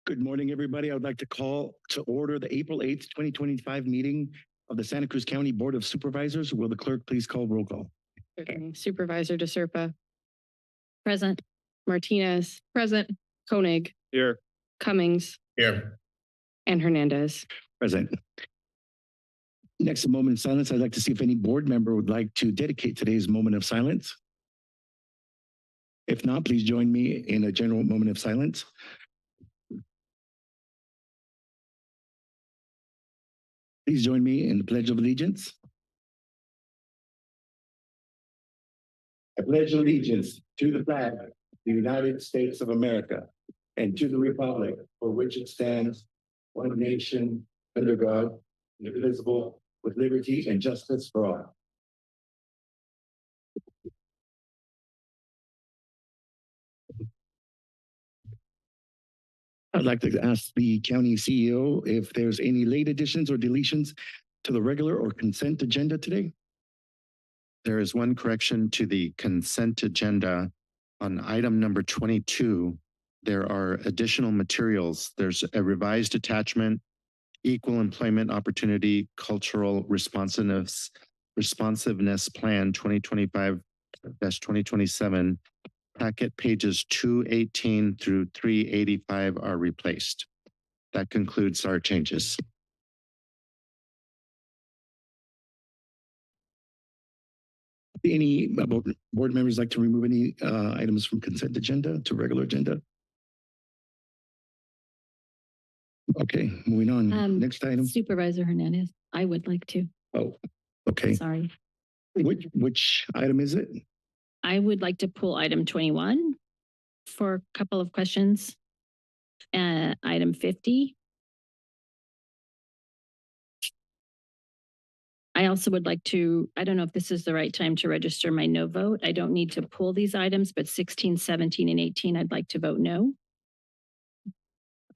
Good morning, everybody. I would like to call to order the April 8th, 2025 meeting of the Santa Cruz County Board of Supervisors. Will the clerk please call roll call? Certainly. Supervisor DeSerpa. Present. Martinez. Present. Koenig. Here. Cummings. Here. And Hernandez. Present. Next, a moment of silence. I'd like to see if any board member would like to dedicate today's moment of silence. If not, please join me in a general moment of silence. Please join me in the Pledge of Allegiance. I pledge allegiance to the flag of the United States of America and to the republic for which it stands, one nation, under God, indivisible, with liberty and justice for all. I'd like to ask the county CEO if there's any late additions or deletions to the regular or consent agenda today. There is one correction to the consent agenda. On item number 22, there are additional materials. There's a revised attachment, Equal Employment Opportunity Cultural Responsiveness Plan 2025-2027. Packet pages 218 through 385 are replaced. That concludes our changes. Any board members like to remove any items from consent agenda to regular agenda? Okay, moving on. Next item. Supervisor Hernandez. I would like to. Oh, okay. Sorry. Which item is it? I would like to pull item 21 for a couple of questions. Item 50. I also would like to, I don't know if this is the right time to register my no vote. I don't need to pull these items, but 16, 17, and 18, I'd like to vote no.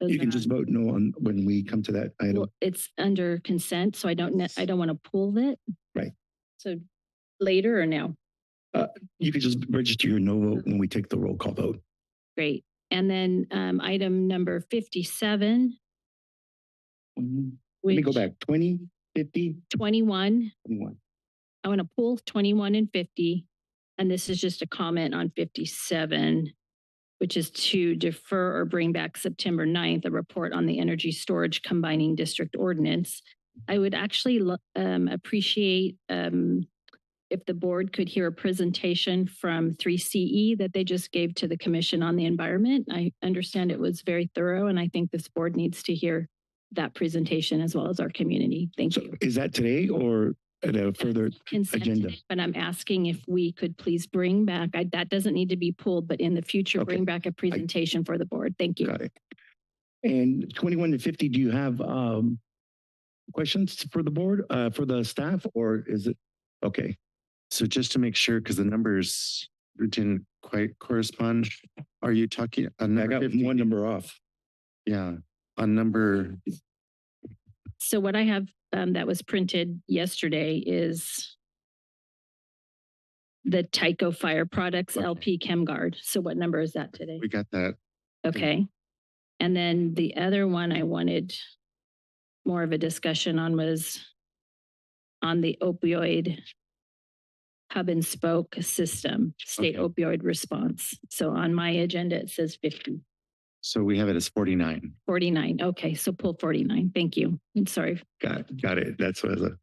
You can just vote no on when we come to that item. Well, it's under consent, so I don't want to pull it. Right. So later or now? You could just register your no vote when we take the roll call vote. Great. And then item number 57. Let me go back. 20, 50, 21. 21. I want to pull 21 and 50. And this is just a comment on 57, which is to defer or bring back September 9th, a report on the energy storage combining district ordinance. I would actually appreciate if the board could hear a presentation from 3CE that they just gave to the Commission on the Environment. I understand it was very thorough, and I think this board needs to hear that presentation as well as our community. Thank you. Is that today or at a further agenda? But I'm asking if we could please bring back, that doesn't need to be pulled, but in the future, bring back a presentation for the board. Thank you. Got it. And 21 to 50, do you have questions for the board, for the staff, or is it, okay. So just to make sure, because the numbers didn't quite correspond, are you talking on number 50? One number off. Yeah, on number. So what I have that was printed yesterday is the Tyco Fire Products LP ChemGuard. So what number is that today? We got that. Okay. And then the other one I wanted more of a discussion on was on the opioid hub and spoke system, state opioid response. So on my agenda, it says 50. So we have it as 49. 49. Okay, so pull 49. Thank you. I'm sorry. Got it. That's what a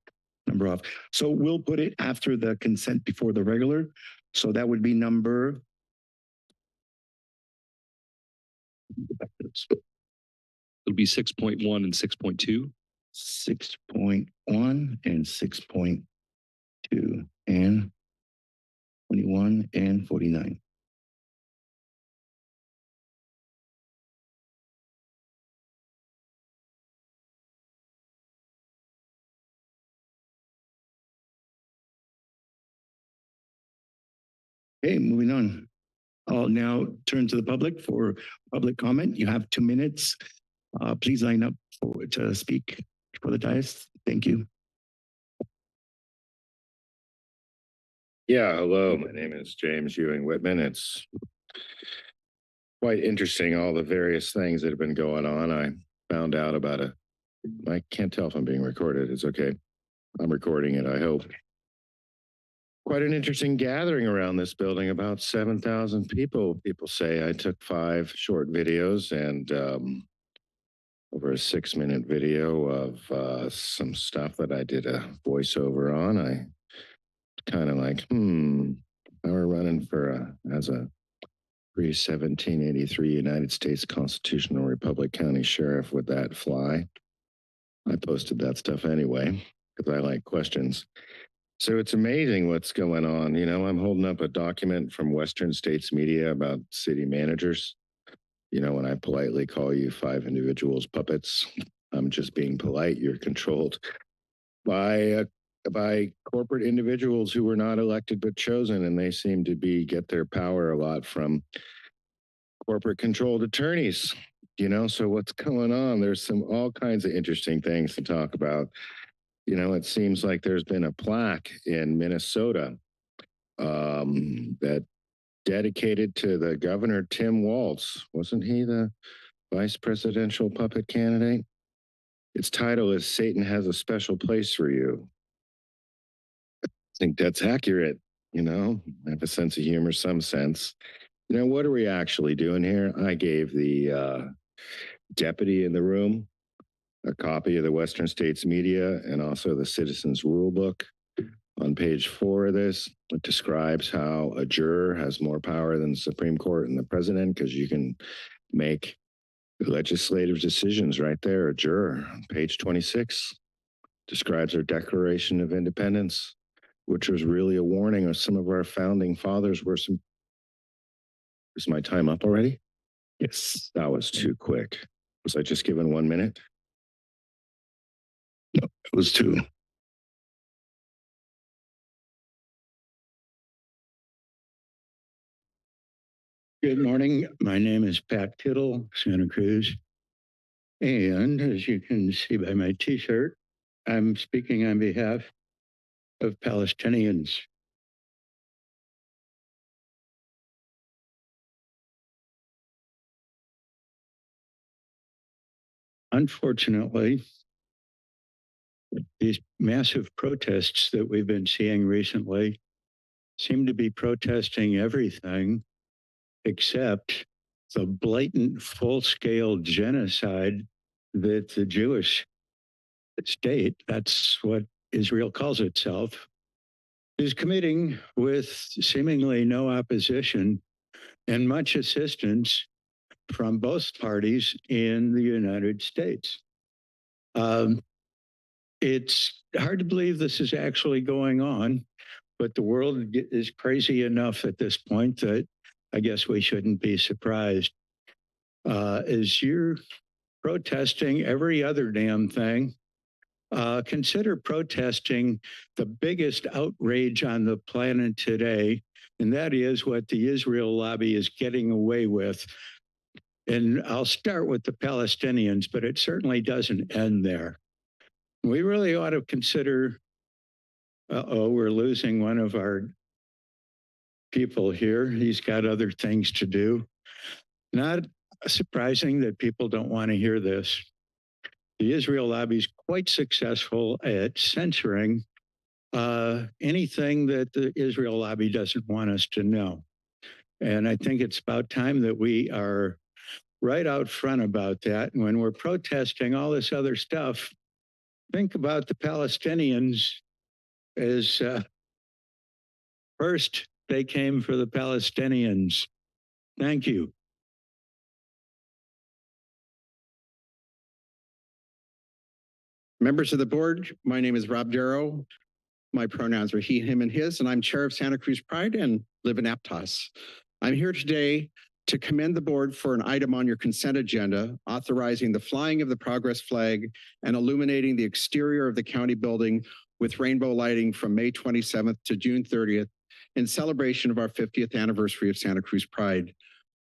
number off. So we'll put it after the consent before the regular. So that would be number. It'll be 6.1 and 6.2. 6.1 and 6.2 and 21 and 49. Okay, moving on. I'll now turn to the public for public comment. You have 2 minutes. Please line up to speak for the dais. Thank you. Yeah, hello. My name is James Ewing Whitman. It's quite interesting, all the various things that have been going on. I found out about I can't tell if I'm being recorded. It's okay. I'm recording it, I hope. Quite an interesting gathering around this building, about 7,000 people. People say I took 5 short videos and over a 6-minute video of some stuff that I did a voiceover on. I kind of like, I were running for as a pre-1783 United States Constitutional Republic County Sheriff. Would that fly? I posted that stuff anyway because I like questions. So it's amazing what's going on. You know, I'm holding up a document from Western States media about city managers. You know, when I politely call you 5 individuals puppets, I'm just being polite. You're controlled by corporate individuals who were not elected but chosen, and they seem to get their power a lot from corporate controlled attorneys. You know, so what's going on? There's all kinds of interesting things to talk about. You know, it seems like there's been a plaque in Minnesota that dedicated to the governor, Tim Walz. Wasn't he the vice presidential puppet candidate? Its title is Satan Has a Special Place for You. I think that's accurate. You know, I have a sense of humor, some sense. You know, what are we actually doing here? I gave the deputy in the room a copy of the Western States Media and also the Citizens Rule Book. On page 4 of this, it describes how a juror has more power than the Supreme Court and the president because you can make legislative decisions right there. A juror. Page 26 describes our Declaration of Independence, which was really a warning of some of our founding fathers were some. Is my time up already? Yes, that was too quick. Was I just given 1 minute? No, it was 2. Good morning. My name is Pat Kittle, Santa Cruz. And as you can see by my t-shirt, I'm speaking on behalf of Palestinians. Unfortunately, these massive protests that we've been seeing recently seem to be protesting everything except the blatant full-scale genocide that the Jewish state, that's what Israel calls itself, is committing with seemingly no opposition and much assistance from both parties in the United States. It's hard to believe this is actually going on, but the world is crazy enough at this point that I guess we shouldn't be surprised. As you're protesting every other damn thing, consider protesting the biggest outrage on the planet today, and that is what the Israel lobby is getting away with. And I'll start with the Palestinians, but it certainly doesn't end there. We really ought to consider, we're losing one of our people here. He's got other things to do. Not surprising that people don't want to hear this. The Israel lobby is quite successful at censoring anything that the Israel lobby doesn't want us to know. And I think it's about time that we are right out front about that. And when we're protesting all this other stuff, think about the Palestinians as first they came for the Palestinians. Thank you. Members of the board, my name is Rob Darrow. My pronouns are he, him, and his, and I'm chair of Santa Cruz Pride and live in Aptos. I'm here today to commend the board for an item on your consent agenda, authorizing the flying of the progress flag and illuminating the exterior of the county building with rainbow lighting from May 27th to June 30th in celebration of our 50th anniversary of Santa Cruz Pride.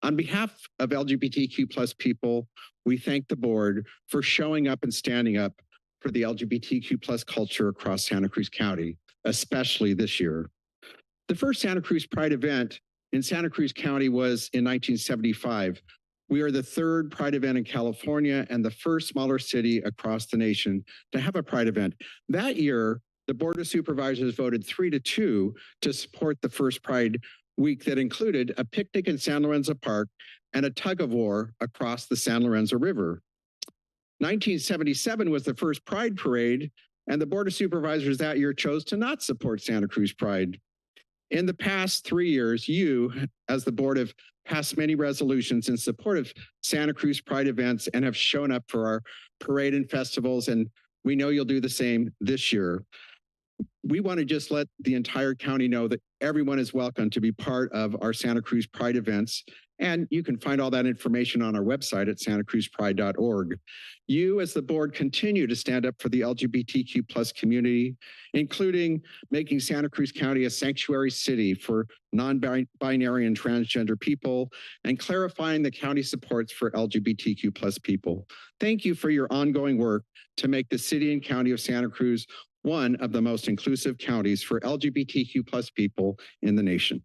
On behalf of LGBTQ+ people, we thank the board for showing up and standing up for the LGBTQ+ culture across Santa Cruz County, especially this year. The first Santa Cruz Pride event in Santa Cruz County was in 1975. We are the third Pride event in California and the first smaller city across the nation to have a Pride event. That year, the Board of Supervisors voted 3-2 to support the first Pride week that included a picnic in San Lorenzo Park and a tug of war across the San Lorenzo River. 1977 was the first Pride parade, and the Board of Supervisors that year chose to not support Santa Cruz Pride. In the past 3 years, you, as the board, have passed many resolutions in support of Santa Cruz Pride events and have shown up for our parade and festivals, and we know you'll do the same this year. We want to just let the entire county know that everyone is welcome to be part of our Santa Cruz Pride events. And you can find all that information on our website at santacruzpride.org. You, as the board, continue to stand up for the LGBTQ plus community, including making Santa Cruz County a sanctuary city for non-binary and transgender people, and clarifying the county supports for LGBTQ plus people. Thank you for your ongoing work to make the city and county of Santa Cruz one of the most inclusive counties for LGBTQ plus people in the nation.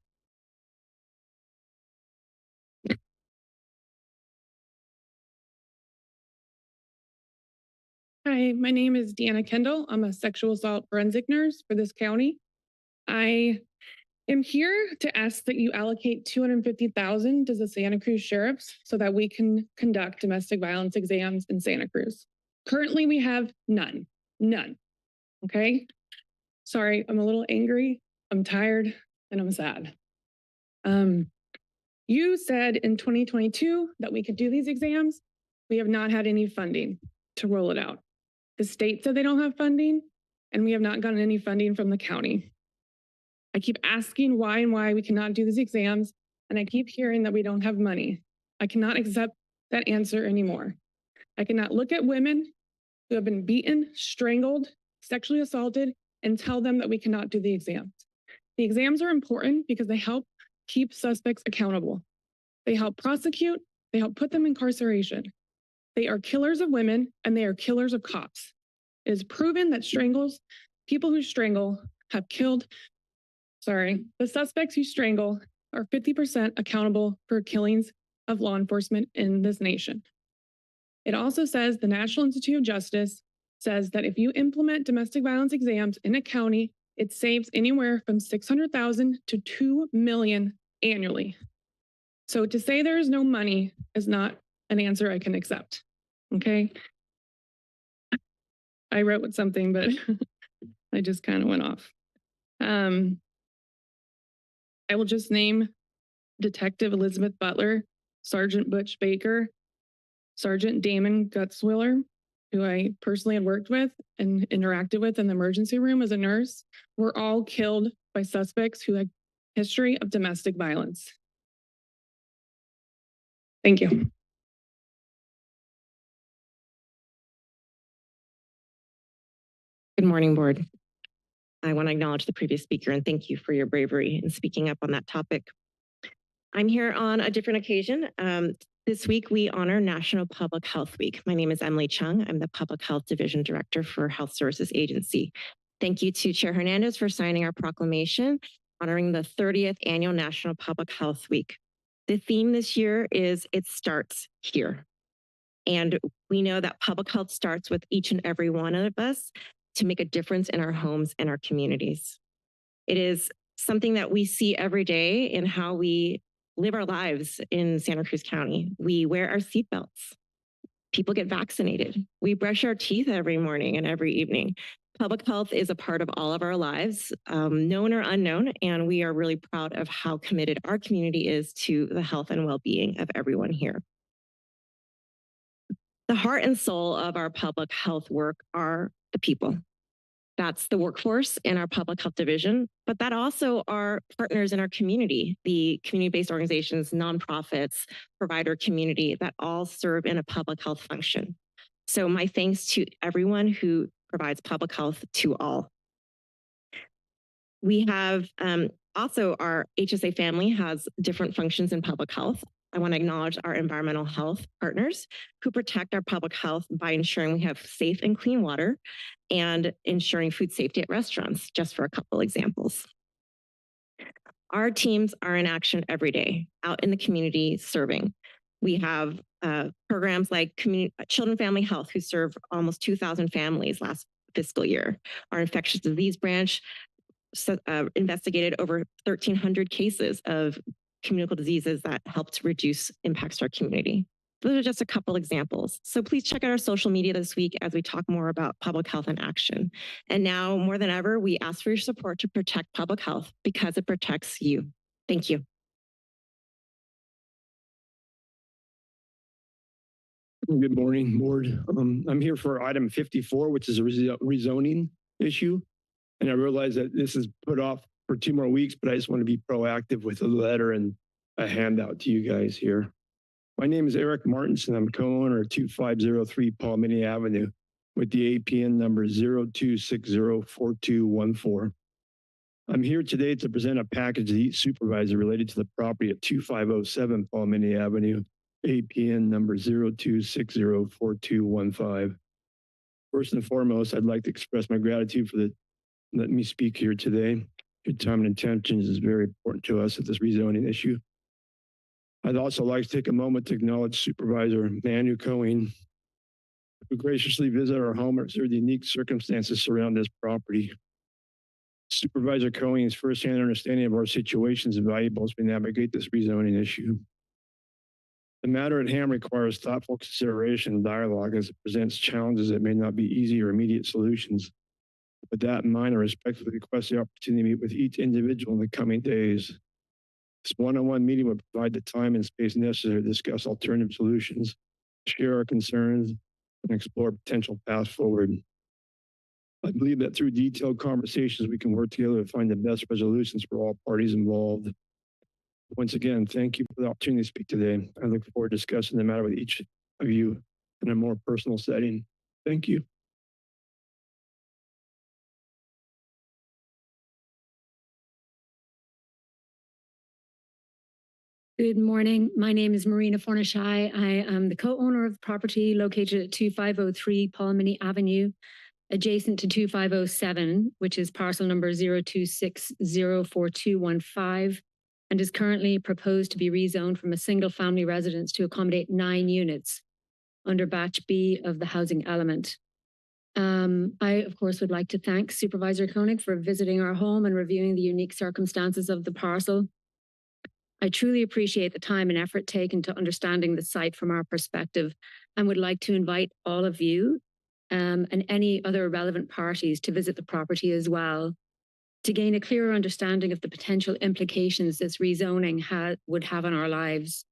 Hi, my name is Deanna Kendall. I'm a sexual assault forensic nurse for this county. I am here to ask that you allocate $250,000 to the Santa Cruz sheriffs so that we can conduct domestic violence exams in Santa Cruz. Currently, we have none. Okay? Sorry, I'm a little angry, I'm tired, and I'm sad. You said in 2022 that we could do these exams. We have not had any funding to roll it out. The state said they don't have funding, and we have not gotten any funding from the county. I keep asking why we cannot do these exams, and I keep hearing that we don't have money. I cannot accept that answer anymore. I cannot look at women who have been beaten, strangled, sexually assaulted, and tell them that we cannot do the exams. The exams are important because they help keep suspects accountable. They help prosecute, they help put them in incarceration. They are killers of women and they are killers of cops. It is proven that people who strangle have killed, the suspects who strangle are 50% accountable for killings of law enforcement in this nation. It also says the National Institute of Justice says that if you implement domestic violence exams in a county, it saves anywhere from $600,000 to $2 million annually. So to say there is no money is not an answer I can accept, okay? I wrote something, but I just kind of went off. I will just name Detective Elizabeth Butler, Sergeant Butch Baker, Sergeant Damon Gutzwiller, who I personally had worked with and interacted with in the emergency room as a nurse, were all killed by suspects who had history of domestic violence. Thank you. Good morning, board. I want to acknowledge the previous speaker and thank you for your bravery in speaking up on that topic. I'm here on a different occasion. This week, we honor National Public Health Week. My name is Emily Chung. I'm the Public Health Division Director for Health Services Agency. Thank you to Chair Hernandez for signing our proclamation honoring the 30th Annual National Public Health Week. The theme this year is It Starts Here. And we know that public health starts with each and every one of us to make a difference in our homes and our communities. It is something that we see every day in how we live our lives in Santa Cruz County. We wear our seatbelts. People get vaccinated. We brush our teeth every morning and every evening. Public health is a part of all of our lives, known or unknown, and we are really proud of how committed our community is to the health and well-being of everyone here. The heart and soul of our public health work are the people. That's the workforce in our public health division, but that also are partners in our community, the community-based organizations, nonprofits, provider community that all serve in a public health function. So my thanks to everyone who provides public health to all. We have also our HSA family has different functions in public health. I want to acknowledge our environmental health partners who protect our public health by ensuring we have safe and clean water and ensuring food safety at restaurants, just for a couple examples. Our teams are in action every day, out in the community serving. We have programs like Children Family Health, who serve almost 2,000 families last fiscal year. Our infectious disease branch investigated over 1,300 cases of communicable diseases that helped reduce impacts to our community. Those are just a couple examples. So please check out our social media this week as we talk more about public health in action. And now more than ever, we ask for your support to protect public health because it protects you. Thank you. Good morning, board. I'm here for item 54, which is a rezoning issue. And I realize that this is put off for 2 more weeks, but I just want to be proactive with a letter and a handout to you guys here. My name is Eric Martinson. I'm co-owner of 2503 Palmini Avenue with the APN number 02604214. I'm here today to present a package to each supervisor related to the property at 2507 Palmini Avenue, APN number 02604215. First and foremost, I'd like to express my gratitude for letting me speak here today. Your time and attention is very important to us at this rezoning issue. I'd also like to take a moment to acknowledge Supervisor Manu Cohen, who graciously visited our home and observed the unique circumstances surrounding this property. Supervisor Cohen's firsthand understanding of our situation is valuable as we navigate this rezoning issue. The matter at hand requires thoughtful consideration and dialogue as it presents challenges that may not be easy or immediate solutions. With that in mind, I respectfully request the opportunity to meet with each individual in the coming days. This one-on-one meeting will provide the time and space necessary to discuss alternative solutions, share our concerns, and explore potential paths forward. I believe that through detailed conversations, we can work together to find the best resolutions for all parties involved. Once again, thank you for the opportunity to speak today. I look forward to discussing the matter with each of you in a more personal setting. Thank you. Good morning. My name is Marina Fornashai. I am the co-owner of the property located at 2503 Palmini Avenue, adjacent to 2507, which is parcel number 02604215, and is currently proposed to be rezoned from a single family residence to accommodate 9 units under batch B of the housing element. I, of course, would like to thank Supervisor Koenig for visiting our home and reviewing the unique circumstances of the parcel. I truly appreciate the time and effort taken to understanding the site from our perspective and would like to invite all of you and any other relevant parties to visit the property as well to gain a clearer understanding of the potential implications this rezoning would have on our lives.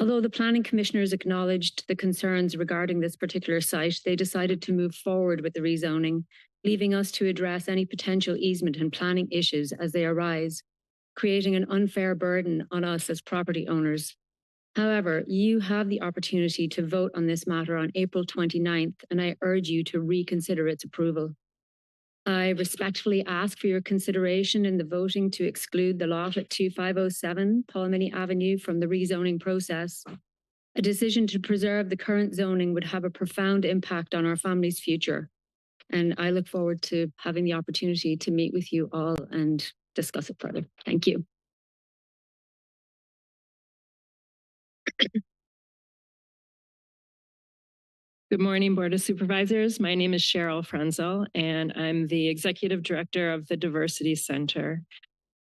Although the planning commissioners acknowledged the concerns regarding this particular site, they decided to move forward with the rezoning, leaving us to address any potential easement and planning issues as they arise, creating an unfair burden on us as property owners. However, you have the opportunity to vote on this matter on April 29th, and I urge you to reconsider its approval. I respectfully ask for your consideration in the voting to exclude the lot at 2507 Palmini Avenue from the rezoning process. A decision to preserve the current zoning would have a profound impact on our family's future. And I look forward to having the opportunity to meet with you all and discuss it further. Thank you. Good morning, Board of Supervisors. My name is Cheryl Frenzel, and I'm the Executive Director of the Diversity Center.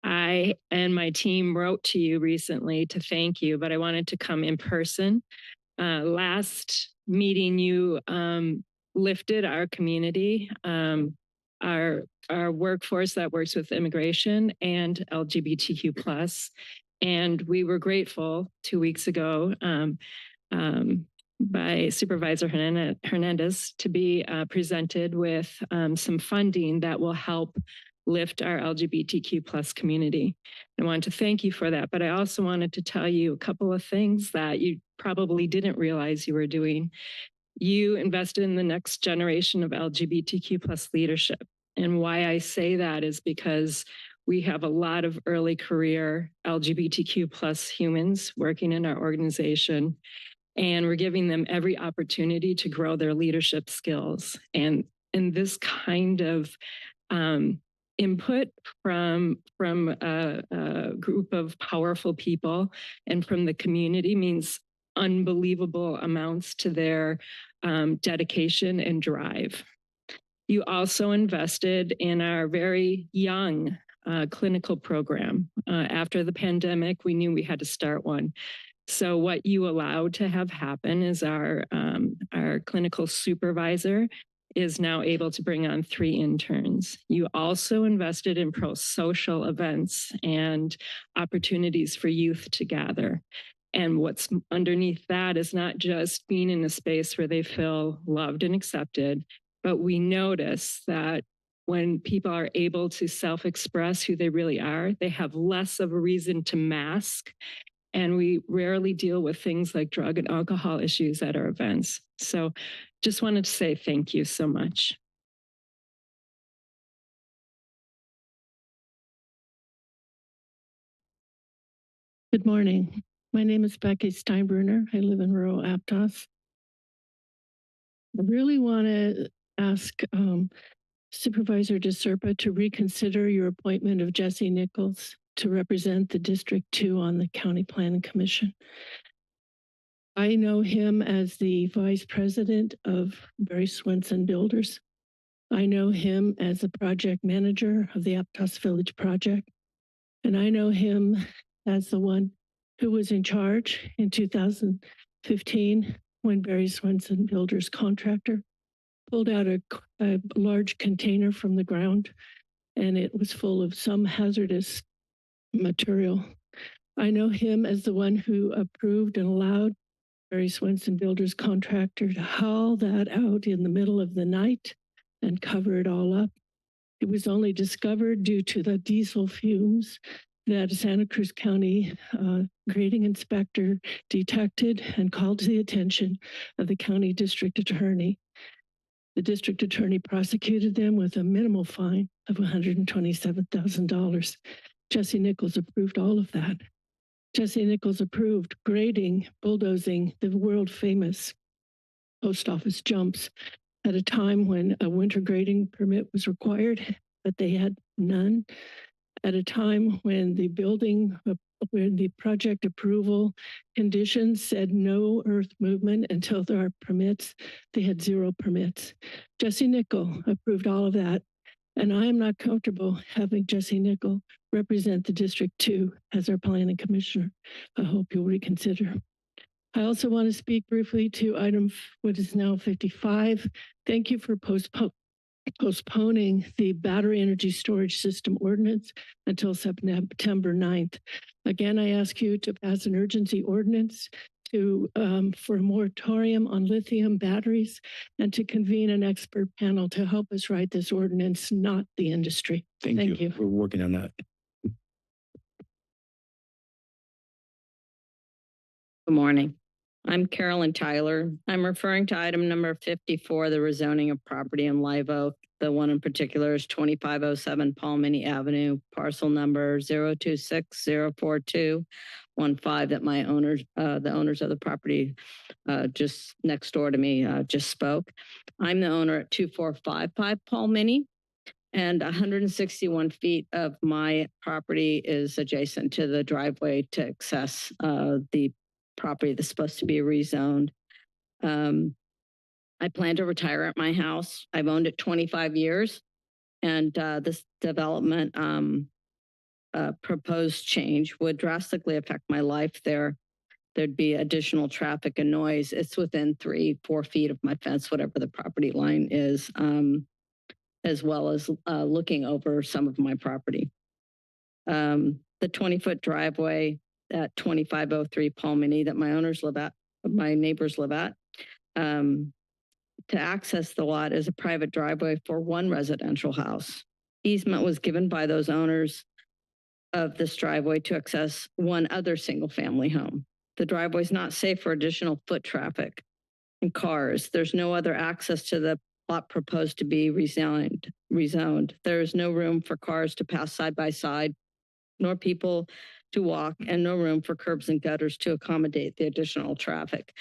I and my team wrote to you recently to thank you, but I wanted to come in person. Last meeting, you lifted our community, our workforce that works with immigration and LGBTQ+. And we were grateful 2 weeks ago by Supervisor Hernandez to be presented with some funding that will help lift our LGBTQ+ community. I wanted to thank you for that, but I also wanted to tell you a couple of things that you probably didn't realize you were doing. You invested in the next generation of LGBTQ+ leadership. And why I say that is because we have a lot of early career LGBTQ+ humans working in our organization, and we're giving them every opportunity to grow their leadership skills. And in this kind of input from a group of powerful people and from the community means unbelievable amounts to their dedication and drive. You also invested in our very young clinical program. After the pandemic, we knew we had to start one. So what you allowed to have happen is our clinical supervisor is now able to bring on 3 interns. You also invested in pro-social events and opportunities for youth to gather. And what's underneath that is not just being in a space where they feel loved and accepted, but we notice that when people are able to self-express who they really are, they have less of a reason to mask. And we rarely deal with things like drug and alcohol issues at our events. So just wanted to say thank you so much. Good morning. My name is Becky Steinbruner. I live in rural Aptos. I really want to ask Supervisor DeSerpa to reconsider your appointment of Jesse Nichols to represent the District 2 on the County Planning Commission. I know him as the Vice President of Barry Swenson Builders. I know him as the project manager of the Aptos Village project. And I know him as the one who was in charge in 2015 when Barry Swenson Builders contractor pulled out a large container from the ground and it was full of some hazardous material. I know him as the one who approved and allowed Barry Swenson Builders contractor to haul that out in the middle of the night and cover it all up. It was only discovered due to the diesel fumes that Santa Cruz County grading inspector detected and called to the attention of the county district attorney. The district attorney prosecuted them with a minimal fine of $127,000. Jesse Nichols approved all of that. Jesse Nichols approved grading, bulldozing the world famous post office jumps at a time when a winter grading permit was required, but they had none. At a time when when the project approval conditions said no earth movement until there are permits, they had 0 permits. Jesse Nichols approved all of that. And I am not comfortable having Jesse Nichols represent the District 2 as our planning commissioner. I hope you'll reconsider. I also want to speak briefly to item what is now 55. Thank you for postponing the battery energy storage system ordinance until September 9th. Again, I ask you to pass an urgency ordinance for a moratorium on lithium batteries and to convene an expert panel to help us write this ordinance, not the industry. Thank you. We're working on that. Good morning. I'm Carolyn Tyler. I'm referring to item number 54, the rezoning of property in Live Oak. The one in particular is 2507 Palmini Avenue, parcel number 026042115 that my owners, the owners of the property just next door to me just spoke. I'm the owner at 2455 Palmini, and 161 feet of my property is adjacent to the driveway to access the property that's supposed to be rezoned. I plan to retire at my house. I've owned it 25 years, and this development proposed change would drastically affect my life there. There'd be additional traffic and noise. It's within 3-4 feet of my fence, whatever the property line is, as well as looking over some of my property. The 20-foot driveway at 2503 Palmini that my owners live at, my neighbors live at, to access the lot is a private driveway for one residential house. Easement was given by those owners of this driveway to access one other single family home. The driveway is not safe for additional foot traffic and cars. There's no other access to the lot proposed to be rezoned. There is no room for cars to pass side by side, nor people to walk, and no room for curbs and gutters to accommodate the additional traffic.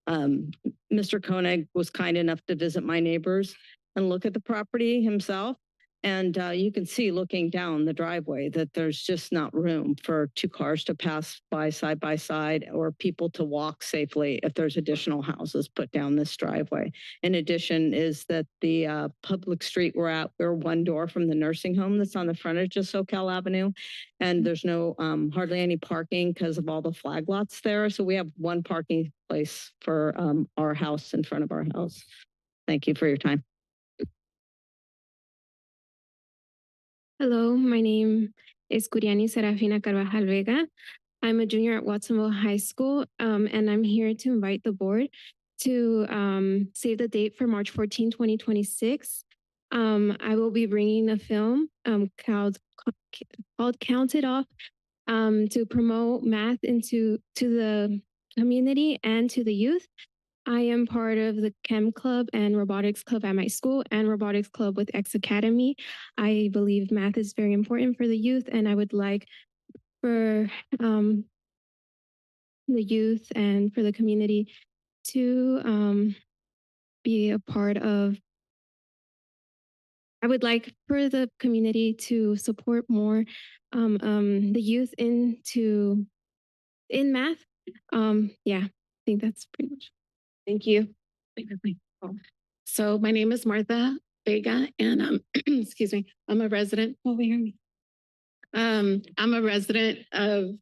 Mr. Koenig was kind enough to visit my neighbors and look at the property himself. And you can see looking down the driveway that there's just not room for two cars to pass by side or people to walk safely if there's additional houses put down this driveway. In addition is that the public street we're at, we're one door from the nursing home that's on the frontage of SoCal Avenue. And there's no hardly any parking because of all the flag lots there. So we have one parking place for our house in front of our house. Thank you for your time. Hello, my name is Kuriani Serafina Carvajal Vega. I'm a junior at Watsonville High School, and I'm here to invite the board to save the date for March 14, 2026. I will be bringing a film called Count It Off to promote math to the community and to the youth. I am part of the Chem Club and Robotics Club at my school and Robotics Club with X Academy. I believe math is very important for the youth, and I would like for the youth and for the community to be a part of. I would like for the community to support more the youth in math. Yeah, I think that's pretty much. Thank you. So my name is Martha Vega, and excuse me, I'm a resident. Over here. I'm a resident of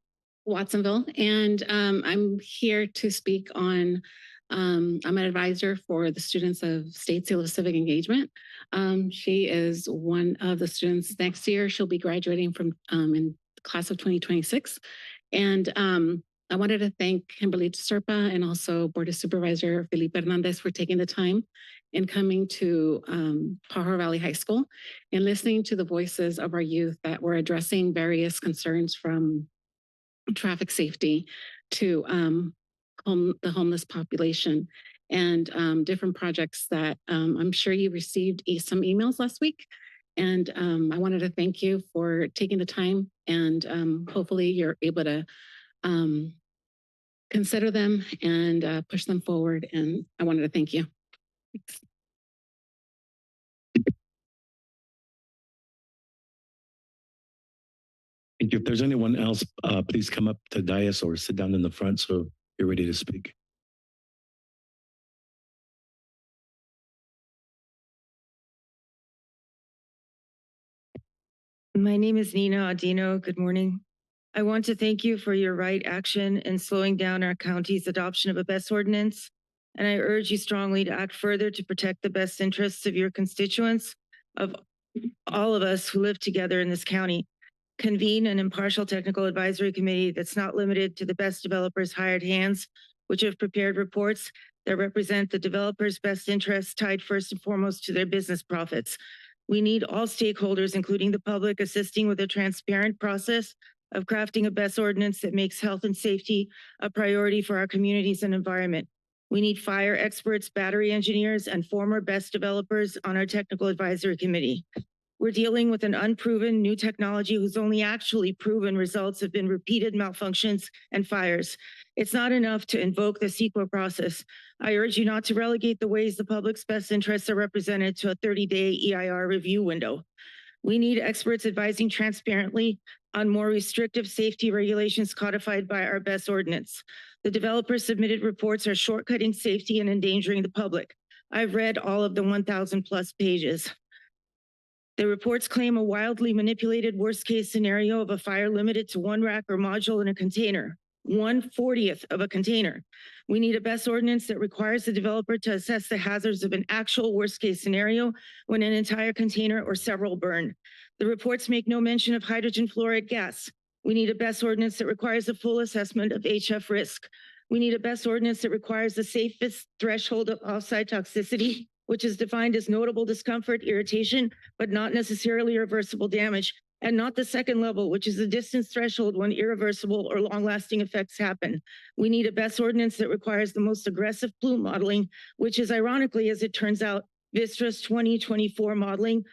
Watsonville, and I'm here to speak on. I'm an advisor for the students of State Seal of Civic Engagement. She is one of the students next year. She'll be graduating from in the class of 2026, and I wanted to thank Kimberly Serpa and also Board of Supervisor Felipe Hernandez for taking the time and coming to Pajaro Valley High School and listening to the voices of our youth that were addressing various concerns from traffic safety to the homeless population and different projects that I'm sure you received some emails last week. And I wanted to thank you for taking the time, and hopefully you're able to consider them and push them forward. And I wanted to thank you. Thanks. Thank you. If there's anyone else, please come up to dais or sit down in the front so you're ready to speak. My name is Nina Audino. Good morning. I want to thank you for your right action in slowing down our county's adoption of a BESS ordinance, and I urge you strongly to act further to protect the best interests of your constituents, of all of us who live together in this county. Convene an impartial technical advisory committee that's not limited to the best developers' hired hands, which have prepared reports that represent the developers' best interests tied first and foremost to their business profits. We need all stakeholders, including the public, assisting with a transparent process of crafting a BESS ordinance that makes health and safety a priority for our communities and environment. We need fire experts, battery engineers, and former BESS developers on our technical advisory committee. We're dealing with an unproven new technology whose only actually proven results have been repeated malfunctions and fires. It's not enough to invoke the CEQA process. I urge you not to relegate the ways the public's best interests are represented to a 30-day EIR review window. We need experts advising transparently on more restrictive safety regulations codified by our BESS ordinance. The developers submitted reports are shortcutting safety and endangering the public. I've read all of the 1,000 plus pages. The reports claim a wildly manipulated worst case scenario of a fire limited to one rack or module in a container, 1/40th of a container. We need a BESS ordinance that requires the developer to assess the hazards of an actual worst case scenario when an entire container or several burn. The reports make no mention of hydrogen fluoride gas. We need a BESS ordinance that requires a full assessment of HF risk. We need a BESS ordinance that requires the safest threshold of offsite toxicity, which is defined as notable discomfort, irritation, but not necessarily irreversible damage, and not the second level, which is the distance threshold when irreversible or long-lasting effects happen. We need a BESS ordinance that requires the most aggressive plume modeling, which is ironically, as it turns out, Vistra's 2024 modeling,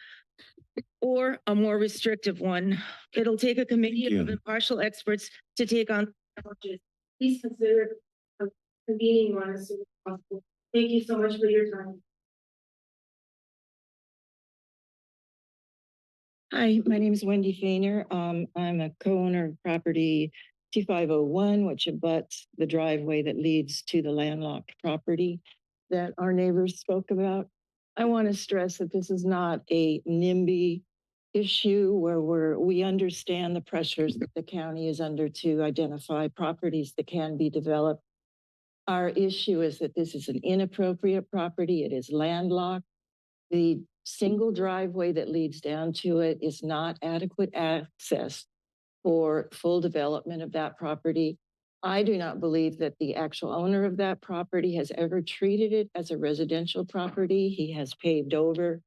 or a more restrictive one. It'll take a committee of impartial experts to take on challenges. Please consider convening one as soon as possible. Thank you so much for your time. Hi, my name is Wendy Fainer. I'm a co-owner of property 2501, which abuts the driveway that leads to the landlocked property that our neighbors spoke about. I want to stress that this is not a NIMBY issue where we understand the pressures that the county is under to identify properties that can be developed. Our issue is that this is an inappropriate property. It is landlocked. The single driveway that leads down to it is not adequate access for full development of that property. I do not believe that the actual owner of that property has ever treated it as a residential property. He has paved over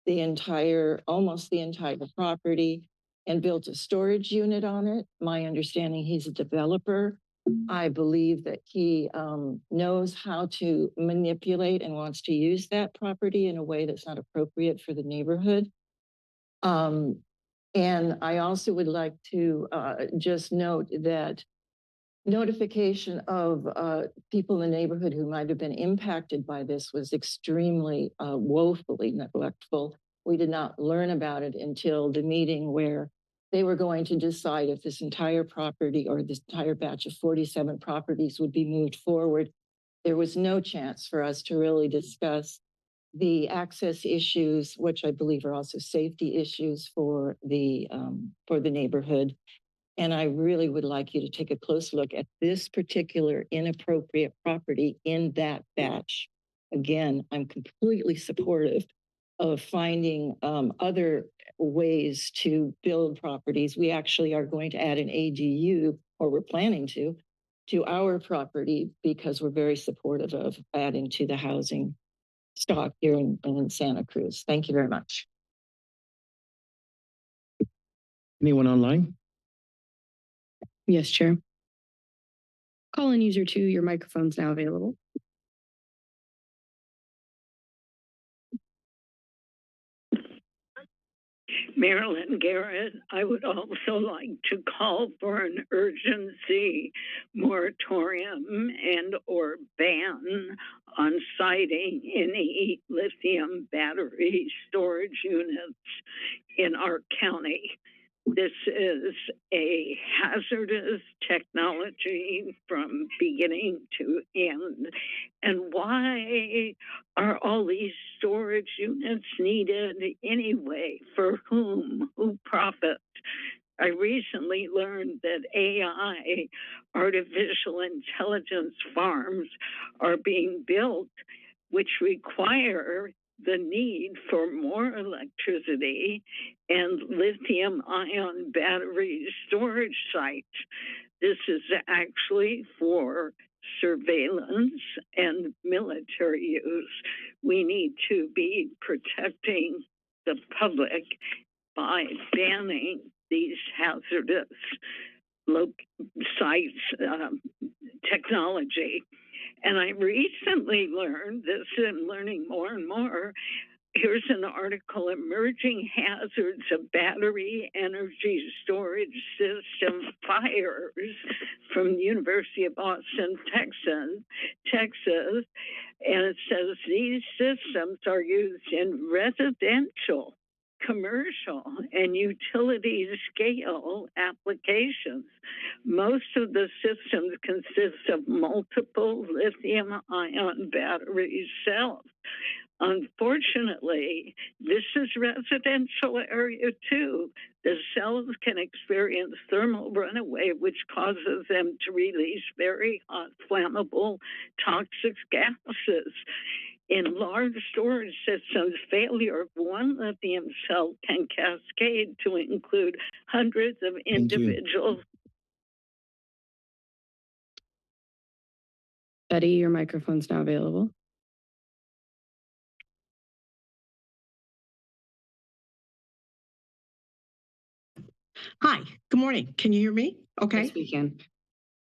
almost the entire property and built a storage unit on it. My understanding, he's a developer. I believe that he knows how to manipulate and wants to use that property in a way that's not appropriate for the neighborhood. And I also would like to just note that notification of people in the neighborhood who might have been impacted by this was extremely woefully neglectful. We did not learn about it until the meeting where they were going to decide if this entire property or this entire batch of 47 properties would be moved forward. There was no chance for us to really discuss the access issues, which I believe are also safety issues for the neighborhood. And I really would like you to take a close look at this particular inappropriate property in that batch. Again, I'm completely supportive of finding other ways to build properties. We actually are going to add an ADU, or we're planning to our property because we're very supportive of adding to the housing stock here in Santa Cruz. Thank you very much. Anyone online? Yes, Chair. Call-in user 2, your microphone's now available. Marilyn Garrett, I would also like to call for an urgency moratorium and or ban on siting any lithium battery storage units in our county. This is a hazardous technology from beginning to end. And why are all these storage units needed anyway? For whom? Who profits? I recently learned that AI, artificial intelligence farms, are being built, which require the need for more electricity and lithium ion battery storage sites. This is actually for surveillance and military use. We need to be protecting the public by banning these hazardous sites technology. And I recently learned this, and learning more and more. Here's an article, Emerging Hazards of Battery Energy Storage System Fires, from the University of Austin, Texas. And it says these systems are used in residential, commercial, and utility scale applications. Most of the systems consist of multiple lithium ion battery cells. Unfortunately, this is residential area too. The cells can experience thermal runaway, which causes them to release very hot, flammable, toxic gases. In large storage systems, failure of one lithium cell can cascade to include hundreds of individuals. Betty, your microphone's now available. Hi, good morning. Can you hear me? Okay. Yes, we can.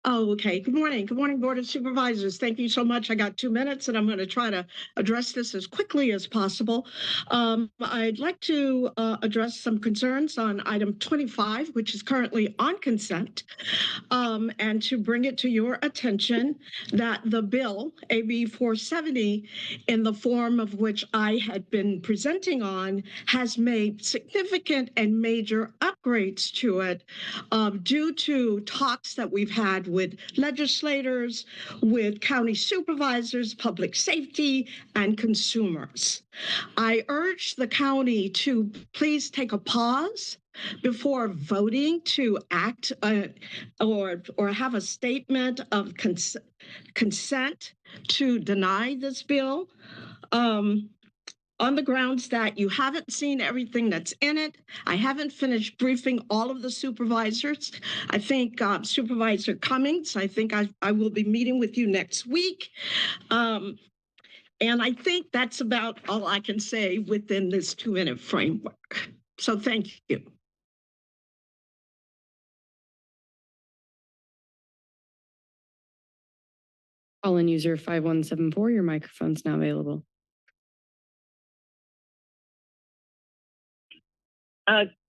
Oh, okay. Good morning. Good morning, Board of Supervisors. Thank you so much. I got 2 minutes and I'm going to try to address this as quickly as possible. I'd like to address some concerns on item 25, which is currently on consent, and to bring it to your attention that the bill, AB 470, in the form of which I had been presenting on, has made significant and major upgrades to it due to talks that we've had with legislators, with county supervisors, public safety, and consumers. I urge the county to please take a pause before voting to act or have a statement of consent to deny this bill. On the grounds that you haven't seen everything that's in it. I haven't finished briefing all of the supervisors. I think Supervisor Cummings, I think I will be meeting with you next week. And I think that's about all I can say within this 2-minute framework. So thank you. Call-in user 5174, your microphone's now available.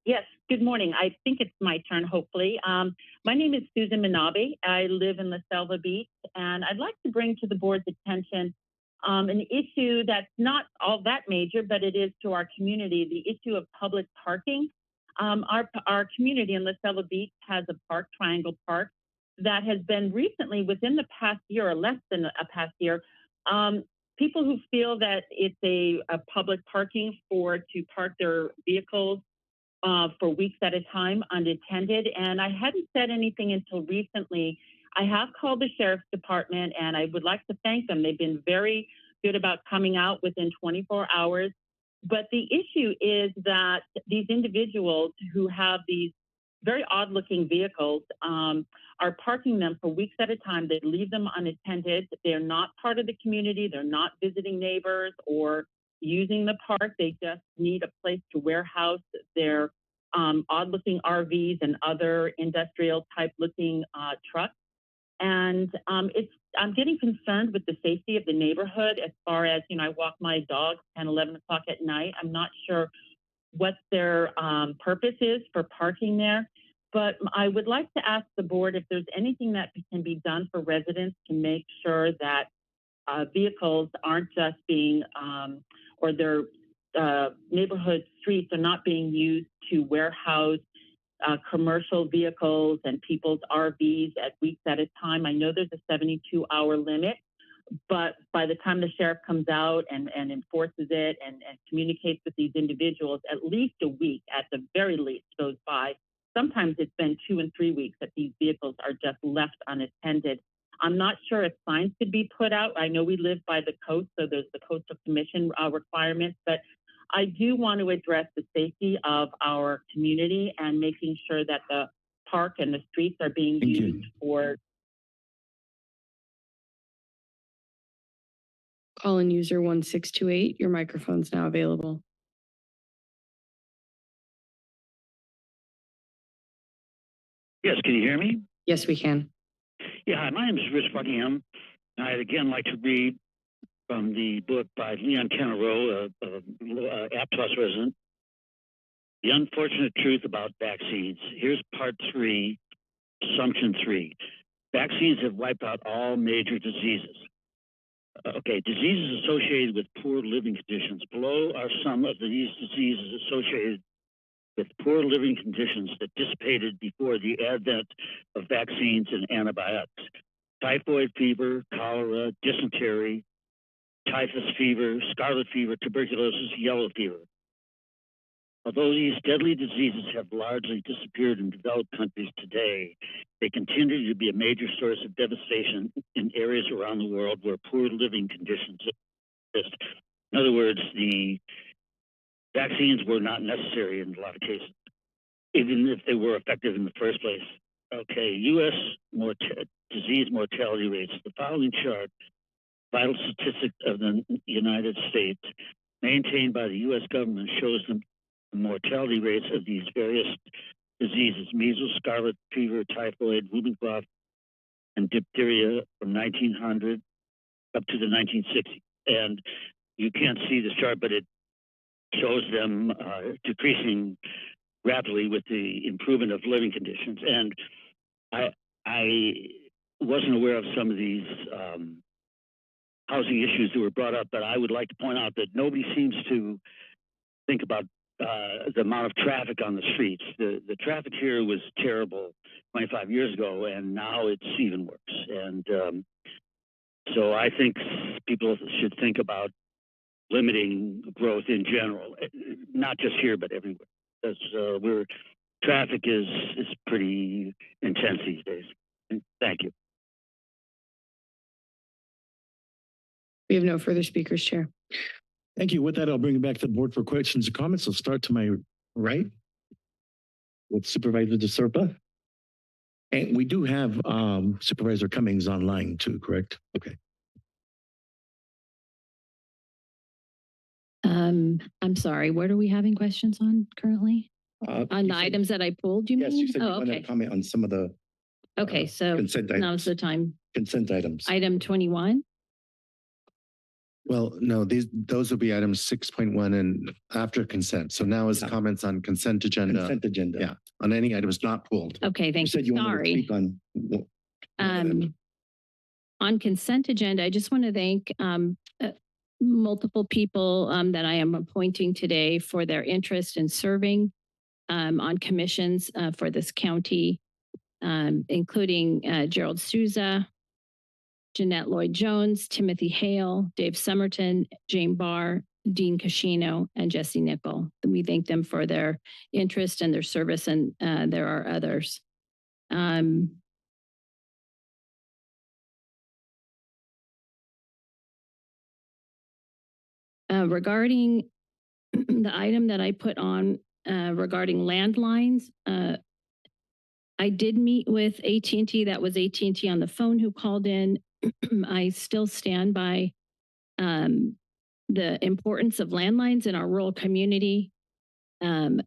Yes, good morning. I think it's my turn, hopefully. My name is Susan Minabe. I live in La Selva Beach, and I'd like to bring to the board's attention an issue that's not all that major, but it is to our community, the issue of public parking. Our community in La Selva Beach has a park, Triangle Park, that has been recently, within the past year or less than a past year, people who feel that it's a public parking to park their vehicles for weeks at a time unattended. And I hadn't said anything until recently. I have called the sheriff's department and I would like to thank them. They've been very good about coming out within 24 hours. But the issue is that these individuals who have these very odd looking vehicles are parking them for weeks at a time. They leave them unattended. They're not part of the community. They're not visiting neighbors or using the park. They just need a place to warehouse their odd looking RVs and other industrial type looking trucks. And I'm getting concerned with the safety of the neighborhood as far as, I walk my dog 10, 11 o'clock at night. I'm not sure what their purpose is for parking there. But I would like to ask the board if there's anything that can be done for residents to make sure that vehicles aren't just being, or their neighborhood streets are not being used to warehouse commercial vehicles and people's RVs at weeks at a time. I know there's a 72-hour limit, but by the time the sheriff comes out and enforces it and communicates with these individuals, at least a week at the very least goes by. Sometimes it's been 2 and 3 weeks that these vehicles are just left unattended. I'm not sure if signs could be put out. I know we live by the coast, so there's the coastal commission requirements, but I do want to address the safety of our community and making sure that the park and the streets are being used for. Call-in user 1628, your microphone's now available. Yes, can you hear me? Yes, we can. Yeah, hi, my name is Rich Buckingham. I'd again like to read from the book by Leon Canaro, Aptos resident, The Unfortunate Truth About Vaccines. Here's part 3, assumption 3. Vaccines have wiped out all major diseases. Diseases associated with poor living conditions. Below are some of these diseases associated with poor living conditions that dissipated before the advent of vaccines and antibiotics. Typhoid fever, cholera, dysentery, typhus fever, scarlet fever, tuberculosis, yellow fever. Although these deadly diseases have largely disappeared in developed countries today, they continue to be a major source of devastation in areas around the world where poor living conditions exist. In other words, the vaccines were not necessary in a lot of cases, even if they were effective in the first place. U.S. disease mortality rates. The following chart, vital statistics of the United States, maintained by the U.S. government, shows the mortality rates of these various diseases: measles, scarlet fever, typhoid, whooping cough, and diphtheria from 1900 up to the 1960s. And you can't see this chart, but it shows them decreasing rapidly with the improvement of living conditions. And I wasn't aware of some of these housing issues that were brought up, but I would like to point out that nobody seems to think about the amount of traffic on the streets. The traffic here was terrible 25 years ago, and now it's even worse. And so I think people should think about limiting growth in general, not just here, but everywhere. Because traffic is pretty intense these days. Thank you. We have no further speakers, Chair. Thank you. With that, I'll bring it back to the board for questions and comments. I'll start to my right with Supervisor DeSerpa. And we do have Supervisor Cummings online too, correct? Okay. I'm sorry, what are we having questions on currently? On the items that I pulled, you mean? Yes, you said you Oh, wanted okay. to comment on some of the Okay, so consent items. now's the time. Consent items. Item 21. Well, no, those will be items 6.1 and after consent. So now is comments on consent agenda. Consent agenda. Yeah, on any items not pulled. Okay, thank You said you wanted to Sorry. speak on. On consent agenda, I just want to thank multiple people that I am appointing today for their interest in serving on commissions for this county, including Gerald Souza, Jeanette Lloyd-Jones, Timothy Hale, Dave Summerton, Jane Barr, Dean Cascino, and Jesse Nickel. We thank them for their interest and their service, and there are others. Regarding the item that I put on regarding landlines, I did meet with AT&T. That was AT&T on the phone who called in. I still stand by the importance of landlines in our rural community. I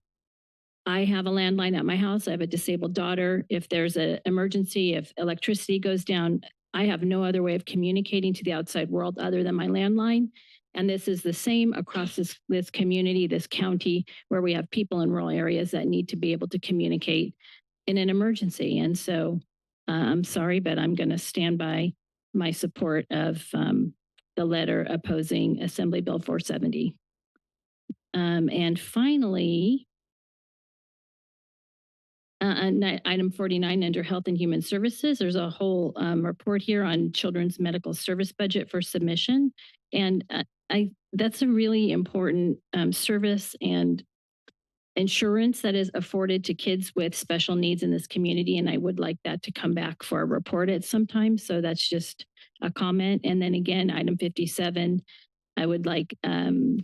have a landline at my house. I have a disabled daughter. If there's an emergency, if electricity goes down, I have no other way of communicating to the outside world other than my landline. And this is the same across this community, this county, where we have people in rural areas that need to be able to communicate in an emergency. And so I'm sorry, but I'm going to stand by my support of the letter opposing Assembly Bill 470. And finally, item 49 under Health and Human Services, there's a whole report here on children's medical service budget for submission. And that's a really important service and insurance that is afforded to kids with special needs in this community. And I would like that to come back for a report at some time. So that's just a comment. And then again, item 57, I would like to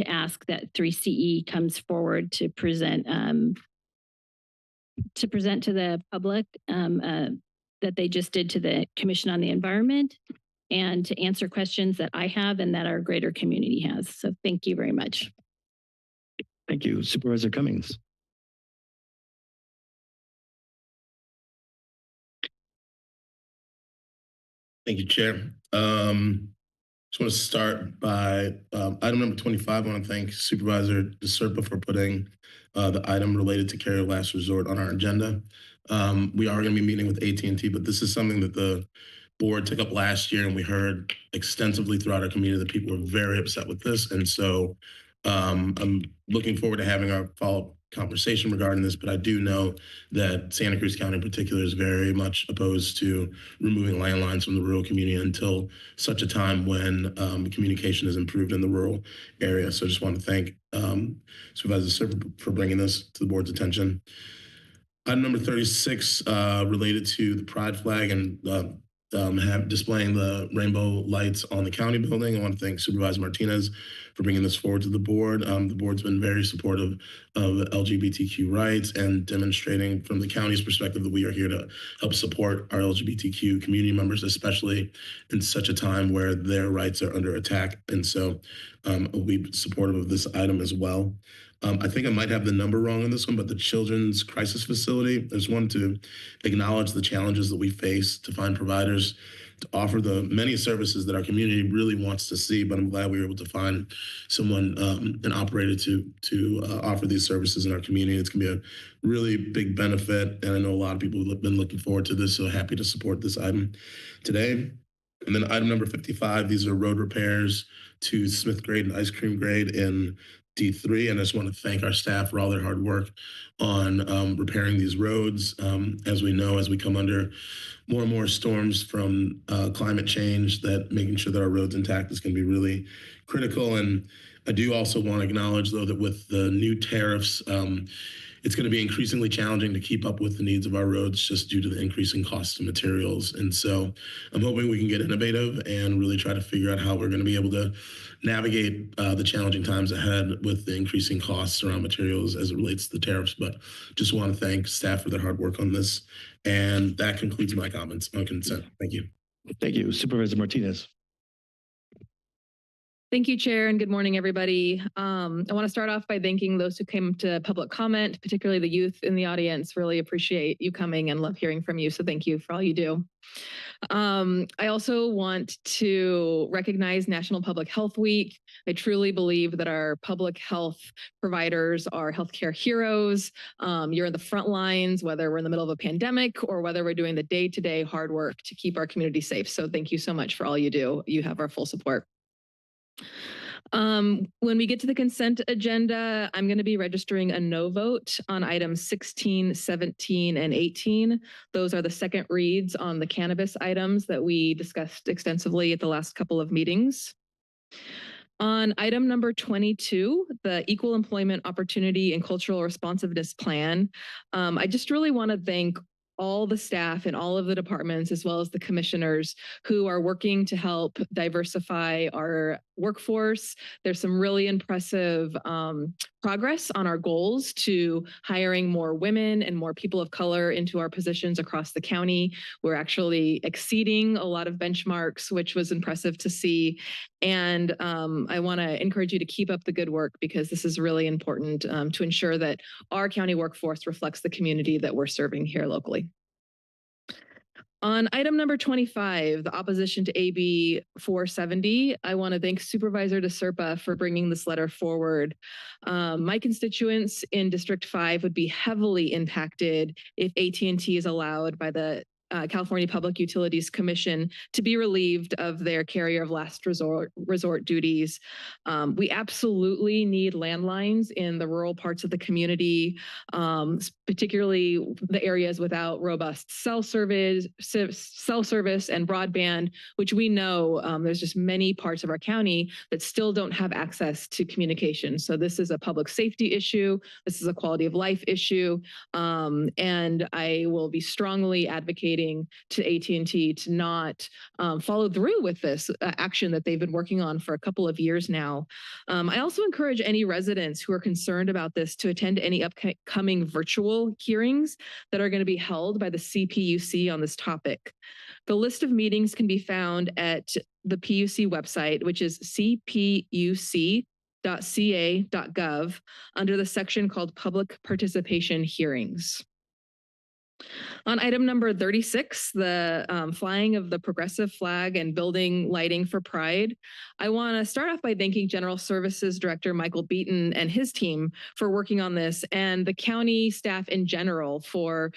ask that 3CE comes forward to present to the public that they just did to the Commission on the Environment, and to answer questions that I have and that our greater community has. So thank you very much. Thank you, Supervisor Cummings. Thank you, Chair. Just want to start by item number 25. I want to thank Supervisor DeSerpa for putting the item related to care of last resort on our agenda. We are going to be meeting with AT&T, but this is something that the board took up last year, and we heard extensively throughout our community that people were very upset with this. And so I'm looking forward to having our follow-up conversation regarding this, but I do know that Santa Cruz County in particular is very much opposed to removing landlines from the rural community until such a time when communication is improved in the rural area. So I just want to thank Supervisor DeSerpa for bringing this to the board's attention. Item number 36 related to the pride flag and displaying the rainbow lights on the county building. I want to thank Supervisor Martinez for bringing this forward to the board. The board's been very supportive of LGBTQ rights and demonstrating from the county's perspective that we are here to help support our LGBTQ community members, especially in such a time where their rights are under attack. And so we'll be supportive of this item as well. I think I might have the number wrong on this one, but the Children's Crisis Facility. I just wanted to acknowledge the challenges that we face to find providers to offer the many services that our community really wants to see. But I'm glad we were able to find someone, an operator to offer these services in our community. It's going to be a really big benefit. And I know a lot of people have been looking forward to this, so happy to support this item today. And then item number 55, these are road repairs to Smith grade and ice cream grade in D3. And I just want to thank our staff for all their hard work on repairing these roads. As we know, as we come under more and more storms from climate change, that making sure that our roads intact is going to be really critical. And I do also want to acknowledge, though, that with the new tariffs, it's going to be increasingly challenging to keep up with the needs of our roads just due to the increasing cost of materials. And so I'm hoping we can get innovative and really try to figure out how we're going to be able to navigate the challenging times ahead with the increasing costs around materials as it relates to the tariffs. But just want to thank staff for their hard work on this. And that concludes my comments on consent. Thank you. Thank you. Supervisor Martinez. Thank you, Chair, and good morning, everybody. I want to start off by thanking those who came to public comment, particularly the youth in the audience. Really appreciate you coming and love hearing from you, so thank you for all you do. I also want to recognize National Public Health Week. I truly believe that our public health providers are healthcare heroes. You're in the front lines, whether we're in the middle of a pandemic or whether we're doing the day-to-day hard work to keep our community safe. So thank you so much for all you do. You have our full support. When we get to the consent agenda, I'm going to be registering a no vote on items 16, 17, and 18. Those are the second reads on the cannabis items that we discussed extensively at the last couple of meetings. On item number 22, the Equal Employment Opportunity and Cultural Responsiveness Plan, I just really want to thank all the staff in all of the departments, as well as the commissioners who are working to help diversify our workforce. There's some really impressive progress on our goals to hiring more women and more people of color into our positions across the county. We're actually exceeding a lot of benchmarks, which was impressive to see. And I want to encourage you to keep up the good work, because this is really important to ensure that our county workforce reflects the community that we're serving here locally. On item number 25, the opposition to AB 470, I want to thank Supervisor DeSerpa for bringing this letter forward. My constituents in District 5 would be heavily impacted if AT&T is allowed by the California Public Utilities Commission to be relieved of their carrier of last resort duties. We absolutely need landlines in the rural parts of the community, particularly the areas without robust cell service and broadband, which we know there's just many parts of our county that still don't have access to communication. So this is a public safety issue. This is a quality of life issue. And I will be strongly advocating to AT&T to not follow through with this action that they've been working on for a couple of years now. I also encourage any residents who are concerned about this to attend any upcoming virtual hearings that are going to be held by the CPUC on this topic. The list of meetings can be found at the PUC website, which is cpuc.ca.gov under the section called Public Participation Hearings. On item number 36, the flying of the progressive flag and building lighting for Pride, I want to start off by thanking General Services Director Michael Beaton and his team for working on this, and the county staff in general for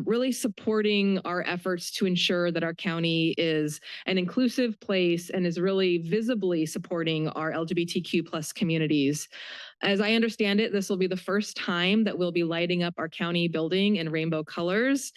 really supporting our efforts to ensure that our county is an inclusive place and is really visibly supporting our LGBTQ plus communities. As I understand it, this will be the first time that we'll be lighting up our county building in rainbow colors,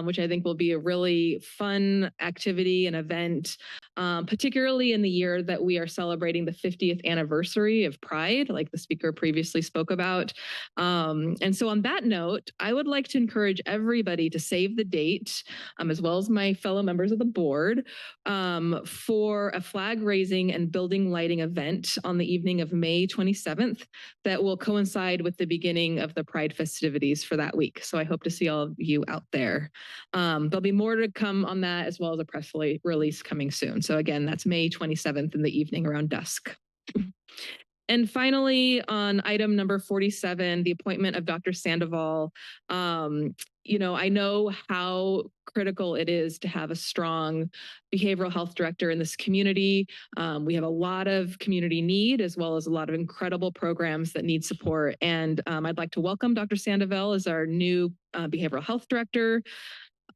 which I think will be a really fun activity and event, particularly in the year that we are celebrating the 50th anniversary of Pride, like the speaker previously spoke about. And so on that note, I would like to encourage everybody to save the date, as well as my fellow members of the board, for a flag raising and building lighting event on the evening of May 27th. That will coincide with the beginning of the Pride festivities for that week. So I hope to see all of you out there. There'll be more to come on that, as well as a press release coming soon. So again, that's May 27th in the evening around dusk. And finally, on item number 47, the appointment of Dr. Sandoval. I know how critical it is to have a strong behavioral health director in this community. We have a lot of community need, as well as a lot of incredible programs that need support. And I'd like to welcome Dr. Sandoval as our new behavioral health director.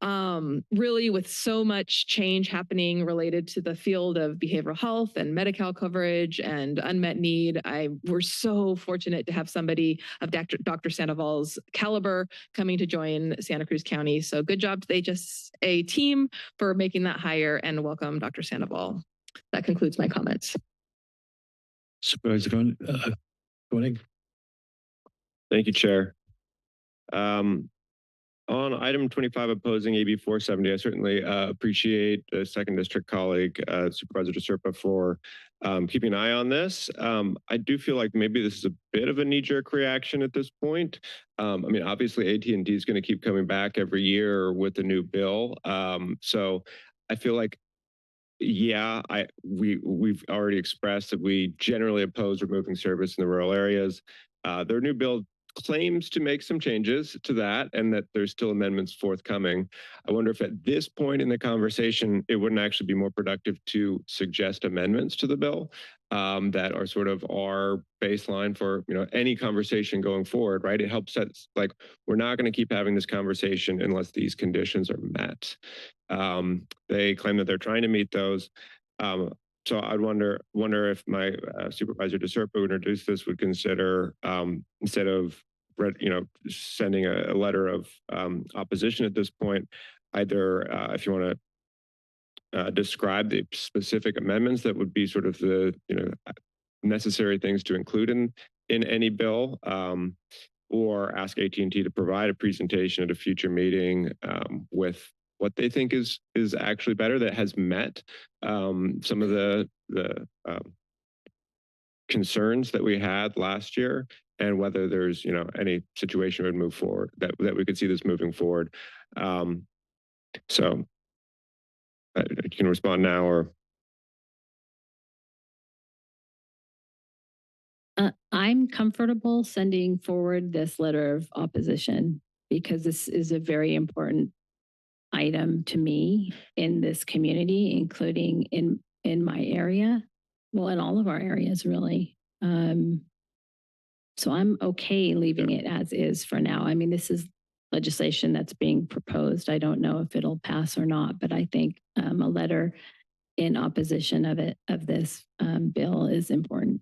Really, with so much change happening related to the field of behavioral health and Medi-Cal coverage and unmet need, we're so fortunate to have somebody of Dr. Sandoval's caliber coming to join Santa Cruz County. So good job to the HSA team for making that hire, and welcome Dr. Sandoval. That concludes my comments. Supervisor Koenig. Thank you, Chair. On item 25, opposing AB 470, I certainly appreciate the second district colleague, Supervisor DeSerpa, for keeping an eye on this. I do feel like maybe this is a bit of a knee-jerk reaction at this point. I mean, obviously AT&T is going to keep coming back every year with a new bill. So I feel like, yeah, we've already expressed that we generally oppose removing service in the rural areas. Their new bill claims to make some changes to that, and that there's still amendments forthcoming. I wonder if at this point in the conversation, it wouldn't actually be more productive to suggest amendments to the bill that are sort of our baseline for any conversation going forward, right? It helps set, like, we're not going to keep having this conversation unless these conditions are met. They claim that they're trying to meet those. So I'd wonder if my Supervisor DeSerpa, who introduced this, would consider instead of sending a letter of opposition at this point, either if you want to describe the specific amendments that would be sort of the necessary things to include in any bill, or ask AT&T to provide a presentation at a future meeting with what they think is actually better, that has met some of the concerns that we had last year, and whether there's any situation would move forward that we could see this moving forward. So you can respond now, or I'm comfortable sending forward this letter of opposition because this is a very important item to me in this community, including in my area, well, in all of our areas, really. So I'm okay leaving it as is for now. I mean, this is legislation that's being proposed. I don't know if it'll pass or not, but I think a letter in opposition of this bill is important.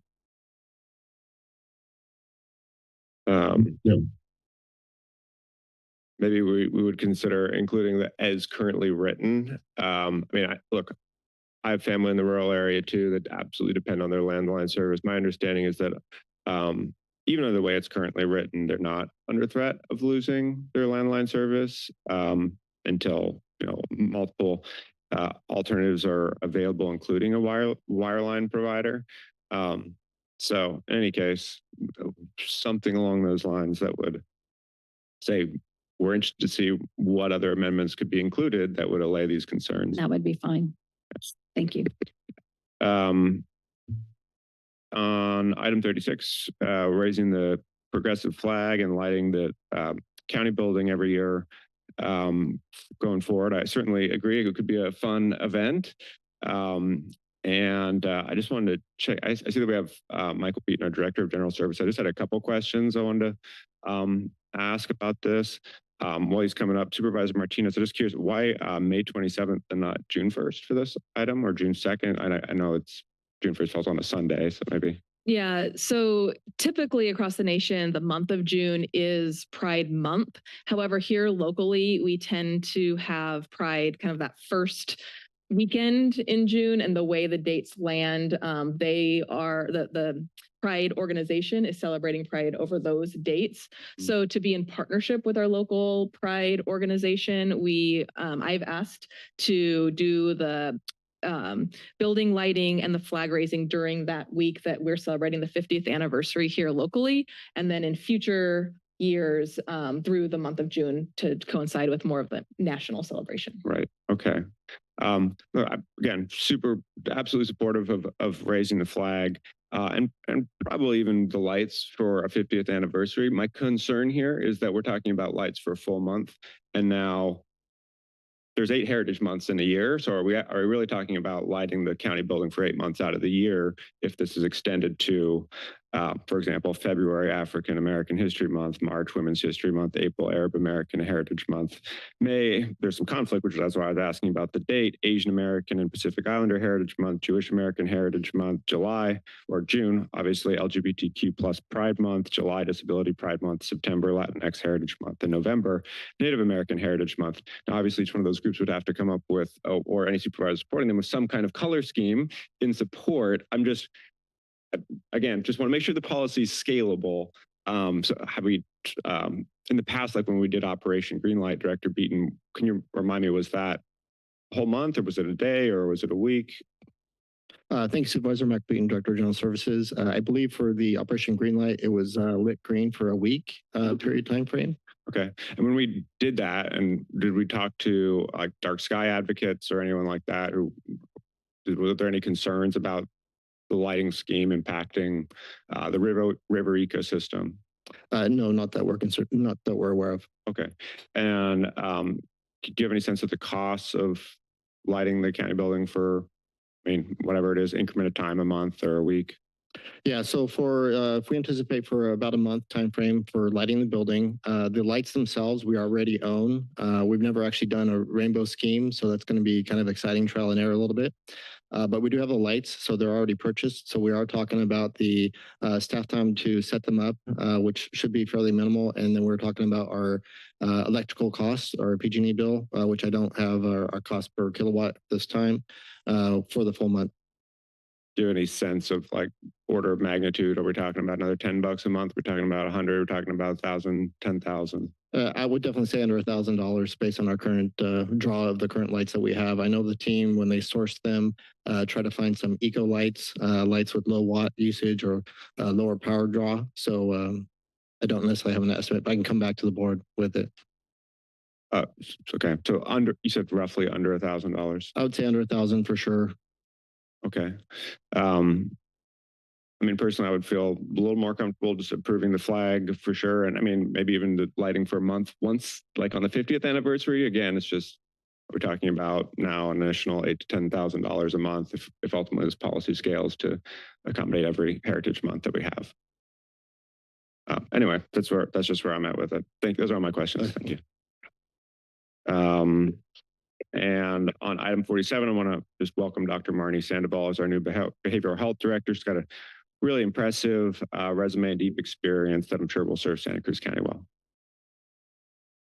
Maybe we would consider including the as currently written. I mean, look, I have family in the rural area too that absolutely depend on their landline service. My understanding is that even though the way it's currently written, they're not under threat of losing their landline service until multiple alternatives are available, including a wireline provider. So in any case, something along those lines that would say, we're interested to see what other amendments could be included that would allay these concerns. That would be fine. Yes. Thank you. On item 36, raising the progressive flag and lighting the county building every year going forward, I certainly agree it could be a fun event. And I just wanted to check, I see that we have Michael Beaton, our Director of General Service. I just had a couple questions I wanted to ask about this. While he's coming up, Supervisor Martinez, I'm just curious, why May 27th and not June 1st for this item, or June 2nd? I know it's June 1st falls on a Sunday, so maybe. Yeah, so typically across the nation, the month of June is Pride Month. However, here locally, we tend to have Pride kind of that first weekend in June, and the way the dates land, they are the Pride organization is celebrating Pride over those dates. So to be in partnership with our local Pride organization, I've asked to do the building lighting and the flag raising during that week that we're celebrating the 50th anniversary here locally, and then in future years through the month of June to coincide with more of the national celebration. Right. Okay. Again, absolutely supportive of raising the flag. and probably even the lights for a 50th anniversary. My concern here is that we're talking about lights for a full month, and now there's 8 heritage months in a year. So are we really talking about lighting the county building for 8 months out of the year if this is extended to, for example, February, African American History Month, March, Women's History Month, April, Arab American Heritage Month, May, there's some conflict, which is why I was asking about the date, Asian American and Pacific Islander Heritage Month, Jewish American Heritage Month, July or June, obviously LGBTQ plus Pride Month, July Disability Pride Month, September Latinx Heritage Month, and November Native American Heritage Month. Now, obviously each one of those groups would have to come up with, or any supervisor supporting them with some kind of color scheme in support. I'm just, again, just want to make sure the policy is scalable. So have we, in the past, like when we did Operation Greenlight, Director Beaton, can you remind me, was that a whole month or was it a day or was it a week? Thanks, Supervisor Mac Beaton, Director of General Services. I believe for the Operation Greenlight, it was lit green for a week period time frame. Okay. And when we did that, and did we talk to like dark sky advocates or anyone like that? Who were there any concerns about the lighting scheme impacting the river ecosystem? No, not that we're concerned, not that we're aware of. Okay. And do you have any sense of the costs of lighting the county building for, I mean, whatever it is, increment of time, a month or a week? Yeah, so for if we anticipate for about a month time frame for lighting the building, the lights themselves we already own. We've never actually done a rainbow scheme, so that's going to be kind of exciting trial and error a little bit. But we do have the lights, so they're already purchased. So we are talking about the staff time to set them up, which should be fairly minimal. And then we're talking about our electrical costs, our PG&E bill, which I don't have our cost per kilowatt this time for the full month. Do you have any sense of like order of magnitude? Are we talking about another $10 a month? We're talking about 100, we're talking about 1,000, 10,000? I would definitely say under $1,000 based on our current draw of the current lights that we have. I know the team, when they source them, try to find some eco lights, lights with low watt usage or lower power draw. So I don't necessarily have an estimate, but I can come back to the board with it. Okay, so you said roughly under $1,000. I would say under 1,000 for sure. Okay. I mean, personally, I would feel a little more comfortable just approving the flag for sure. And I mean, maybe even the lighting for a month once, like on the 50th anniversary. Again, it's just, we're talking about now an additional $8,000 to $10,000 a month if ultimately this policy scales to accommodate every heritage month that we have. Anyway, that's just where I'm at with it. Those are all my questions. Thank you. And on item 47, I want to just welcome Dr. Marnie Sandoval as our new behavioral health director. She's got a really impressive resume and deep experience that I'm sure will serve Santa Cruz County well.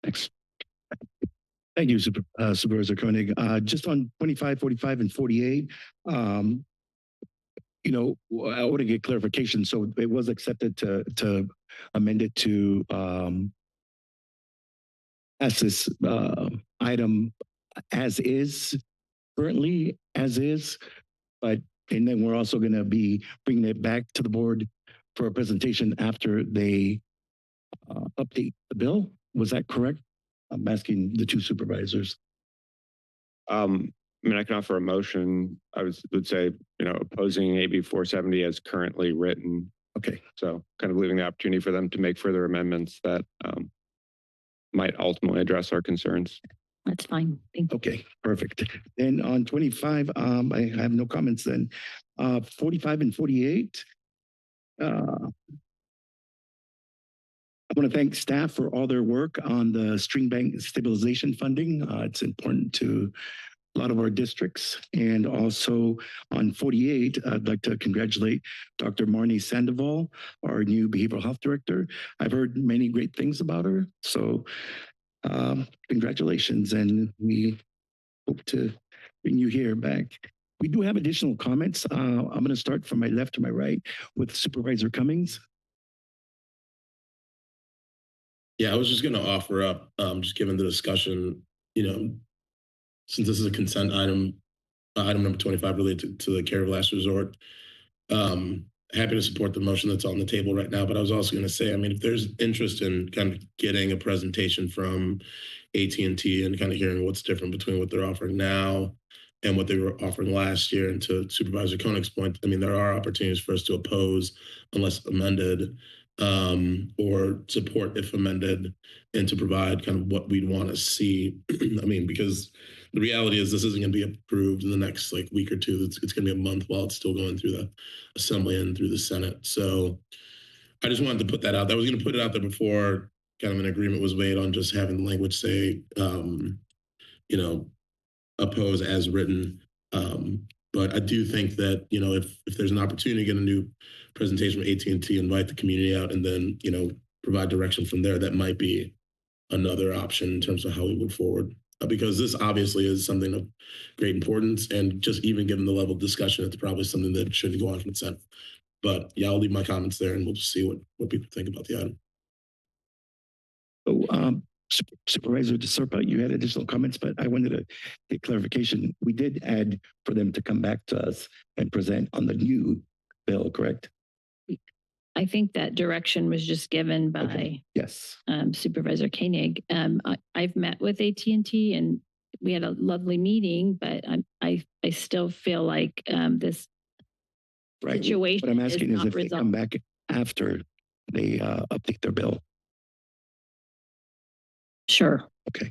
Thanks. Thank you, Supervisor Koenig. Just on 25, 45, and 48, you know, I want to get clarification. So it was accepted to amend it to as this item as is, currently as is, but and then we're also going to be bringing it back to the board for a presentation after they update the bill. Was that correct? I'm asking the two supervisors. I mean, I can offer a motion. I would say, you know, opposing AB 470 as currently written. Okay. So kind of leaving the opportunity for them to make further amendments that might ultimately address our concerns. That's fine. Thank you. Okay, perfect. Then on 25, I have no comments then. 45 and 48. I want to thank staff for all their work on the stream bank stabilization funding. It's important to a lot of our districts. And also on 48, I'd like to congratulate Dr. Marnie Sandoval, our new behavioral health director. I've heard many great things about her. So congratulations, and we hope to bring you here back. We do have additional comments. I'm going to start from my left to my right with Supervisor Cummings. Yeah, I was just going to offer up, just given the discussion, you know, since this is a consent item, item number 25 related to the care of last resort, happy to support the motion that's on the table right now. But I was also going to say, I mean, if there's interest in kind of getting a presentation from AT&T and kind of hearing what's different between what they're offering now and what they were offering last year. And to Supervisor Koenig's point, I mean, there are opportunities for us to oppose unless amended, or support if amended, and to provide kind of what we'd want to see. I mean, because the reality is this isn't going to be approved in the next like week or two. It's going to be a month while it's still going through the Assembly and through the Senate. So I just wanted to put that out. I was going to put it out there before kind of an agreement was made on just having the language say, you know, oppose as written. But I do think that, you know, if there's an opportunity to get a new presentation from AT&T, invite the community out, and then, you know, provide direction from there, that might be another option in terms of how we move forward. Because this obviously is something of great importance, and just even given the level of discussion, it's probably something that shouldn't go on consent. But yeah, I'll leave my comments there, and we'll just see what people think about the item. So, Supervisor DeSerpa, you had additional comments, but I wanted to get clarification. We did add for them to come back to us and present on the new bill, correct? I think that direction was just given by Yes. Supervisor Koenig. I've met with AT&T and we had a lovely meeting, but I still feel like this situation What I'm asking is not if they come back after they update their bill. Sure. Okay.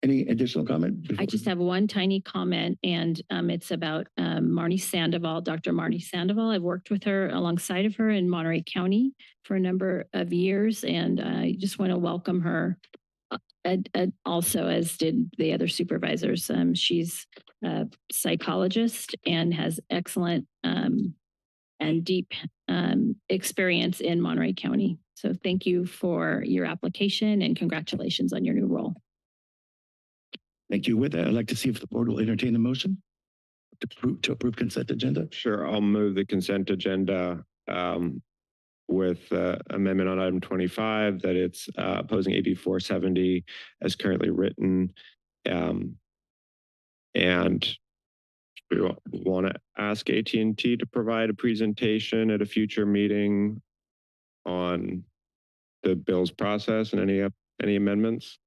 Any additional comment? I just have one tiny comment, and it's about Marnie Sandoval, Dr. Marnie Sandoval. I've worked with her alongside of her in Monterey County for a number of years, and I just want to welcome her also, as did the other supervisors. She's a psychologist and has excellent and deep experience in Monterey County. So thank you for your application and congratulations on your new role. Thank you. With that, I'd like to see if the board will entertain a motion to approve consent agenda. Sure, I'll move the consent agenda with amendment on item 25 that it's opposing AB 470 as currently written. And we want to ask AT&T to provide a presentation at a future meeting on the bill's process and any amendments.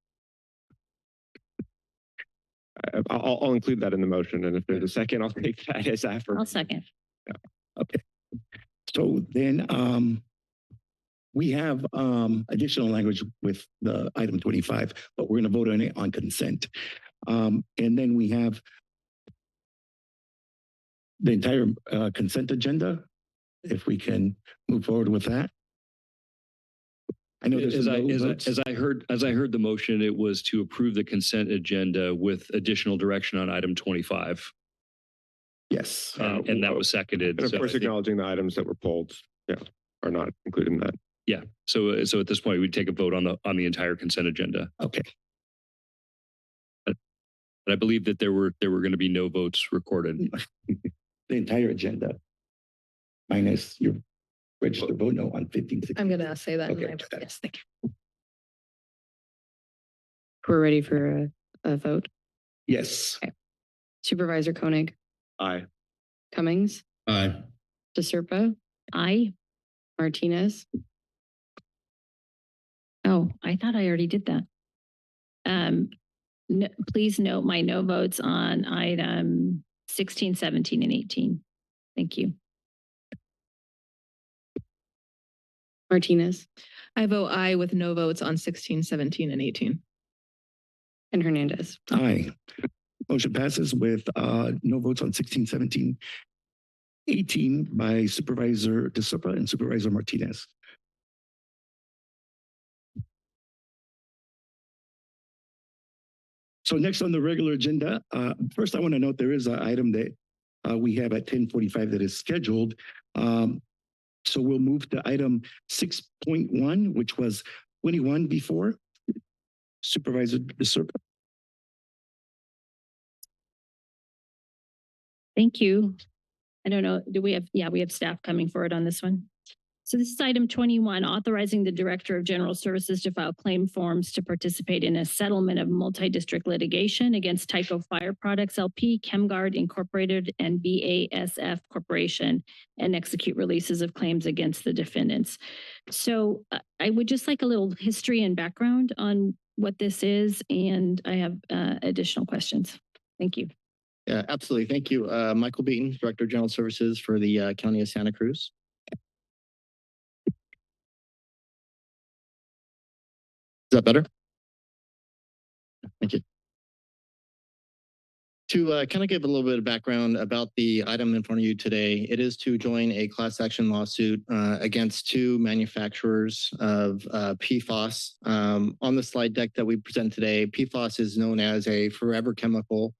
I'll include that in the motion, and if there's a second, I'll take that as affirmation. I'll second. Yeah. Okay. So then we have additional language with the item 25, but we're going to vote on it on consent. And then we have the entire consent agenda, if we can move forward with that. I know as I heard the motion, it was to approve the consent agenda with additional direction on item 25. Yes. And that was seconded. And of course, acknowledging the items that were pulled, are not included in that. Yeah. So at this point, we'd take a vote on the entire consent agenda. Okay. But I believe that there were going to be no votes recorded. The entire agenda, minus your registered vote no on 1516. I'm going to say that. Okay. Yes, thank you. We're ready for a vote. Yes. Okay. Supervisor Koenig. Aye. Cummings. Aye. DeSerpa. Aye. Martinez. Oh, I thought I already did that. No, please note my no votes on item 16, 17, and 18. Thank you. Martinez. I vote aye with no votes on 16, 17, and 18. And Hernandez. Aye. Motion passes with no votes on 16, 17, 18 by Supervisor DeSerpa and Supervisor Martinez. So next on the regular agenda, first I want to note there is an item that we have at 10:45 that is scheduled. So we'll move to item 6.1, which was 21 before. Supervisor DeSerpa. Thank you. I don't know, do we have, we have staff coming forward on this one. So this is item 21, authorizing the Director of General Services to file claim forms to participate in a settlement of multi-district litigation against Tyco Fire Products LP, ChemGuard Incorporated, and BASF Corporation, and execute releases of claims against the defendants. So I would just like a little history and background on what this is, and I have additional questions. Thank you. Yeah, absolutely. Thank you. Michael Beaton, Director of General Services for the County of Santa Cruz. Is that better? Thank you. To kind of give a little bit of background about the item in front of you today, it is to join a class action lawsuit against two manufacturers of PFAS. On the slide deck that we present today, PFAS is known as a forever chemical.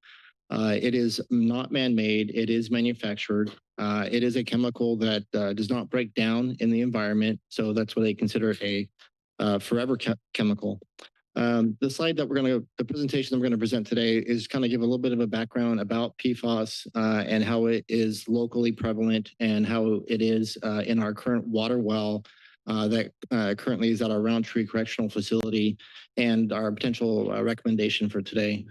It is not man-made, it is manufactured. It is a chemical that does not break down in the environment, so that's what they consider a forever chemical. The presentation that we're going to present today is kind of give a little bit of a background about PFAS and how it is locally prevalent and how it is in our current water well that currently is at our Roundtree Correctional Facility, and our potential recommendation for today.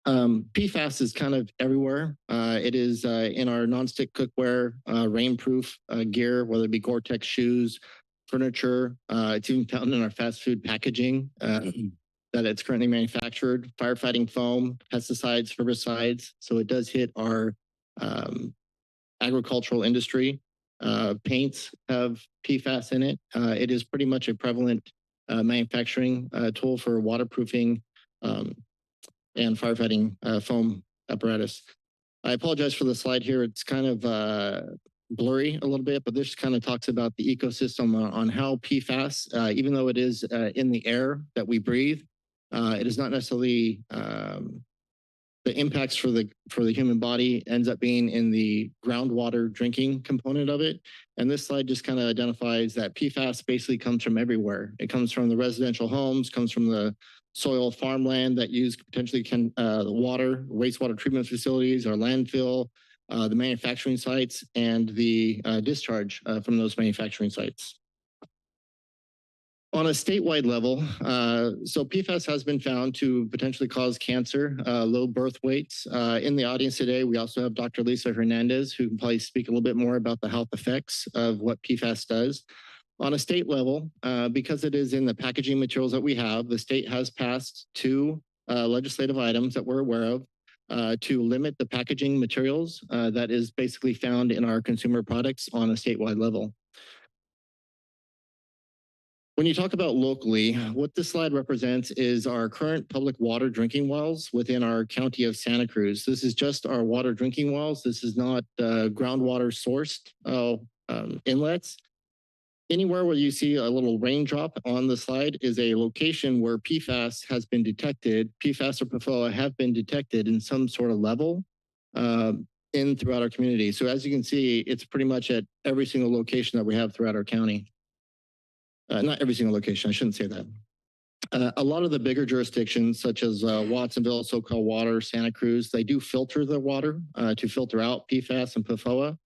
PFAS is kind of everywhere. It is in our nonstick cookware, rainproof gear, whether it be Gore-Tex shoes, furniture. It's even found in our fast food packaging that it's currently manufactured, firefighting foam, pesticides, herbicides. So it does hit our agricultural industry. Paints have PFAS in it. It is pretty much a prevalent manufacturing tool for waterproofing and firefighting foam apparatus. I apologize for the slide here. It's kind of blurry a little bit, but this kind of talks about the ecosystem on how PFAS, even though it is in the air that we breathe, it is not necessarily the impacts for the human body ends up being in the groundwater drinking component of it. And this slide just kind of identifies that PFAS basically comes from everywhere. It comes from the residential homes, comes from the soil farmland that use potentially water, wastewater treatment facilities, our landfill, the manufacturing sites, and the discharge from those manufacturing sites. On a statewide level, so PFAS has been found to potentially cause cancer, low birth weights. In the audience today, we also have Dr. Lisa Hernandez, who can probably speak a little bit more about the health effects of what PFAS does. On a state level, because it is in the packaging materials that we have, the state has passed two legislative items that we're aware of to limit the packaging materials that is basically found in our consumer products on a statewide level. When you talk about locally, what this slide represents is our current public water drinking wells within our county of Santa Cruz. This is just our water drinking wells. This is not groundwater sourced inlets. Anywhere where you see a little raindrop on the slide is a location where PFAS has been detected. PFAS or PFOA have been detected in some sort of level throughout our community. So as you can see, it's pretty much at every single location that we have throughout our county. Not every single location, I shouldn't say that. A lot of the bigger jurisdictions, such as Watsonville, SoCal Water, Santa Cruz, they do filter the water to filter out PFAS and PFOA.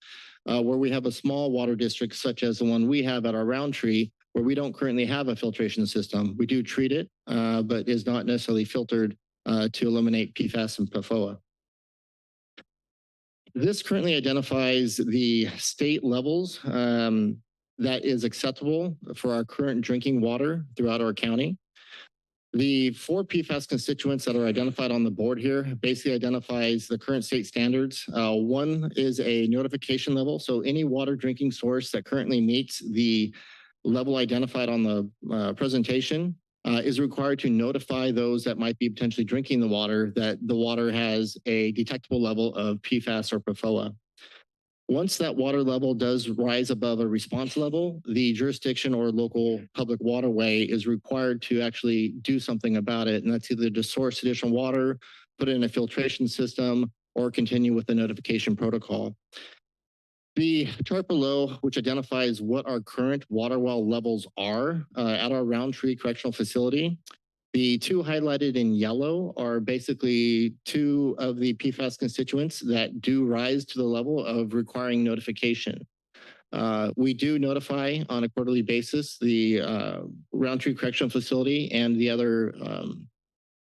Where we have a small water district, such as the one we have at our Roundtree, where we don't currently have a filtration system. We do treat it, but is not necessarily filtered to eliminate PFAS and PFOA. This currently identifies the state levels that is acceptable for our current drinking water throughout our county. The 4 PFAS constituents that are identified on the board here basically identifies the current state standards. One is a notification level. So any water drinking source that currently meets the level identified on the presentation is required to notify those that might be potentially drinking the water that the water has a detectable level of PFAS or PFOA. Once that water level does rise above a response level, the jurisdiction or local public waterway is required to actually do something about it. And that's either to source additional water, put it in a filtration system, or continue with the notification protocol. The chart below, which identifies what our current water well levels are at our Roundtree Correctional Facility. The 2 highlighted in yellow are basically 2 of the PFAS constituents that do rise to the level of requiring notification. We do notify on a quarterly basis the Roundtree Correctional Facility and the other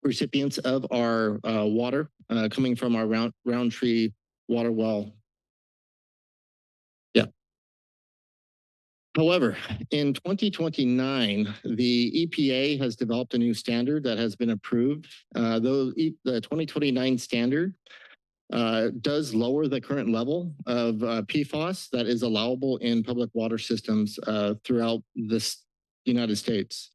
recipients of our water coming from our Roundtree water well. Yeah. However, in 2029, the EPA has developed a new standard that has been approved. The 2029 standard does lower the current level of PFAS that is allowable in public water systems throughout this United States.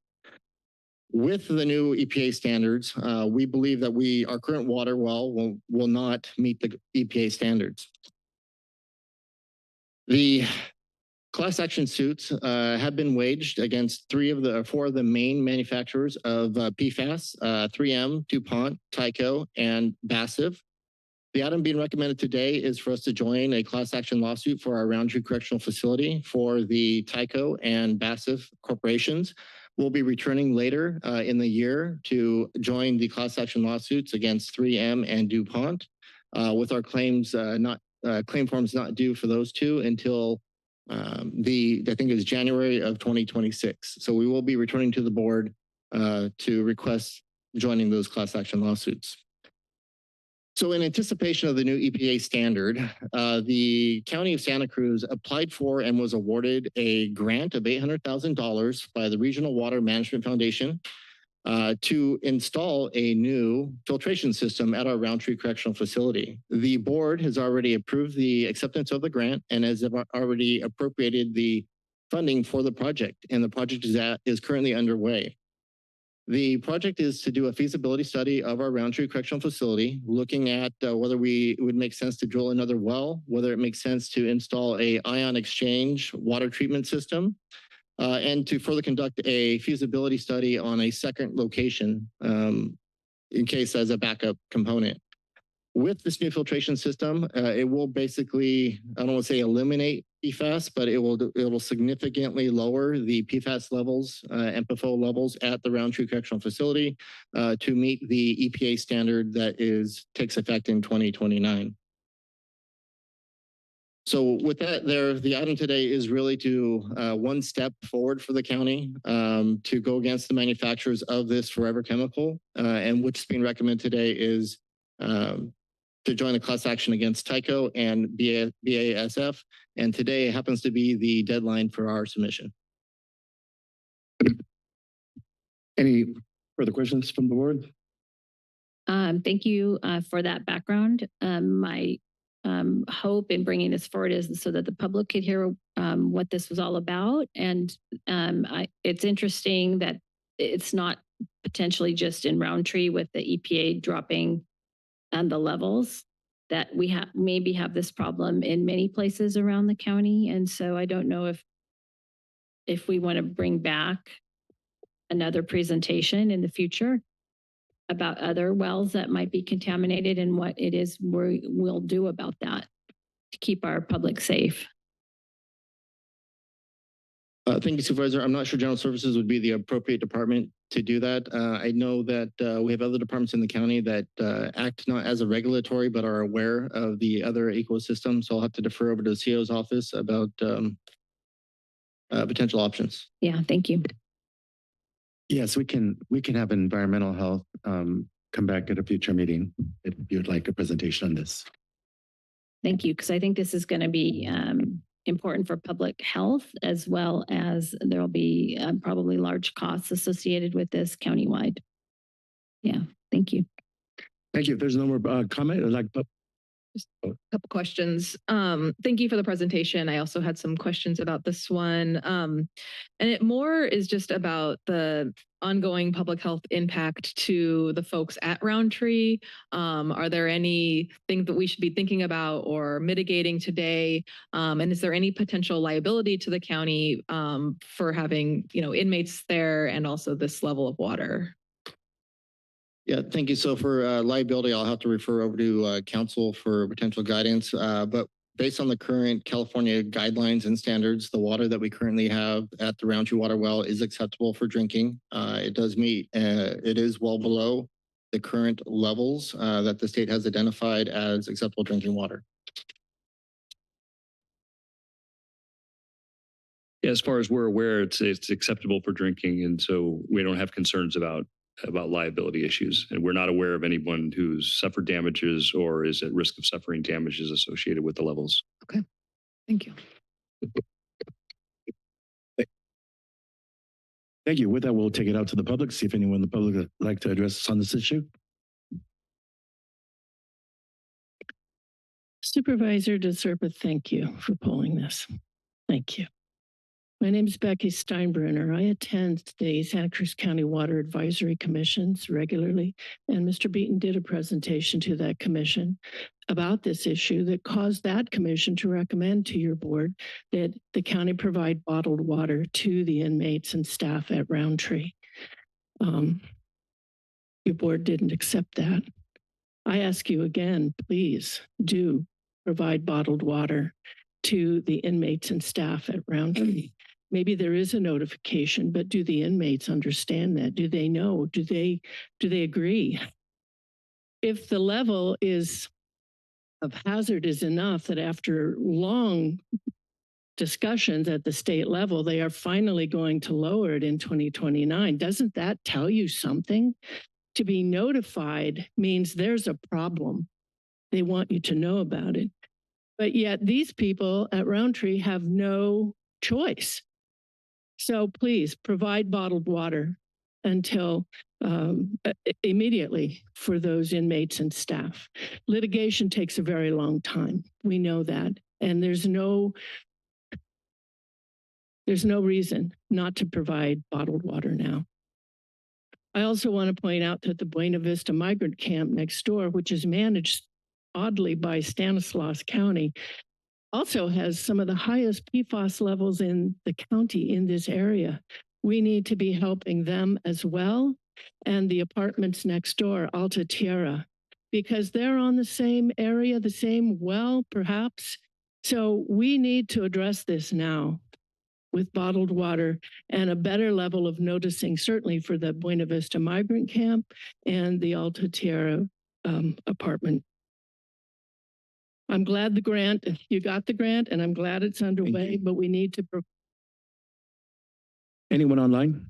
With the new EPA standards, we believe that our current water well will not meet the EPA standards. The class action suits have been waged against four of the main manufacturers of PFAS, 3M, DuPont, Tyco, and BASF. The item being recommended today is for us to join a class action lawsuit for our Roundtree Correctional Facility for the Tyco and BASF corporations. We'll be returning later in the year to join the class action lawsuits against 3M and DuPont with our claim forms not due for those two until I think it was January of 2026. So we will be returning to the board to request joining those class action lawsuits. So in anticipation of the new EPA standard, the County of Santa Cruz applied for and was awarded a grant of $800,000 by the Regional Water Management Foundation to install a new filtration system at our Roundtree Correctional Facility. The board has already approved the acceptance of the grant and has already appropriated the funding for the project, and the project is currently underway. The project is to do a feasibility study of our Roundtree Correctional Facility, looking at whether it would make sense to drill another well, whether it makes sense to install a ion exchange water treatment system, and to further conduct a feasibility study on a second location in case as a backup component. With this new filtration system, it will basically, I don't want to say eliminate PFAS, but it will significantly lower the PFAS levels and PFOA levels at the Roundtree Correctional Facility to meet the EPA standard that takes effect in 2029. So with that the item today is really to one step forward for the county to go against the manufacturers of this forever chemical, and what's being recommended today is to join the class action against Tyco and BASF. And today happens to be the deadline for our submission. Any further questions from the board? Thank you for that background. My hope in bringing this forward is so that the public could hear what this was all about. And it's interesting that it's not potentially just in Roundtree with the EPA dropping and the levels, that we maybe have this problem in many places around the county. And so I don't know if we want to bring back another presentation in the future about other wells that might be contaminated and what it is we'll do about that to keep our public safe. Thank you, Supervisor. I'm not sure General Services would be the appropriate department to do that. I know that we have other departments in the county that act not as a regulatory, but are aware of the other ecosystems. So I'll have to defer over to the CO's office about potential options. Yeah, thank you. Yes, we can have environmental health come back at a future meeting if you would like a presentation on this. Thank you, because I think this is going to be important for public health, as well as there will be probably large costs associated with this countywide. Yeah, thank you. Thank you. If there's no more comment, I'd like just a couple questions. Thank you for the presentation. I also had some questions about this one. And it more is just about the ongoing public health impact to the folks at Roundtree. Are there any things that we should be thinking about or mitigating today? And is there any potential liability to the county for having, inmates there and also this level of water? Yeah, thank you. So for liability, I'll have to refer over to council for potential guidance. But based on the current California guidelines and standards, the water that we currently have at the Roundtree water well is acceptable for drinking. It does meet, it is well below the current levels that the state has identified as acceptable drinking water. Yeah, as far as we're aware, it's acceptable for drinking. And so we don't have concerns about liability issues. And we're not aware of anyone who's suffered damages or is at risk of suffering damages associated with the levels. Okay, thank you. Thank you. With that, we'll take it out to the public, see if anyone in the public would like to address us on this issue. Supervisor DeSerpa, thank you for pulling this. Thank you. My name is Becky Steinbruner. I attend the Santa Cruz County Water Advisory Commissions regularly, and Mr. Beaton did a presentation to that commission about this issue that caused that commission to recommend to your board that the county provide bottled water to the inmates and staff at Roundtree. Your board didn't accept that. I ask you again, please do provide bottled water to the inmates and staff at Roundtree. Maybe there is a notification, but do the inmates understand that? Do they know? Do they agree? If the level of hazard is enough that after long discussions at the state level, they are finally going to lower it in 2029, doesn't that tell you something? To be notified means there's a problem. They want you to know about it. But yet these people at Roundtree have no choice. So please provide bottled water until immediately for those inmates and staff. Litigation takes a very long time. We know that. And there's no reason not to provide bottled water now. I also want to point out that the Buena Vista migrant camp next door, which is managed oddly by Stanislaus County, also has some of the highest PFAS levels in the county in this area. We need to be helping them as well, and the apartments next door, Alta Tierra, because they're on the same area, the same well, perhaps. So we need to address this now with bottled water and a better level of noticing, certainly for the Buena Vista migrant camp and the Alta Tierra apartment. I'm glad you got the grant, and I'm glad it's underway, but we need to. Anyone online?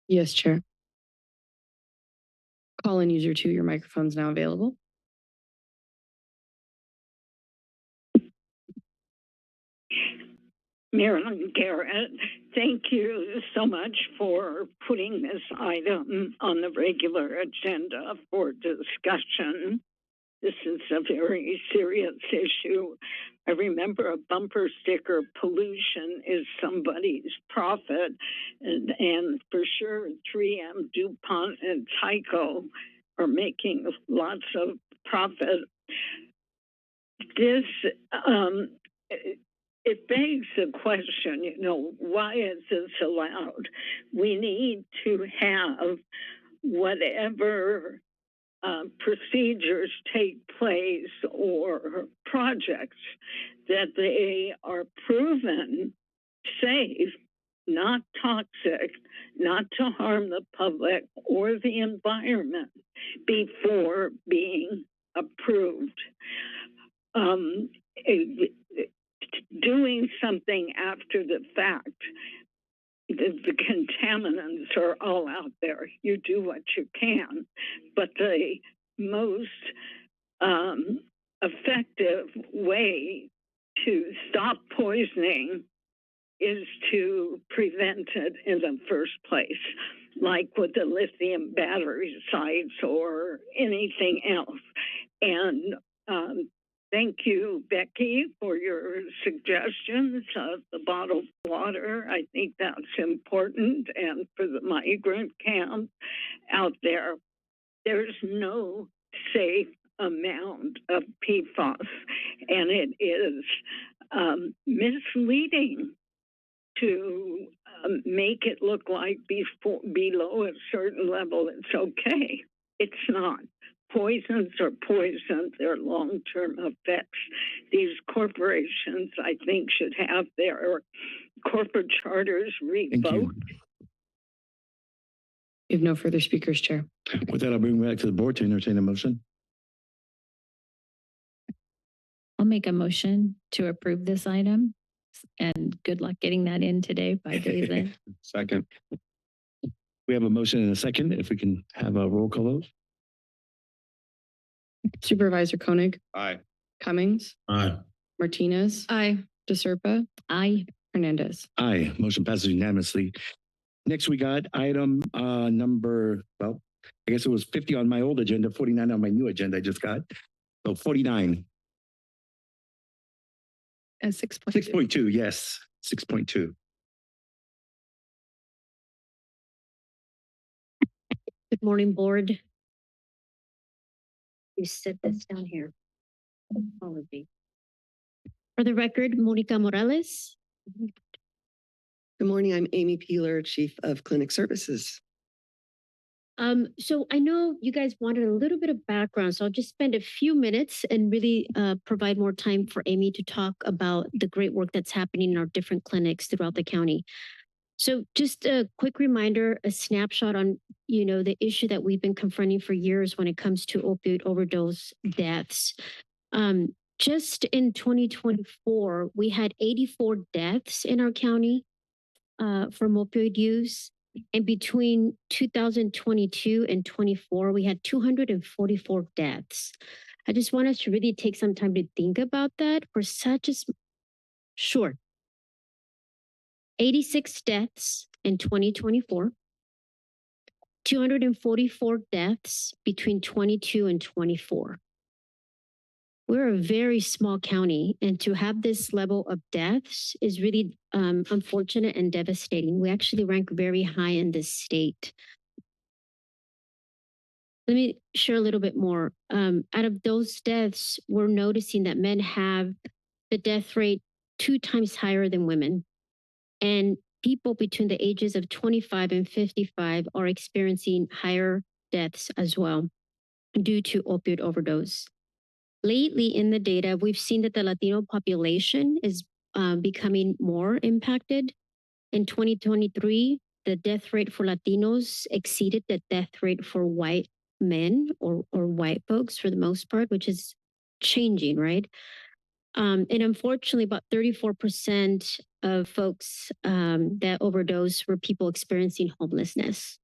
Yes, Chair. Call-in user 2, your microphone's now available. Marilyn Garrett, thank you so much for putting this item on the regular agenda for discussion. This is a very serious issue. I remember a bumper sticker, pollution is somebody's profit, and for sure 3M, DuPont, and Tyco are making lots of profit. This, it begs the question, why is this allowed? We need to have whatever procedures take place or projects that they are proven safe, not toxic, not to harm the public or the environment before being approved. Doing something after the fact, the contaminants are all out there. You do what you can, but the most effective way to stop poisoning is to prevent it in the first place, like with the lithium battery sites or anything else. And thank you, Becky, for your suggestions of the bottled water. I think that's important. And for the migrant camp out there, there's no safe amount of PFAS, and it is misleading to make it look like below a certain level it's okay. It's not. Poisons are poisons, they're long-term effects. These corporations, I think, should have their corporate charters revoked. We have no further speakers, Chair. With that, I'll bring back to the board to entertain a motion. I'll make a motion to approve this item, and good luck getting that in today by David. Second. We have a motion and a second. If we can have a roll call vote. Supervisor Koenig? Aye. Cummings? Aye. Martinez? Aye. DeSerpa? Aye. Hernandez? Aye. Motion passes unanimously. Next, we got item number, well, I guess it was 50 on my old agenda, 49 on my new agenda I just got. So 49. And 6.2. 6.2, yes, 6.2. Good morning, board. You sit this down here. Apology. For the record, Monica Morales. Good morning, I'm Amy Peeler, Chief of Clinic Services. So I know you guys wanted a little bit of background, so I'll just spend a few minutes and really provide more time for Amy to talk about the great work that's happening in our different clinics throughout the county. So just a quick reminder, a snapshot on, the issue that we've been confronting for years when it comes to opioid overdose deaths. Just in 2024, we had 84 deaths in our county from opioid use. And between 2022 and 24, we had 244 deaths. I just want us to really take some time to think about that for such a sure. 86 deaths in 2024, 244 deaths between 22 and 24. We're a very small county, and to have this level of deaths is really unfortunate and devastating. We actually rank very high in this state. Let me share a little bit more. Out of those deaths, we're noticing that men have the death rate 2 times higher than women. And people between the ages of 25 and 55 are experiencing higher deaths as well due to opioid overdose. Lately in the data, we've seen that the Latino population is becoming more impacted. In 2023, the death rate for Latinos exceeded the death rate for white men or white folks for the most part, which is changing, right? And unfortunately, about 34% of folks that overdose were people experiencing homelessness.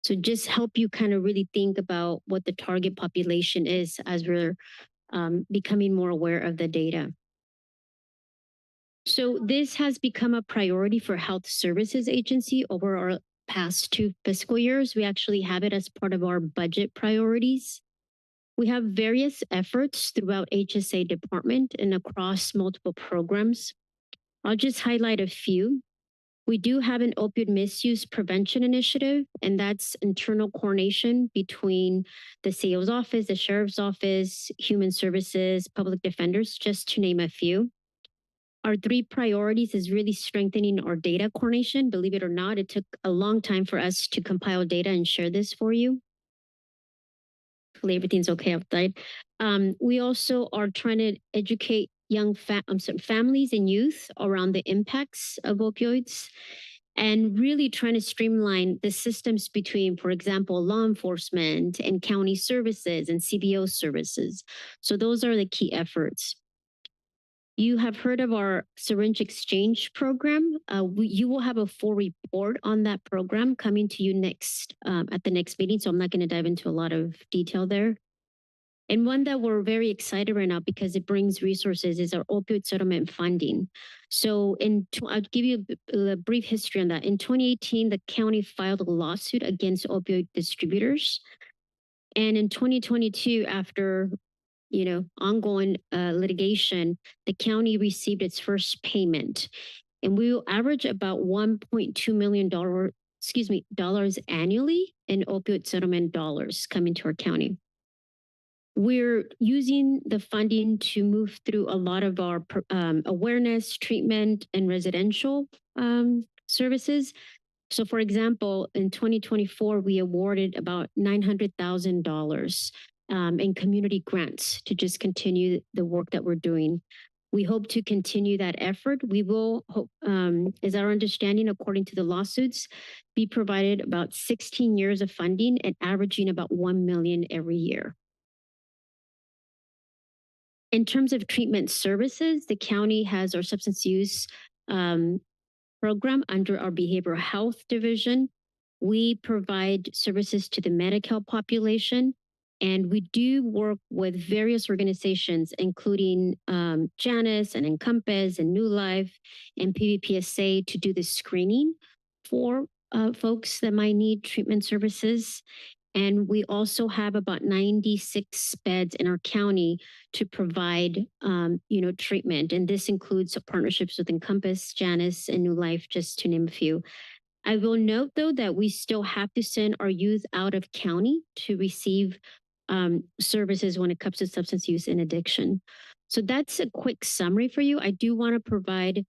So just help you kind of really think about what the target population is as we're becoming more aware of the data. So this has become a priority for Health Services Agency over our past 2 fiscal years. We actually have it as part of our budget priorities. We have various efforts throughout HSA department and across multiple programs. I'll just highlight a few. We do have an opioid misuse prevention initiative, and that's internal coordination between the sales office, the sheriff's office, human services, public defenders, just to name a few. Our 3 priorities is really strengthening our data coordination. Believe it or not, it took a long time for us to compile data and share this for you. Hopefully everything's okay outside. We also are trying to educate young families and youth around the impacts of opioids and really trying to streamline the systems between, for example, law enforcement and county services and CBO services. So those are the key efforts. You have heard of our syringe exchange program. You will have a full report on that program coming to you next at the next meeting. So I'm not going to dive into a lot of detail there. And one that we're very excited right now because it brings resources is our opioid settlement funding. So I'll give you a brief history on that. In 2018, the county filed a lawsuit against opioid distributors. And in 2022, after ongoing litigation, the county received its first payment. And we will average about $1.2 million, dollars annually in opioid settlement dollars coming to our county. We're using the funding to move through a lot of our awareness, treatment, and residential services. So for example, in 2024, we awarded about $900,000 in community grants to just continue the work that we're doing. We hope to continue that effort. We will, is our understanding, according to the lawsuits, be provided about 16 years of funding and averaging about $1 million every year. In terms of treatment services, the county has our substance use program under our behavioral health division. We provide services to the Medi-Cal population, and we do work with various organizations, including Janus and Encompass and New Life and PVPSA to do the screening for folks that might need treatment services. And we also have about 96 beds in our county to provide, treatment. And this includes partnerships with Encompass, Janus, and New Life, just to name a few. I will note, though, that we still have to send our youth out of county to receive services when it comes to substance use and addiction. So that's a quick summary for you. I do want to provide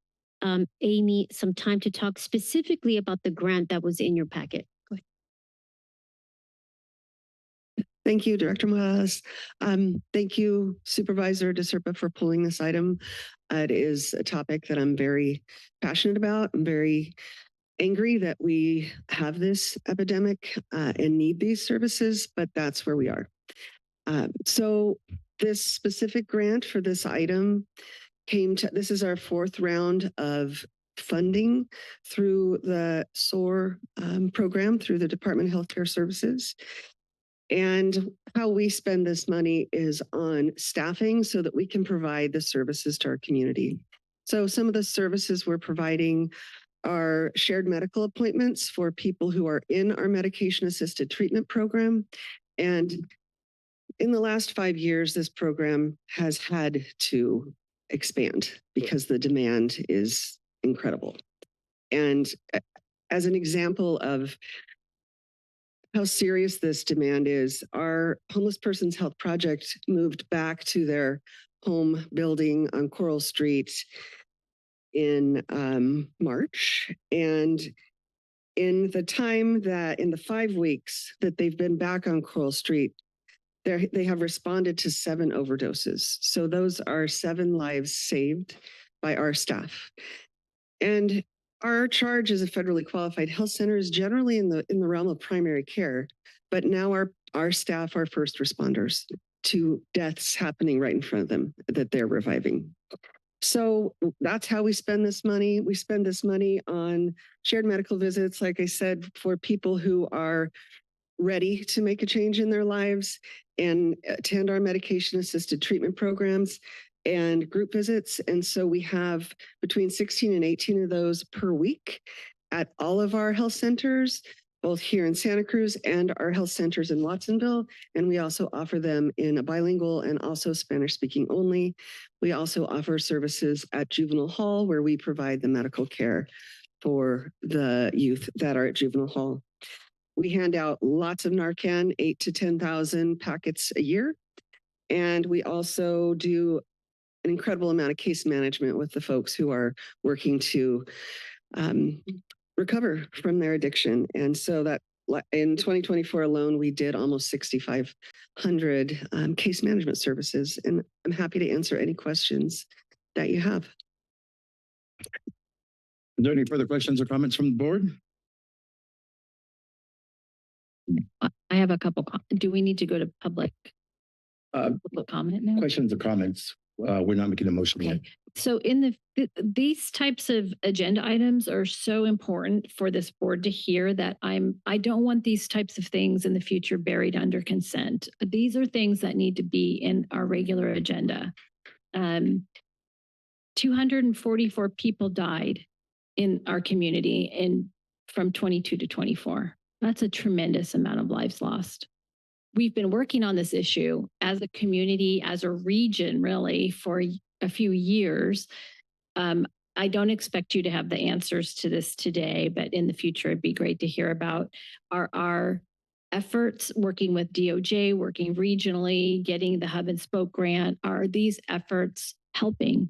Amy some time to talk specifically about the grant that was in your packet. Go ahead. Thank you, Director Morales. Thank you, Supervisor DeSerpa, for pulling this item. It is a topic that I'm very passionate about. I'm very angry that we have this epidemic and need these services, but that's where we are. So this specific grant for this item this is our fourth round of funding through the SOAR program through the Department of Healthcare Services. And how we spend this money is on staffing so that we can provide the services to our community. So some of the services we're providing are shared medical appointments for people who are in our medication-assisted treatment program. And in the last 5 years, this program has had to expand because the demand is incredible. And as an example of how serious this demand is, our Homeless Persons Health Project moved back to their home building on Coral Street in March. And in the 5 weeks that they've been back on Coral Street, they have responded to 7 overdoses. So those are 7 lives saved by our staff. And our charge as a federally qualified health center is generally in the realm of primary care, but now our staff are first responders to deaths happening right in front of them that they're reviving. So that's how we spend this money. We spend this money on shared medical visits, like I said, for people who are ready to make a change in their lives and attend our medication-assisted treatment programs and group visits. And so we have between 16 and 18 of those per week at all of our health centers, both here in Santa Cruz and our health centers in Watsonville. And we also offer them in a bilingual and also Spanish-speaking only. We also offer services at Juvenile Hall, where we provide the medical care for the youth that are at Juvenile Hall. We hand out lots of Narcan, 8,000 to 10,000 packets a year. And we also do an incredible amount of case management with the folks who are working to recover from their addiction. And so that in 2024 alone, we did almost 6,500 case management services. And I'm happy to answer any questions that you have. Are there any further questions or comments from the board? I have a couple. Do we need to go to public comment now? Questions or comments? We're not making a motion yet. So in these types of agenda items are so important for this board to hear that I don't want these types of things in the future buried under consent. These are things that need to be in our regular agenda. 244 people died in our community from 22 to 24. That's a tremendous amount of lives lost. We've been working on this issue as a community, as a region, really, for a few years. I don't expect you to have the answers to this today, but in the future, it'd be great to hear about our efforts working with DOJ, working regionally, getting the hub and spoke grant. Are these efforts helping?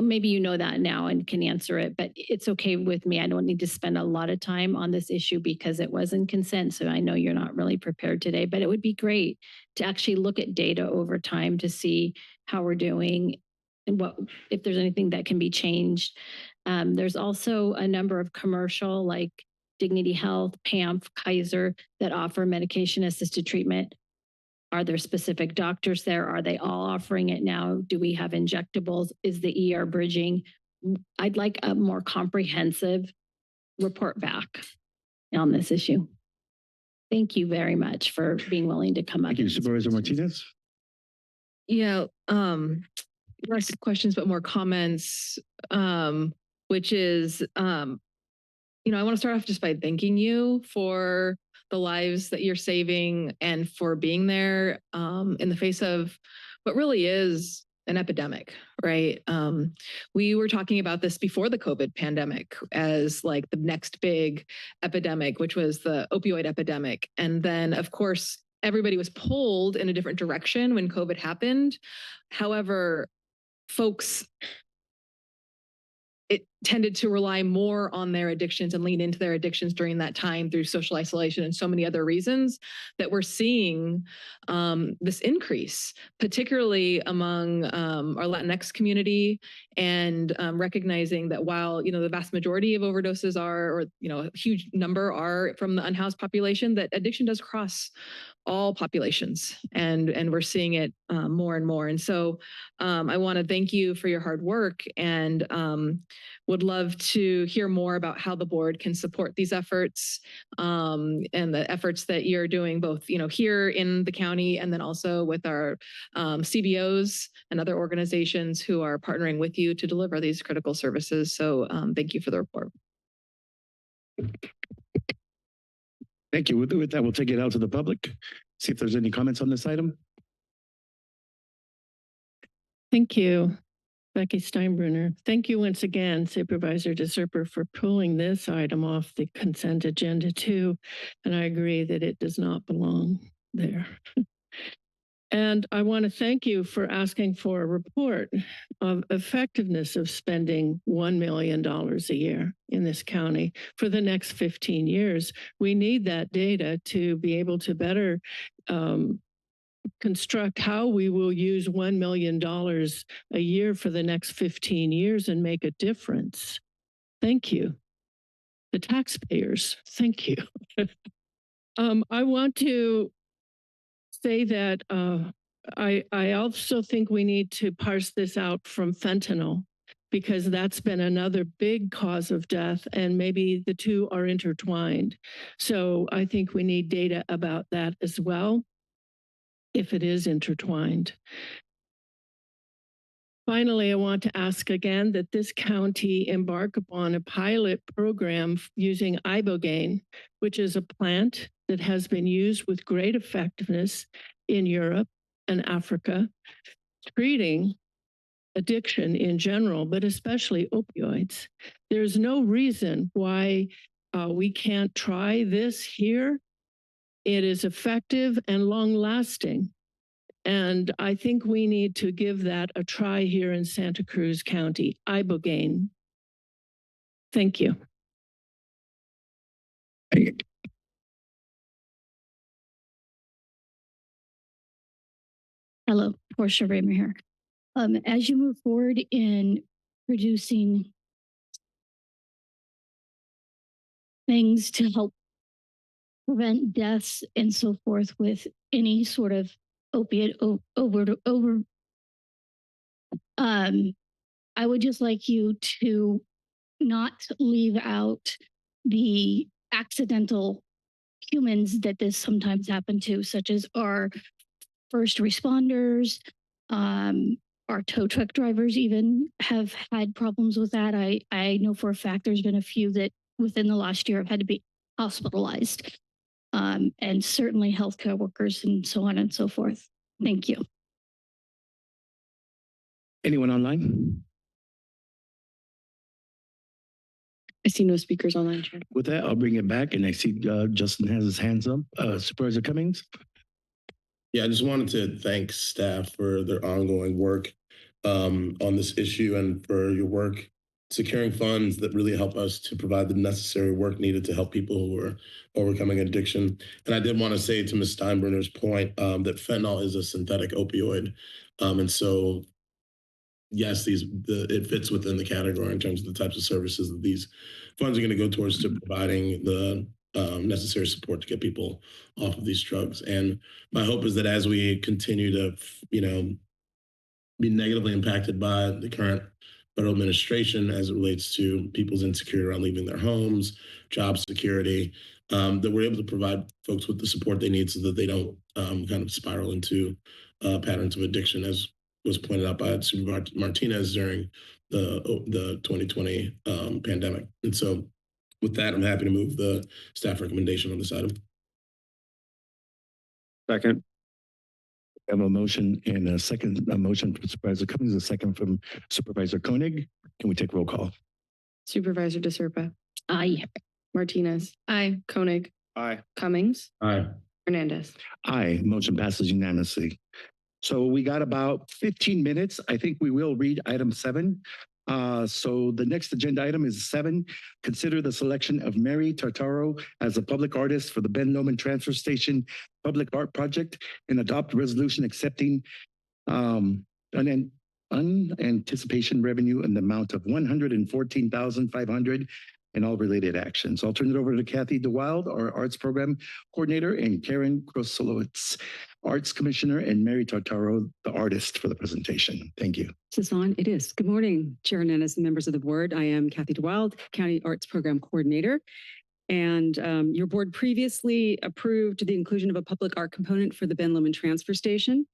Maybe you know that now and can answer it, but it's okay with me. I don't need to spend a lot of time on this issue because it wasn't consent. So I know you're not really prepared today, but it would be great to actually look at data over time to see how we're doing and if there's anything that can be changed. There's also a number of commercial like Dignity Health, PAMF, Kaiser that offer medication-assisted treatment. Are there specific doctors there? Are they all offering it now? Do we have injectables? Is the ER bridging? I'd like a more comprehensive report back on this issue. Thank you very much for being willing to come up. Thank you, Supervisor Martinez. Yeah, less questions, but more comments, which is I want to start off just by thanking you for the lives that you're saving and for being there in the face of what really is an epidemic, right? We were talking about this before the COVID pandemic as like the next big epidemic, which was the opioid epidemic. And then, of course, everybody was pulled in a different direction when COVID happened. However, folks it tended to rely more on their addictions and lean into their addictions during that time through social isolation and so many other reasons that we're seeing this increase, particularly among our Latinx community, and recognizing that while the vast majority of overdoses are, or a huge number are from the unhoused population, that addiction does cross all populations, and we're seeing it more and more. And so I want to thank you for your hard work, and would love to hear more about how the board can support these efforts and the efforts that you're doing both here in the county and then also with our CBOs and other organizations who are partnering with you to deliver these critical services. So thank you for the report. Thank you. With that, we'll take it out to the public. See if there's any comments on this item. Thank you, Becky Steinbruner. Thank you once again, Supervisor DeSerper, for pulling this item off the consent agenda too. And I agree that it does not belong there. And I want to thank you for asking for a report of effectiveness of spending $1 million a year in this county for the next 15 years. We need that data to be able to better construct how we will use $1 million a year for the next 15 years and make a difference. Thank you. The taxpayers, thank you. I want to say that I also think we need to parse this out from fentanyl, because that's been another big cause of death, and maybe the two are intertwined. So I think we need data about that as well, if it is intertwined. Finally, I want to ask again that this county embark upon a pilot program using ibogaine, which is a plant that has been used with great effectiveness in Europe and Africa, treating addiction in general, but especially opioids. There's no reason why we can't try this here. It is effective and long-lasting. And I think we need to give that a try here in Santa Cruz County, ibogaine. Thank you. Hello, Portia Raymer here. As you move forward in producing things to help prevent deaths and so forth with any sort of opiate I would just like you to not leave out the accidental humans that this sometimes happen to, such as our first responders, our tow truck drivers even have had problems with that. I know for a fact there's been a few that within the last year have had to be hospitalized, and certainly healthcare workers and so on and so forth. Thank you. Anyone online? I see no speakers online, Chair. With that, I'll bring it back, and I see Justin has his hands up. Supervisor Cummings? Yeah, I just wanted to thank staff for their ongoing work on this issue and for your work securing funds that really help us to provide the necessary work needed to help people who are overcoming addiction. And I did want to say to Ms. Steinbruner's point that fentanyl is a synthetic opioid. And so, yes, it fits within the category in terms of the types of services that these funds are going to go towards to providing the necessary support to get people off of these drugs. And my hope is that as we continue to, be negatively impacted by the current federal administration as it relates to people's insecurity around leaving their homes, job security, that we're able to provide folks with the support they need so that they don't kind of spiral into patterns of addiction, as was pointed out by Supervisor Martinez during the 2020 pandemic. And so With that, I'm happy to move the staff recommendation on this item. Second. I have a motion and a second, a motion from Supervisor Cummings, a second from Supervisor Koenig. Can we take roll call? Supervisor DeSerpa, Aye. Martinez, Aye. Koenig, Aye. Cummings, Aye. Hernandez. Aye, motion passes unanimously. So we got about 15 minutes. I think we will read item 7. So the next agenda item is 7. Consider the selection of Mary Tartaro as a public artist for the Ben Lomond Transfer Station Public Art Project and adopt a resolution accepting unanticipation revenue in the amount of $114,500 and all related actions. I'll turn it over to Kathy DeWild, our Arts Program Coordinator, and Karen Krosolowitz, Arts Commissioner, and Mary Tartaro, the artist, for the presentation. Thank you. Is this on? It is. Good morning, Chair Hernandez and members of the board. I am Kathy DeWild, County Arts Program Coordinator. And your board previously approved the inclusion of a public art component for the Ben Lomond Transfer Station.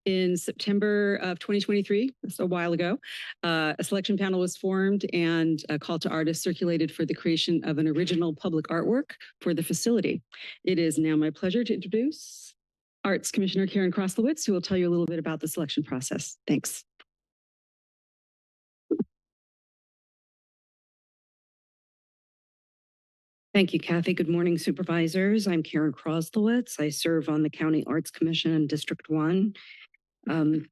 In September of 2023, that's a while ago, a selection panel was formed and a call to artists circulated for the creation of an original public artwork for the facility. It is now my pleasure to introduce Arts Commissioner Karen Krosolowitz, who will tell you a little bit about the selection process. Thanks. Thank you, Kathy. Good morning, supervisors. I'm Karen Krosolowitz. I serve on the County Arts Commission in District 1. On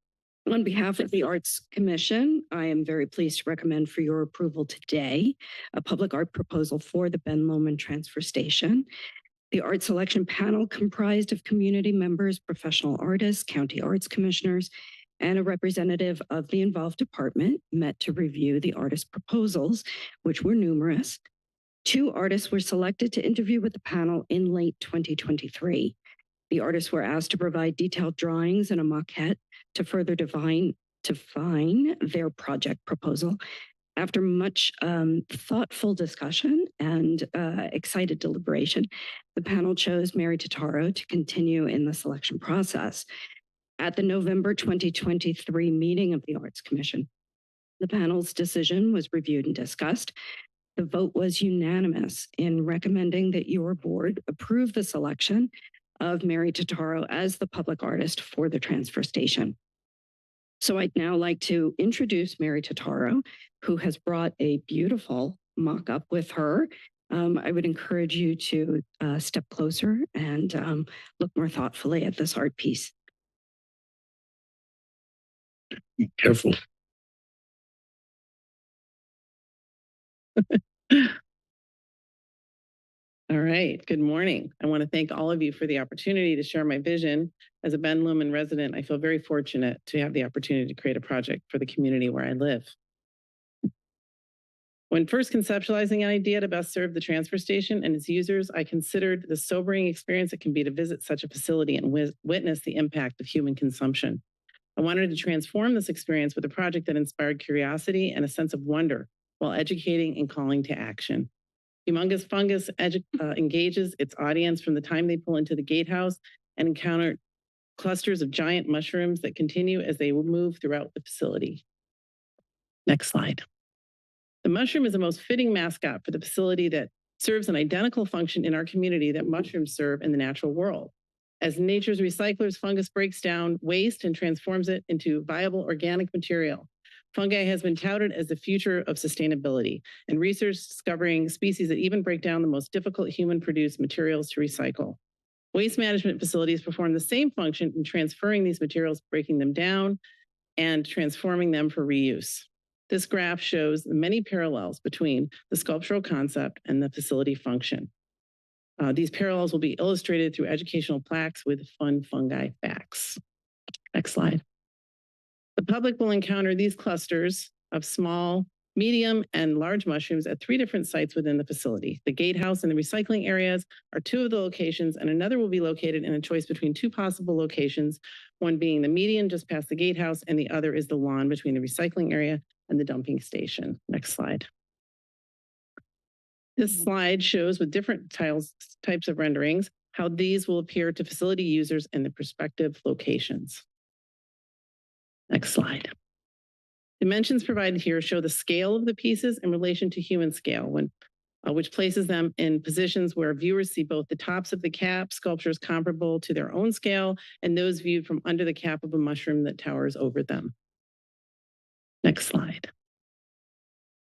behalf of the Arts Commission, I am very pleased to recommend for your approval today a public art proposal for the Ben Lomond Transfer Station. The art selection panel comprised of community members, professional artists, county arts commissioners, and a representative of the involved department met to review the artist proposals, which were numerous. 2 artists were selected to interview with the panel in late 2023. The artists were asked to provide detailed drawings and a maquette to further define their project proposal. After much thoughtful discussion and excited deliberation, the panel chose Mary Tartaro to continue in the selection process. At the November 2023 meeting of the Arts Commission, the panel's decision was reviewed and discussed. The vote was unanimous in recommending that your board approve the selection of Mary Tartaro as the public artist for the transfer station. So I'd now like to introduce Mary Tartaro, who has brought a beautiful mock-up with her. I would encourage you to step closer and look more thoughtfully at this art piece. Be careful. All right, good morning. I want to thank all of you for the opportunity to share my vision. As a Ben Lomond resident, I feel very fortunate to have the opportunity to create a project for the community where I live. When first conceptualizing an idea to best serve the transfer station and its users, I considered the sobering experience it can be to visit such a facility and witness the impact of human consumption. I wanted to transform this experience with a project that inspired curiosity and a sense of wonder while educating and calling to action. Humongous Fungus engages its audience from the time they pull into the gatehouse and encounter clusters of giant mushrooms that continue as they move throughout the facility. Next slide. The mushroom is the most fitting mascot for the facility that serves an identical function in our community that mushrooms serve in the natural world. As nature's recyclers, fungus breaks down waste and transforms it into viable organic material. Fungi has been touted as the future of sustainability, and research discovering species that even break down the most difficult human-produced materials to recycle. Waste management facilities perform the same function in transferring these materials, breaking them down, and transforming them for reuse. This graph shows the many parallels between the sculptural concept and the facility function. These parallels will be illustrated through educational plaques with fun fungi facts. Next slide. The public will encounter these clusters of small, medium, and large mushrooms at 3 different sites within the facility. The gatehouse and the recycling areas are 2 of the locations, and another will be located in a choice between 2 possible locations, one being the median just past the gatehouse, and the other is the lawn between the recycling area and the dumping station. Next slide. This slide shows with different types of renderings how these will appear to facility users in the prospective locations. Next slide. Dimensions provided here show the scale of the pieces in relation to human scale. When which places them in positions where viewers see both the tops of the cap sculptures comparable to their own scale and those viewed from under the cap of a mushroom that towers over them. Next slide.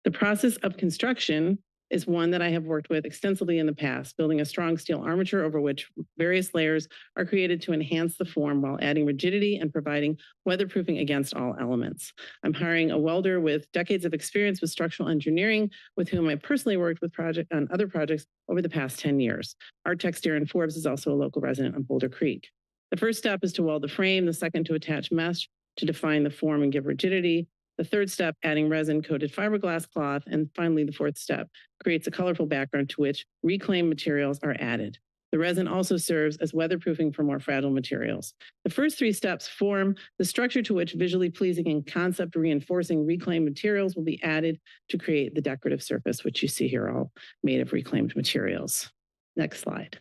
The process of construction is one that I have worked with extensively in the past, building a strong steel armature over which various layers are created to enhance the form while adding rigidity and providing weatherproofing against all elements. I'm hiring a welder with decades of experience with structural engineering, with whom I personally worked with on other projects over the past 10 years. Architect Darren Forbes is also a local resident on Boulder Creek. The first step is to weld the frame, the second to attach mesh to define the form and give rigidity. The third step, adding resin-coated fiberglass cloth, and finally the fourth step, creates a colorful background to which reclaimed materials are added. The resin also serves as weatherproofing for more fragile materials. The first three steps form the structure to which visually pleasing and concept reinforcing reclaimed materials will be added to create the decorative surface, which you see here all made of reclaimed materials. Next slide.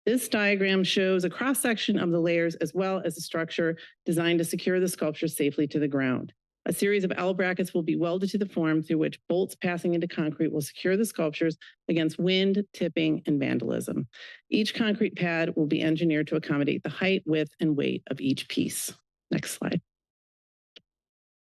This diagram shows a cross-section of the layers as well as a structure designed to secure the sculpture safely to the ground. A series of L brackets will be welded to the form through which bolts passing into concrete will secure the sculptures against wind, tipping, and vandalism. Each concrete pad will be engineered to accommodate the height, width, and weight of each piece. Next slide.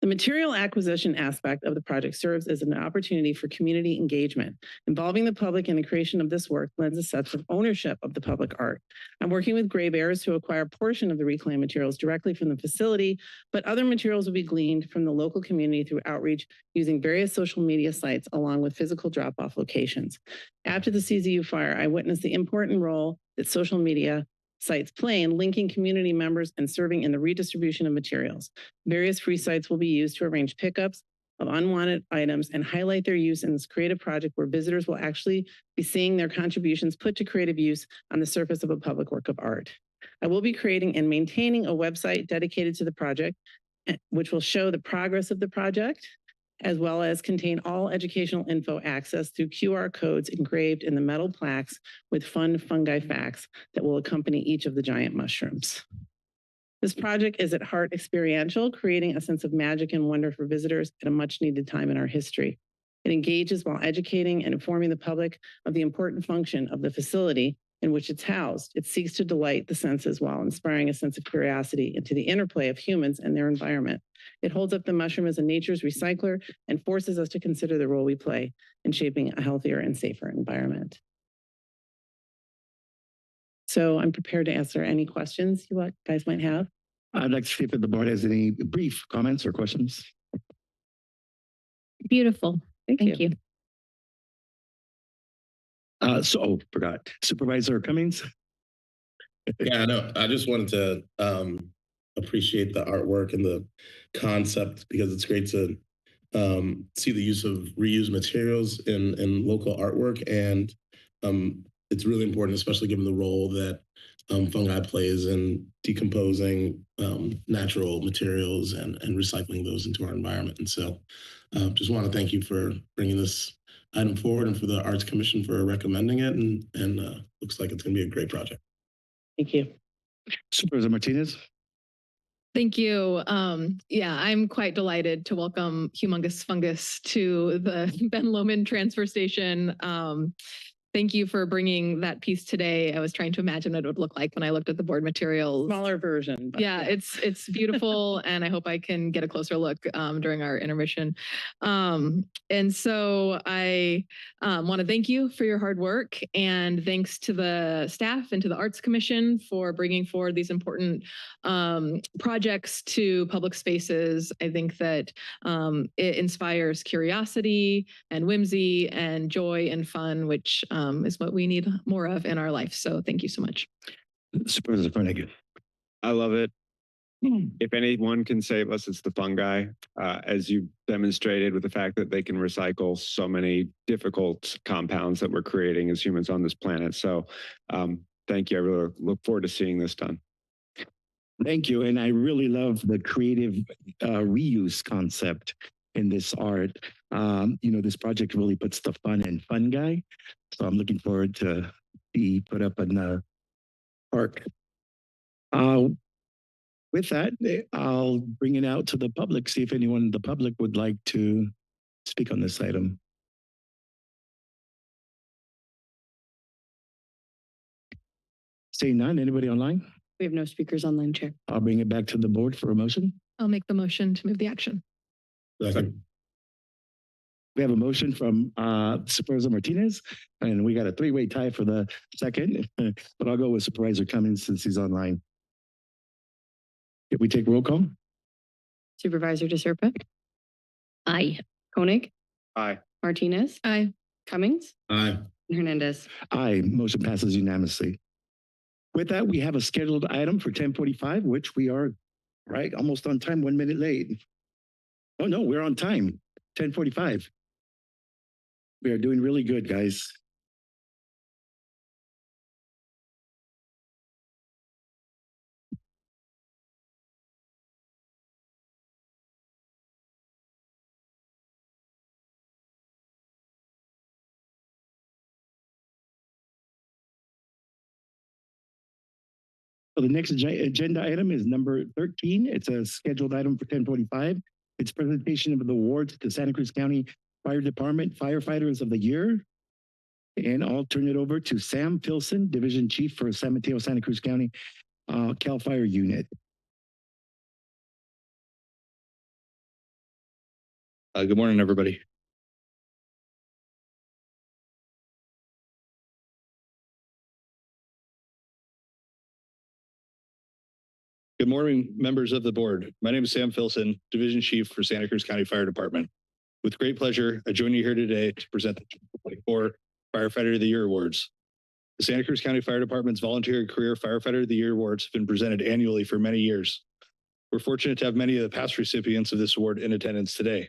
The material acquisition aspect of the project serves as an opportunity for community engagement. Involving the public in the creation of this work lends a sense of ownership of the public art. I'm working with Grave Heirs to acquire a portion of the reclaimed materials directly from the facility, but other materials will be gleaned from the local community through outreach using various social media sites along with physical drop-off locations. After the CZU fire, I witnessed the important role that social media sites play in linking community members and serving in the redistribution of materials. Various free sites will be used to arrange pickups of unwanted items and highlight their use in this creative project where visitors will actually be seeing their contributions put to creative use on the surface of a public work of art. I will be creating and maintaining a website dedicated to the project, which will show the progress of the project, as well as contain all educational info accessed through QR codes engraved in the metal plaques with fun fungi facts that will accompany each of the giant mushrooms. This project is at heart experiential, creating a sense of magic and wonder for visitors at a much needed time in our history. It engages while educating and informing the public of the important function of the facility in which it's housed. It seeks to delight the senses while inspiring a sense of curiosity into the interplay of humans and their environment. It holds up the mushroom as a nature's recycler and forces us to consider the role we play in shaping a healthier and safer environment. So I'm prepared to answer any questions you guys might have. I'd like to see if the board has any brief comments or questions. Beautiful. Thank you. Forgot. Supervisor Cummings. Yeah, no, I just wanted to appreciate the artwork and the concept because it's great to see the use of reused materials in local artwork. And it's really important, especially given the role that fungi plays in decomposing natural materials and recycling those into our environment. And so just want to thank you for bringing this item forward and for the Arts Commission for recommending it. And looks like it's going to be a great project. Thank you. Supervisor Martinez. Thank you. Yeah, I'm quite delighted to welcome Humongous Fungus to the Ben Lomond transfer station. Thank you for bringing that piece today. I was trying to imagine what it would look like when I looked at the board materials. Smaller version. Yeah, it's beautiful, and I hope I can get a closer look during our intermission. And so I want to thank you for your hard work, and thanks to the staff and to the Arts Commission for bringing forward these important projects to public spaces. I think that it inspires curiosity and whimsy and joy and fun, which is what we need more of in our life. So thank you so much. Supervisor Flanagan. I love it. If anyone can save us, it's the fungi, as you demonstrated with the fact that they can recycle so many difficult compounds that we're creating as humans on this planet. So thank you. I really look forward to seeing this done. Thank you. And I really love the creative reuse concept in this art. This project really puts the fun in fungi. So I'm looking forward to be put up in the park. With that, I'll bring it out to the public, see if anyone in the public would like to speak on this item. Seeing none, anybody online? We have no speakers online, Chair. I'll bring it back to the board for a motion. I'll make the motion to move the action. Second. We have a motion from Supervisor Martinez, and we got a three-way tie for the second, but I'll go with Supervisor Cummings since he's online. If we take roll call? Supervisor DeSerpa, Aye. Koenig, Aye. Martinez, Aye. Cummings, Aye. and Hernandez. Aye, motion passes unanimously. With that, we have a scheduled item for 10:45, which we are right almost on time, 1 minute late. Oh no, we're on time, 10:45. We are doing really good, guys. So the next agenda item is number 13. It's a scheduled item for 10:45. It's presentation of the awards to Santa Cruz County Fire Department Firefighters of the Year. And I'll turn it over to Sam Filson, Division Chief for San Mateo, Santa Cruz County CAL FIRE Unit. Good morning, everybody. Good morning, members of the board. My name is Sam Filson, Division Chief for Santa Cruz County Fire Department. With great pleasure, I join you here today to present the 2024 Firefighter of the Year Awards. The Santa Cruz County Fire Department's Volunteer Career Firefighter of the Year Awards have been presented annually for many years. We're fortunate to have many of the past recipients of this award in attendance today.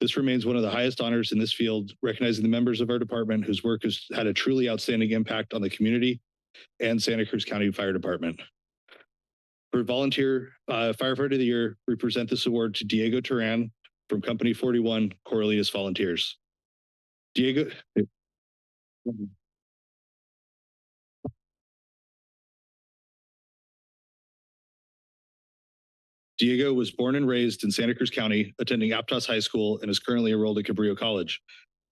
This remains one of the highest honors in this field, recognizing the members of our department whose work has had a truly outstanding impact on the community and Santa Cruz County Fire Department. For Volunteer Firefighter of the Year, we present this award to Diego Turan from Company 41, Corralitos Volunteers. Diego was born and raised in Santa Cruz County, attending Aptos High School, and is currently enrolled at Cabrillo College.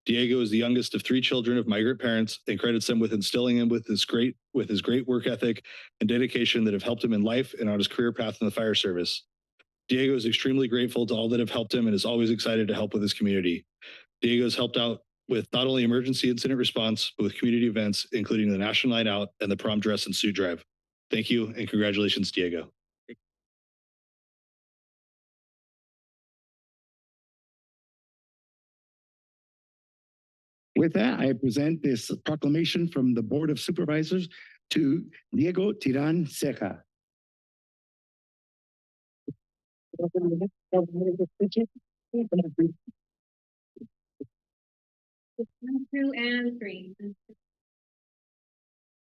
Diego is the youngest of 3 children of migrant parents and credits them with instilling him with his great work ethic and dedication that have helped him in life and on his career path in the fire service. Diego is extremely grateful to all that have helped him and is always excited to help with his community. Diego has helped out with not only emergency incident response, but with community events, including the National Night Out and the Prom Dress and Suit Drive. Thank you and congratulations, Diego. With that, I present this proclamation from the Board of Supervisors to Diego Tiran Ceja. And 3.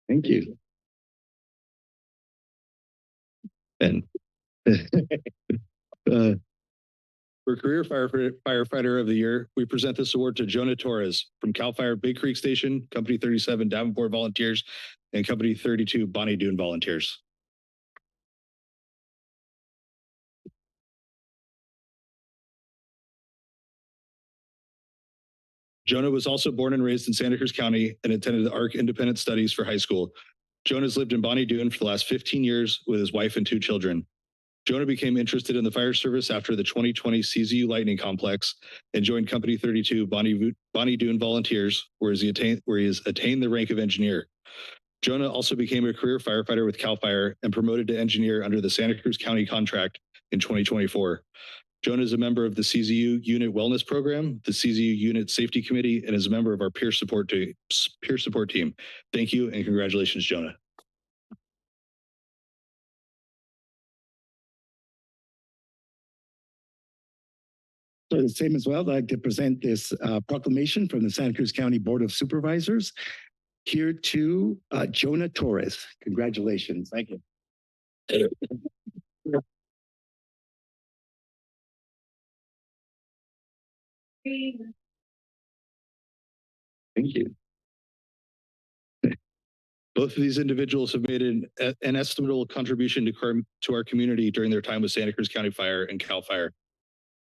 Thank you. And for Career Firefighter of the Year, we present this award to Jonah Torres from CAL FIRE Big Creek Station, Company 37 Davenport Volunteers, and Company 32 Bonnie Doon Volunteers. Jonah was also born and raised in Santa Cruz County and attended the ARC Independent Studies for high school. Jonah's lived in Bonnie Doon for the last 15 years with his wife and 2 children. Jonah became interested in the fire service after the 2020 CZU Lightning Complex and joined Company 32 Bonnie Doon Volunteers, where he has attained the rank of engineer. Jonah also became a career firefighter with CAL FIRE and promoted to engineer under the Santa Cruz County contract in 2024. Jonah is a member of the CZU Unit Wellness Program, the CZU Unit Safety Committee, and is a member of our peer support team. Thank you and congratulations, Jonah. So the same as well, I'd like to present this proclamation from the Santa Cruz County Board of Supervisors here to Jonah Torres. Congratulations. Thank you. Thank you. Both of these individuals have made an estimable contribution to our community during their time with Santa Cruz County Fire and CAL FIRE.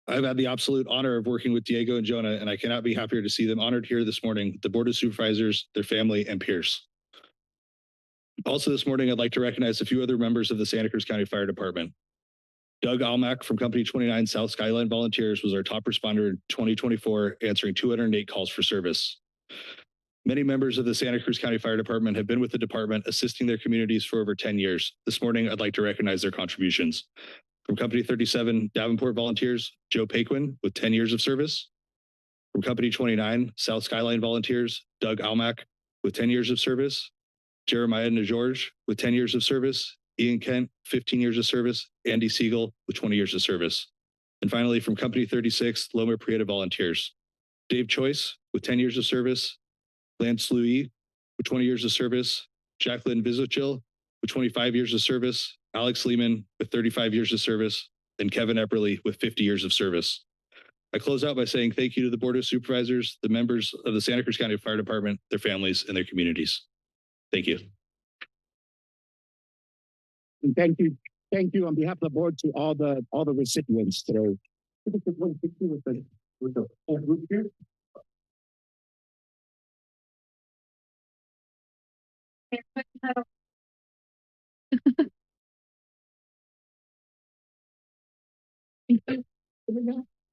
I've had the absolute honor of working with Diego and Jonah, and I cannot be happier to see them honored here this morning, the Board of Supervisors, their family, and peers. Also this morning, I'd like to recognize a few other members of the Santa Cruz County Fire Department. Doug Almack from Company 29 South Skyline Volunteers was our top responder in 2024, answering 208 calls for service. Many members of the Santa Cruz County Fire Department have been with the department, assisting their communities for over 10 years. This morning, I'd like to recognize their contributions. From Company 37 Davenport Volunteers, Joe Paquin with 10 years of service. From Company 29 South Skyline Volunteers, Doug Almack with 10 years of service. Jeremiah Najorge with 10 years of service. Ian Kent, 15 years of service. Andy Siegel with 20 years of service. And finally, from Company 36 Loma Prieta Volunteers, Dave Choice with 10 years of service. Lance Louis with 20 years of service. Jacqueline Vizochil with 25 years of service. Alex Lehman with 35 years of service. And Kevin Epperly with 50 years of service. I close out by saying thank you to the Board of Supervisors, the members of the Santa Cruz County Fire Department, their families, and their communities. Thank you. And thank you. Thank you on behalf of the board to all the recipients today. With the whole group here.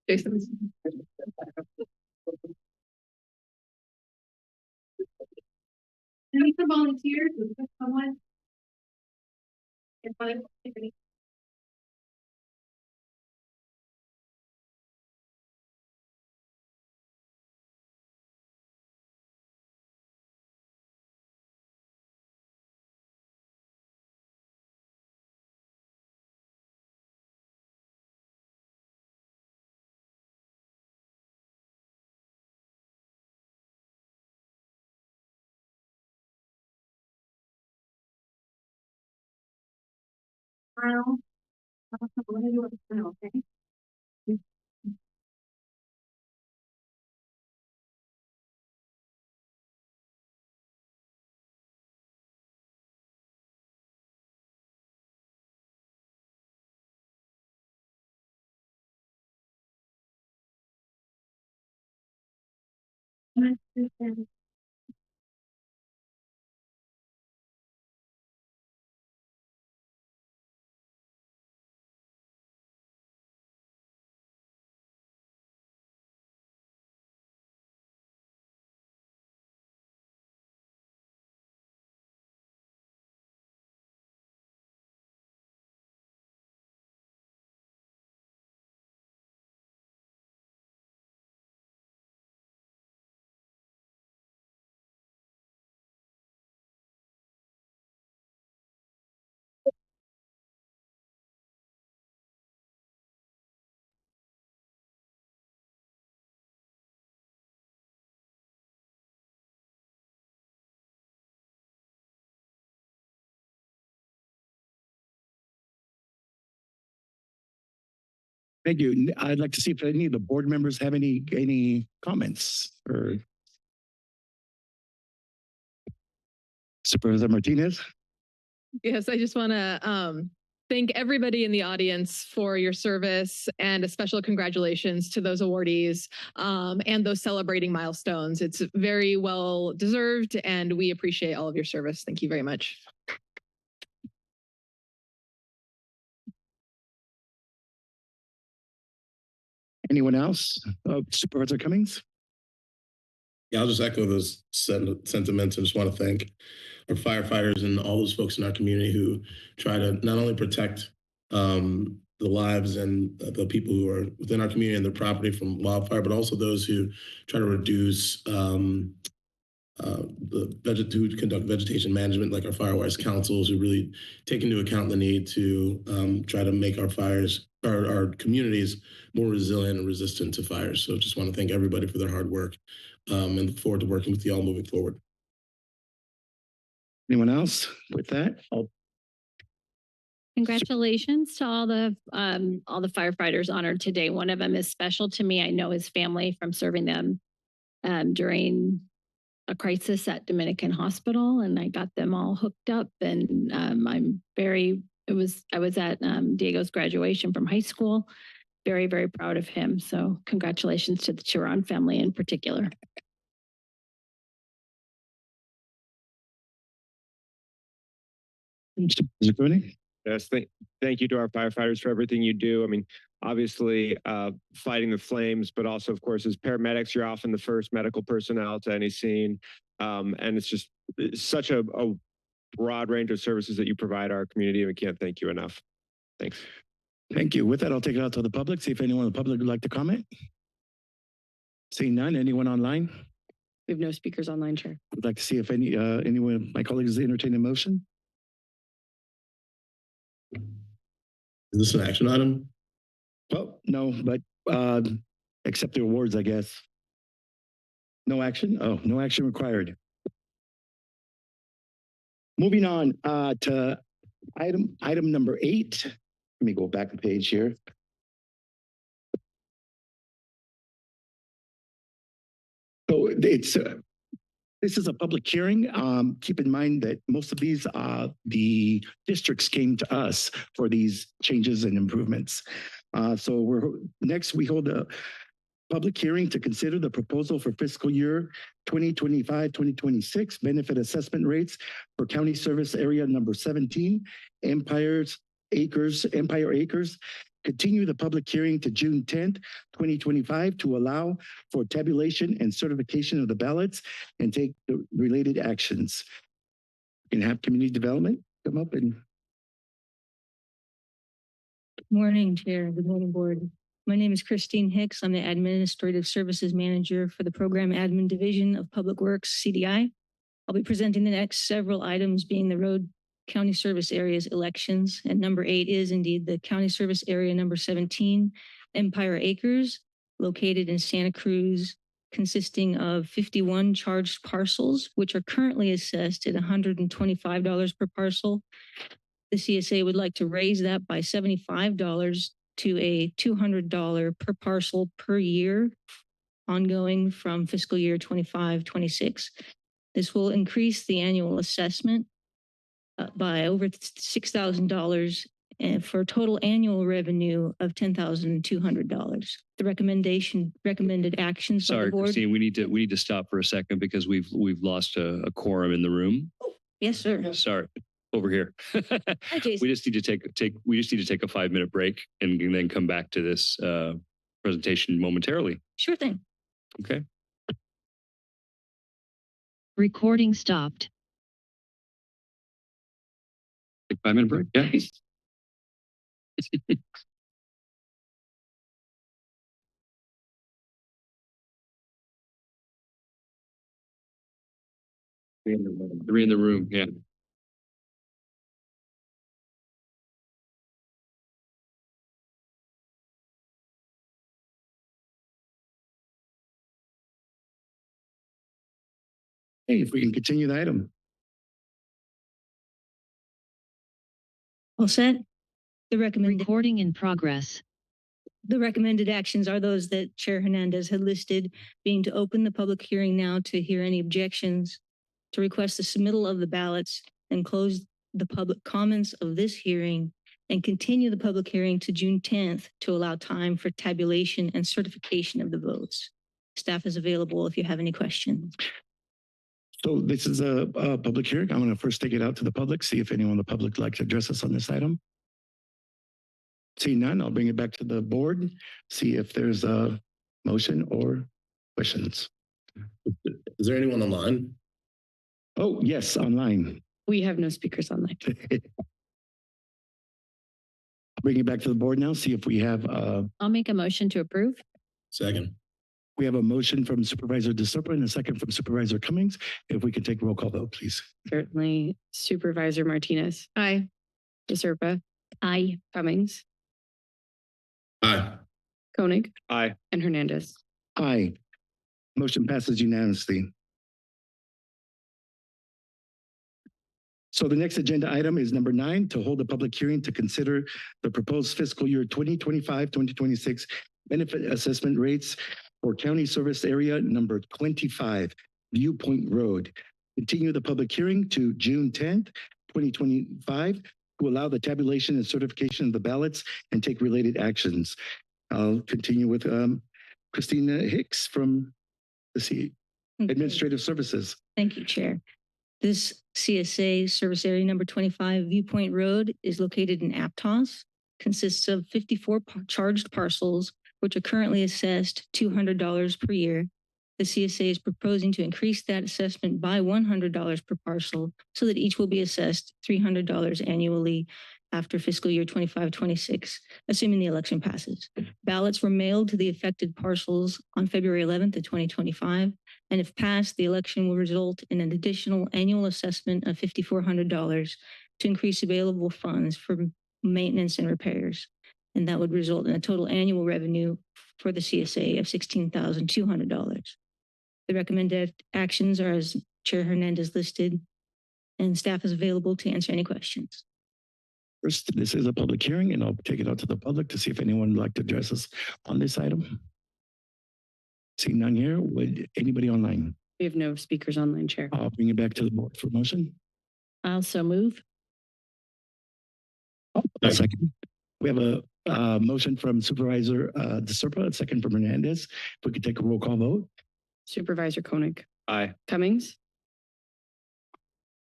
Jason. Any for volunteers? Is there someone? Okay. Thank you. I'd like to see if any of the board members have any comments or Supervisor Martinez. Yes, I just want to thank everybody in the audience for your service, and a special congratulations to those awardees and those celebrating milestones. It's very well deserved, and we appreciate all of your service. Thank you very much. Anyone else? Supervisor Cummings? Yeah, I'll just echo those sentiments. I just want to thank our firefighters and all those folks in our community who try to not only protect the lives and the people who are within our community and their property from wildfire, but also those who try to reduce who conduct vegetation management, like our Firewise councils, who really take into account the need to try to make our fires, our communities more resilient and resistant to fires. So just want to thank everybody for their hard work and look forward to working with you all moving forward. Anyone else with that? Congratulations to all the firefighters honored today. One of them is special to me. I know his family from serving them during a crisis at Dominican Hospital, and I got them all hooked up. And I was at Diego's graduation from high school. Very, very proud of him. So congratulations to the Chiron family in particular. Mr. Koenig? Yes, thank you to our firefighters for everything you do. I mean, obviously fighting the flames, but also, of course, as paramedics, you're often the first medical personnel to any scene. And it's such a broad range of services that you provide our community, and we can't thank you enough. Thanks. Thank you. With that, I'll take it out to the public, see if anyone in the public would like to comment. Seeing none, anyone online? We have no speakers online, Chair. I'd like to see if anyone of my colleagues entertain a motion. Is this an action item? Well, no, but accept the awards, I guess. No action? Oh, no action required. Moving on to item number 8. Let me go back a page here. So this is a public hearing. Keep in mind that most of these, the districts came to us for these changes and improvements. So we hold a public hearing to consider the proposal for fiscal year 2025-2026 benefit assessment rates for county service area number 17, Empire Acres. Continue the public hearing to June 10th, 2025 to allow for tabulation and certification of the ballots and take the related actions. You can have community development come up and. Morning, Chair. Good morning, Board. My name is Christine Hicks. I'm the Administrative Services Manager for the Program Admin Division of Public Works, CDI. I'll be presenting the next several items being the road county service areas elections. And number 8 is indeed the county service area number 17, Empire Acres, located in Santa Cruz, consisting of 51 charged parcels, which are currently assessed at $125 per parcel. The CSA would like to raise that by $75 to a $200 per parcel per year, ongoing from fiscal year 25-26. This will increase the annual assessment by over $6,000 and for a total annual revenue of $10,200. The recommended actions by Sorry, the board. Christine, we need to stop for a second because we've lost a quorum in the room. Yes, sir. Sorry, over here. Hi, Jason. We just need to take a 5-minute break and then come back to this presentation momentarily. Sure thing. Okay. Recording stopped. Take 5-minute break. Yeah. Three in the room. Yeah. Hey, if we can continue the item. All set? The recommended Recording in progress. The recommended actions are those that Chair Hernandez had listed, being to open the public hearing now to hear any objections, to request the submittal of the ballots and close the public comments of this hearing, and continue the public hearing to June 10th to allow time for tabulation and certification of the votes. Staff is available if you have any questions. So this is a public hearing. I'm going to first take it out to the public, see if anyone in the public would like to address us on this item. Seeing none, I'll bring it back to the board, see if there's a motion or questions. Is there anyone online? Oh, yes, online. We have no speakers online. Bring it back to the board now, see if we have. I'll make a motion to approve. Second. We have a motion from Supervisor DeSerpa and a second from Supervisor Cummings. If we can take roll call vote, please. Certainly. Supervisor Martinez. Aye. DeSerpa. Aye. Cummings. Aye. Koenig. Aye. And Hernandez. Aye. Motion passes unanimously. So the next agenda item is number 9, to hold a public hearing to consider the proposed fiscal year 2025-2026 benefit assessment rates for county service area number 25, Viewpoint Road. Continue the public hearing to June 10th, 2025 to allow the tabulation and certification of the ballots and take related actions. I'll continue with Christina Hicks from the Administrative Services. Thank you, Chair. This CSA service area number 25 Viewpoint Road is located in Aptos, consists of 54 charged parcels, which are currently assessed $200 per year. The CSA is proposing to increase that assessment by $100 per parcel so that each will be assessed $300 annually after fiscal year 25-26, assuming the election passes. Ballots were mailed to the affected parcels on February 11th of 2025, and if passed, the election will result in an additional annual assessment of $5,400 to increase available funds for maintenance and repairs. And that would result in a total annual revenue for the CSA of $16,200. The recommended actions are as Chair Hernandez listed, and staff is available to answer any questions. First, this is a public hearing, and I'll take it out to the public to see if anyone would like to address us on this item. Seeing none here, would anybody online? We have no speakers online, Chair. I'll bring it back to the board for motion. Also move. A second. We have a motion from Supervisor DeSerpa, a second from Hernandez. If we could take a roll call vote. Supervisor Koenig. Aye. Cummings.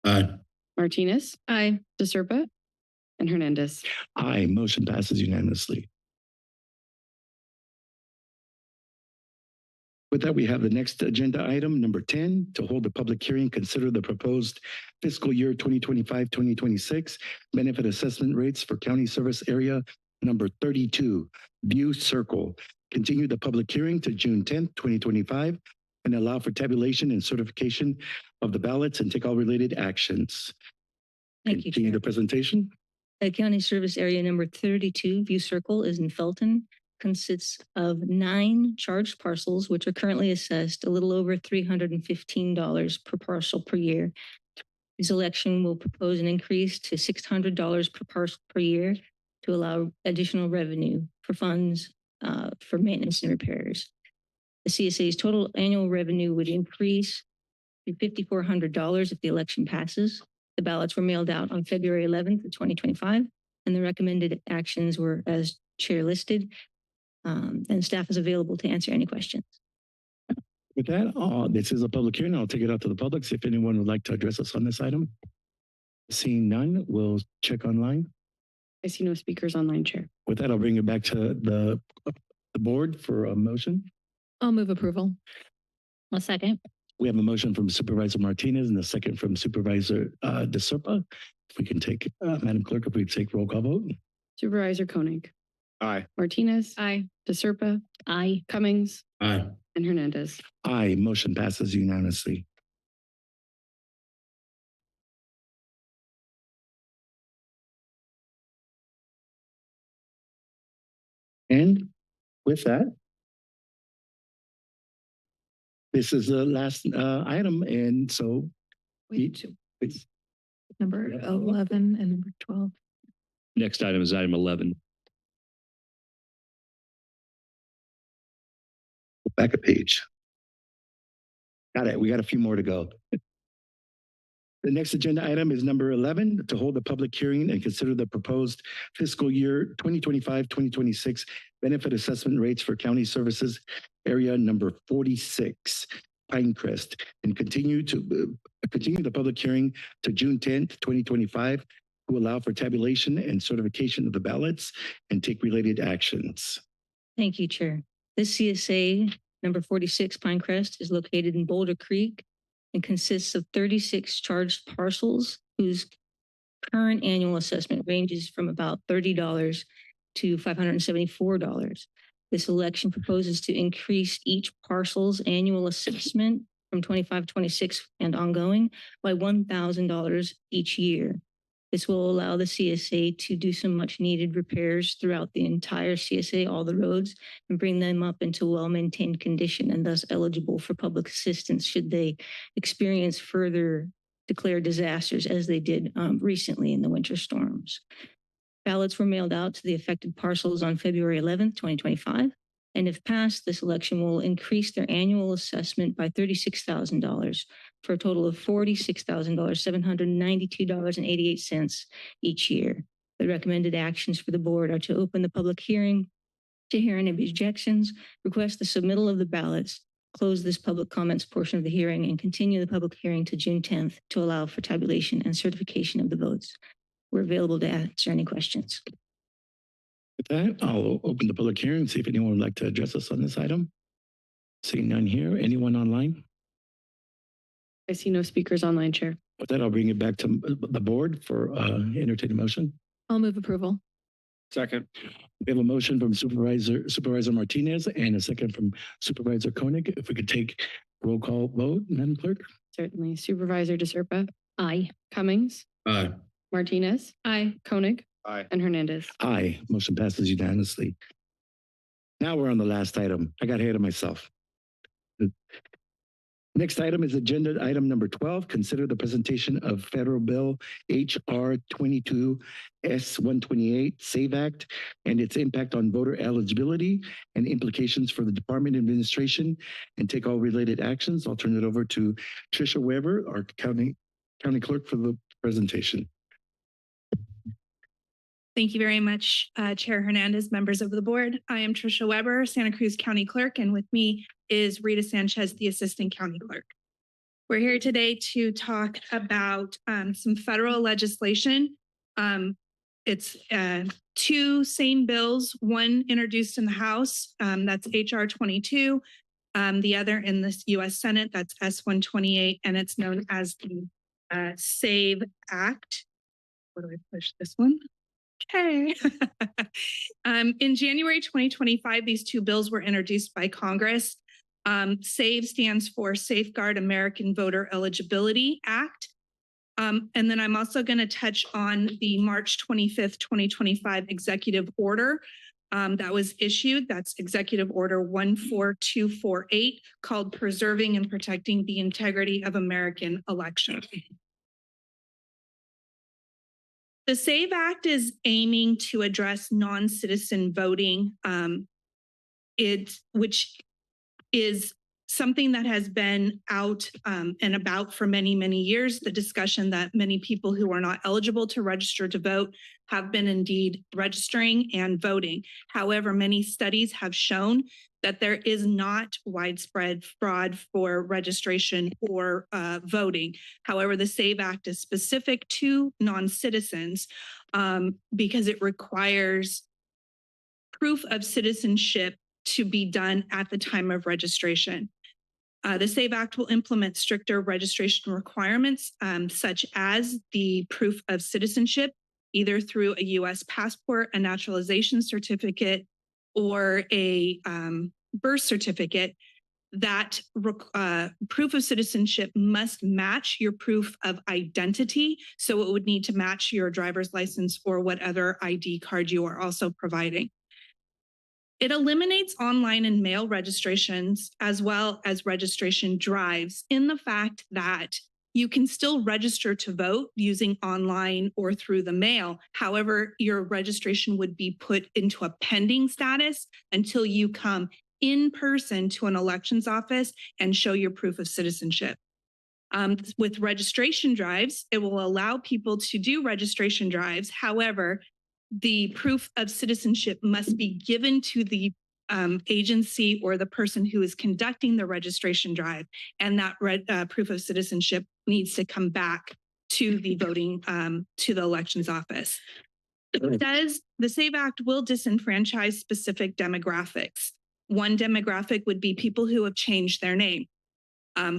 Aye. Martinez. Aye. DeSerpa. And Hernandez. Aye, motion passes unanimously. With that, we have the next agenda item, number 10, to hold a public hearing, consider the proposed fiscal year 2025-2026 benefit assessment rates for county service area number 32, View Circle. Continue the public hearing to June 10th, 2025, and allow for tabulation and certification of the ballots and take all related actions. Thank you, Continue Chair. the presentation. The county service area number 32, View Circle, is in Felton, consists of 9 charged parcels, which are currently assessed a little over $315 per parcel per year. This election will propose an increase to $600 per parcel per year to allow additional revenue for funds for maintenance and repairs. The CSA's total annual revenue would increase to $5,400 if the election passes. The ballots were mailed out on February 11th of 2025, and the recommended actions were as chair listed, and staff is available to answer any questions. With that, this is a public hearing. I'll take it out to the public. See if anyone would like to address us on this item. Seeing none, we'll check online. I see no speakers online, Chair. With that, I'll bring it back to the board for a motion. I'll move approval. A second. We have a motion from Supervisor Martinez and a second from Supervisor DeSerpa. If we can take, Madam Clerk, if we take roll call vote. Supervisor Koenig. Aye. Martinez. Aye. DeSerpa. Aye. Cummings. Aye. And Hernandez. Aye, motion passes unanimously. And with that, this is the last item, and so it's Number 11 and number 12. Next item is item 11. back a page. Got it. We got a few more to go. The next agenda item is number 11, to hold a public hearing and consider the proposed fiscal year 2025-2026 benefit assessment rates for county services area number 46, Pinecrest, and continue the public hearing to June 10th, 2025, to allow for tabulation and certification of the ballots and take related actions. Thank you, Chair. This CSA number 46 Pinecrest is located in Boulder Creek and consists of 36 charged parcels whose current annual assessment ranges from about $30 to $574. This election proposes to increase each parcel's annual assessment from 25-26 and ongoing by $1,000 each year. This will allow the CSA to do some much needed repairs throughout the entire CSA, all the roads, and bring them up into well-maintained condition and thus eligible for public assistance should they experience further declared disasters as they did recently in the winter storms. Ballots were mailed out to the affected parcels on February 11th, 2025. And if passed, this election will increase their annual assessment by $36,000 for a total of $46,792.88 each year. The recommended actions for the board are to open the public hearing, to hear any objections, request the submittal of the ballots, close this public comments portion of the hearing and continue the public hearing to June 10th to allow for tabulation and certification of the votes. We're available to answer any questions. With that, I'll open the public hearing, see if anyone would like to address us on this item. Seeing none here. Anyone online? I see no speakers online, Chair. With that, I'll bring it back to the board for entertain a motion. I'll move approval. Second. We have a motion from Supervisor Martinez and a second from Supervisor Koenig. If we could take roll call vote, Madam Clerk. Certainly. Supervisor DeSerpa, Aye. Cummings, Aye. Martinez, Aye. Koenig, Aye. and Hernandez. Aye. Motion passes unanimously. Now we're on the last item. I got ahead of myself. Next item is agenda item number 12. Consider the presentation of Federal Bill HR 22 S128 SAVE Act and its impact on voter eligibility and implications for the Department of Administration, and take all related actions. I'll turn it over to Tricia Weber, our county clerk, for the presentation. Thank you very much, Chair Hernandez, members of the board. I am Tricia Weber, Santa Cruz County Clerk, and with me is Rita Sanchez, the Assistant County Clerk. We're here today to talk about some federal legislation. It's two same bills, one introduced in the House, that's HR 22, the other in the US Senate, that's S128, and it's known as the SAVE Act. Where do I push this one? Okay. In January 2025, these two bills were introduced by Congress. SAVE stands for Safeguard American Voter Eligibility Act. And then I'm also going to touch on the March 25th, 2025 executive order that was issued. That's Executive Order 14248, called Preserving and Protecting the Integrity of American Elections. The SAVE Act is aiming to address non-citizen voting, which is something that has been out and about for many, many years. The discussion that many people who are not eligible to register to vote have been indeed registering and voting. However, many studies have shown that there is not widespread fraud for registration or voting. However, the SAVE Act is specific to non-citizens because it requires proof of citizenship to be done at the time of registration. The SAVE Act will implement stricter registration requirements, such as the proof of citizenship, either through a U.S. passport, a naturalization certificate, or a birth certificate. That proof of citizenship must match your proof of identity. So it would need to match your driver's license or what other ID card you are also providing. It eliminates online and mail registrations as well as registration drives, in the fact that you can still register to vote using online or through the mail. However, your registration would be put into a pending status until you come in person to an elections office and show your proof of citizenship. With registration drives, it will allow people to do registration drives. However, the proof of citizenship must be given to the agency or the person who is conducting the registration drive, and that proof of citizenship needs to come back to the voting, to the elections office. The SAVE Act will disenfranchise specific demographics. One demographic would be people who have changed their name.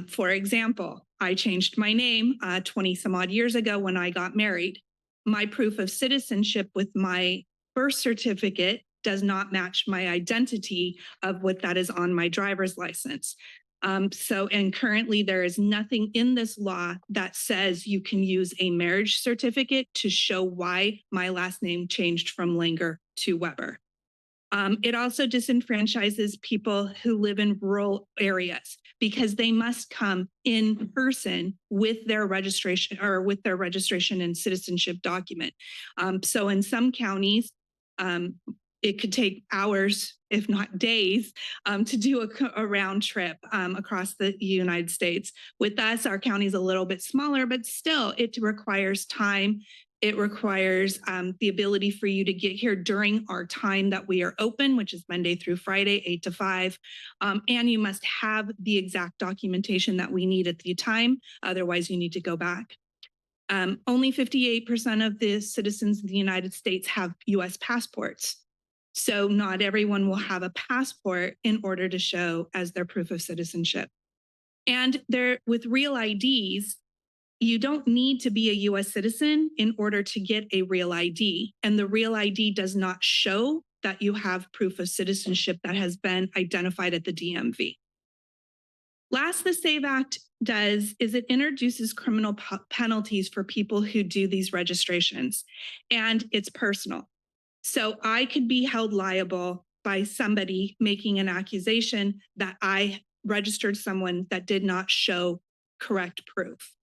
For example, I changed my name 20 some odd years ago when I got married. My proof of citizenship with my birth certificate does not match my identity of what that is on my driver's license. And currently there is nothing in this law that says you can use a marriage certificate to show why my last name changed from Langer to Weber. It also disenfranchises people who live in rural areas because they must come in person with their registration and citizenship document. So in some counties, it could take hours, if not days, to do a round trip across the United States. With us, our county is a little bit smaller, but still it requires time It requires the ability for you to get here during our time that we are open, which is Monday through Friday, 8 to 5. And you must have the exact documentation that we need at the time. Otherwise, you need to go back. Only 58% of the citizens in the United States have US passports. So not everyone will have a passport in order to show as their proof of citizenship. And with real IDs, you don't need to be a US citizen in order to get a real ID. And the real ID does not show that you have proof of citizenship that has been identified at the DMV. Last, the SAVE Act does is it introduces criminal penalties for people who do these registrations, and it's personal. So I could be held liable by somebody making an accusation that I registered someone that did not show correct proof.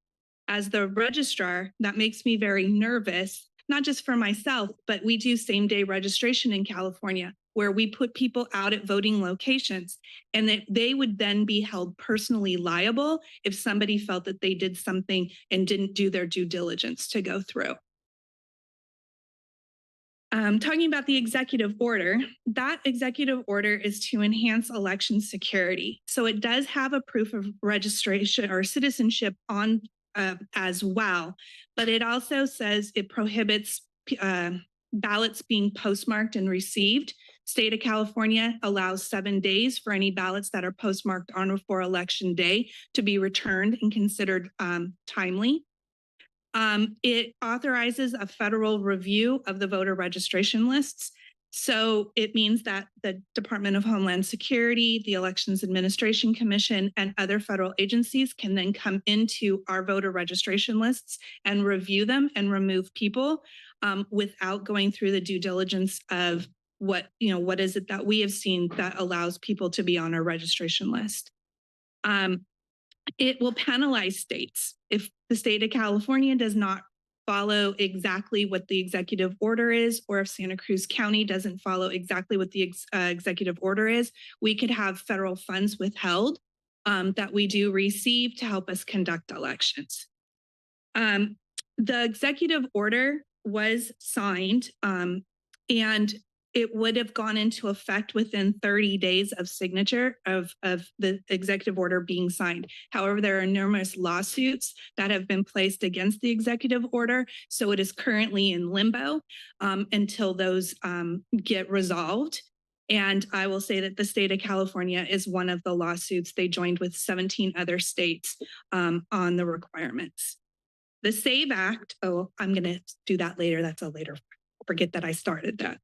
As the registrar, that makes me very nervous, not just for myself, but we do same-day registration in California, where we put people out at voting locations, and that they would then be held personally liable if somebody felt that they did something and didn't do their due diligence to go through. Talking about the executive order, that executive order is to enhance election security. So it does have a proof of registration or citizenship on as well, but it also says it prohibits ballots being postmarked and received. State of California allows 7 days for any ballots that are postmarked on or before election day to be returned and considered timely. It authorizes a federal review of the voter registration lists. So it means that the Department of Homeland Security, the Elections Administration Commission, and other federal agencies can then come into our voter registration lists and review them and remove people without going through the due diligence of what is it that we have seen that allows people to be on our registration list. It will penalize states if the state of California does not follow exactly what the executive order is, or if Santa Cruz County doesn't follow exactly what the executive order is. We could have federal funds withheld that we do receive to help us conduct elections. The executive order was signed and it would have gone into effect within 30 days of signature of the executive order being signed. However, there are numerous lawsuits that have been placed against the executive order. So it is currently in limbo until those get resolved. And I will say that the state of California is one of the lawsuits. They joined with 17 other states on the requirements. The SAVE Act, I'm going to do that later. That's a later, forget that I started that.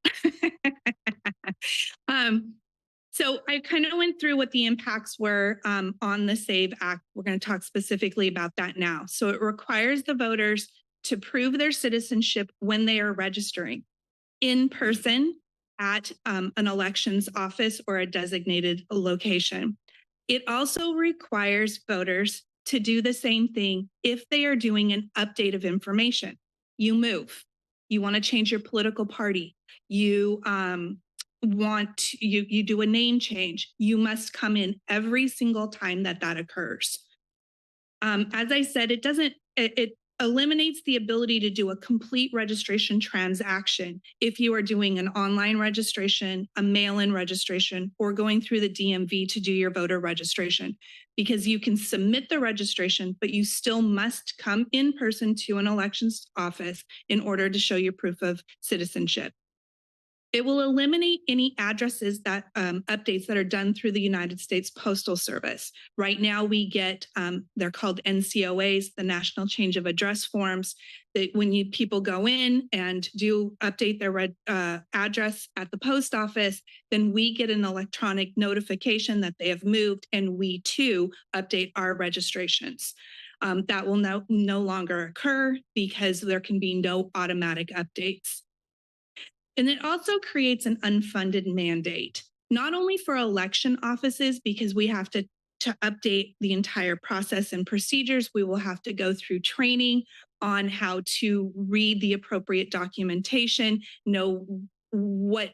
So I kind of went through what the impacts were on the SAVE Act. We're going to talk specifically about that now. So it requires the voters to prove their citizenship when they are registering in person at an elections office or a designated location. It also requires voters to do the same thing if they are doing an update of information. You move, you want to change your political party, you you do a name change, you must come in every single time that occurs. As I said, it eliminates the ability to do a complete registration transaction if you are doing an online registration, a mail-in registration, or going through the DMV to do your voter registration, because you can submit the registration, but you still must come in person to an elections office in order to show your proof of citizenship. It will eliminate any addresses that updates that are done through the United States Postal Service. Right now we get, they're called NCOAs, the National Change of Address Forms, that when people go in and do update their address at the post office, then we get an electronic notification that they have moved, and we too update our registrations. That will no longer occur because there can be no automatic updates. And it also creates an unfunded mandate, not only for election offices, because we have to update the entire process and procedures. We will have to go through training on how to read the appropriate documentation, know what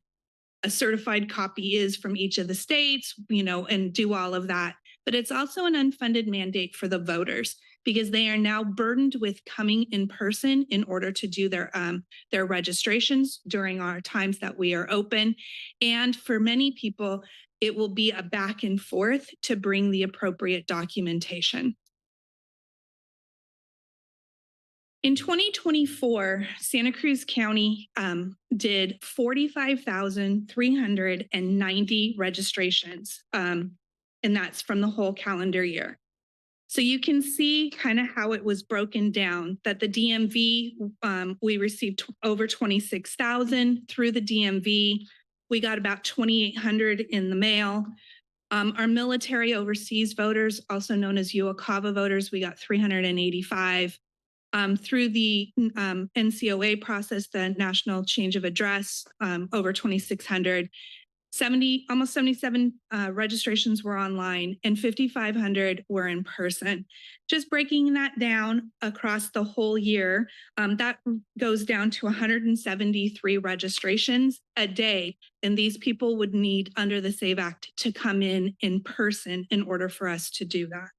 a certified copy is from each of the states, and do all of that. But it's also an unfunded mandate for the voters, because they are now burdened with coming in person in order to do their registrations during our times that we are open. And for many people, it will be a back and forth to bring the appropriate documentation. In 2024, Santa Cruz County did 45,390 registrations, and that's from the whole calendar year. So you can see kind of how it was broken down, that the DMV, we received over 26,000 through the DMV. We got about 2,800 in the mail. Our military overseas voters, also known as UOCAVA voters, we got 385. Through the NCOA process, the National Change of Address, over 2,600. Almost 77 registrations were online and 5,500 were in person. Just breaking that down across the whole year, that goes down to 173 registrations a day. And these people would need, under the SAVE Act, to come in person in order for us to do that.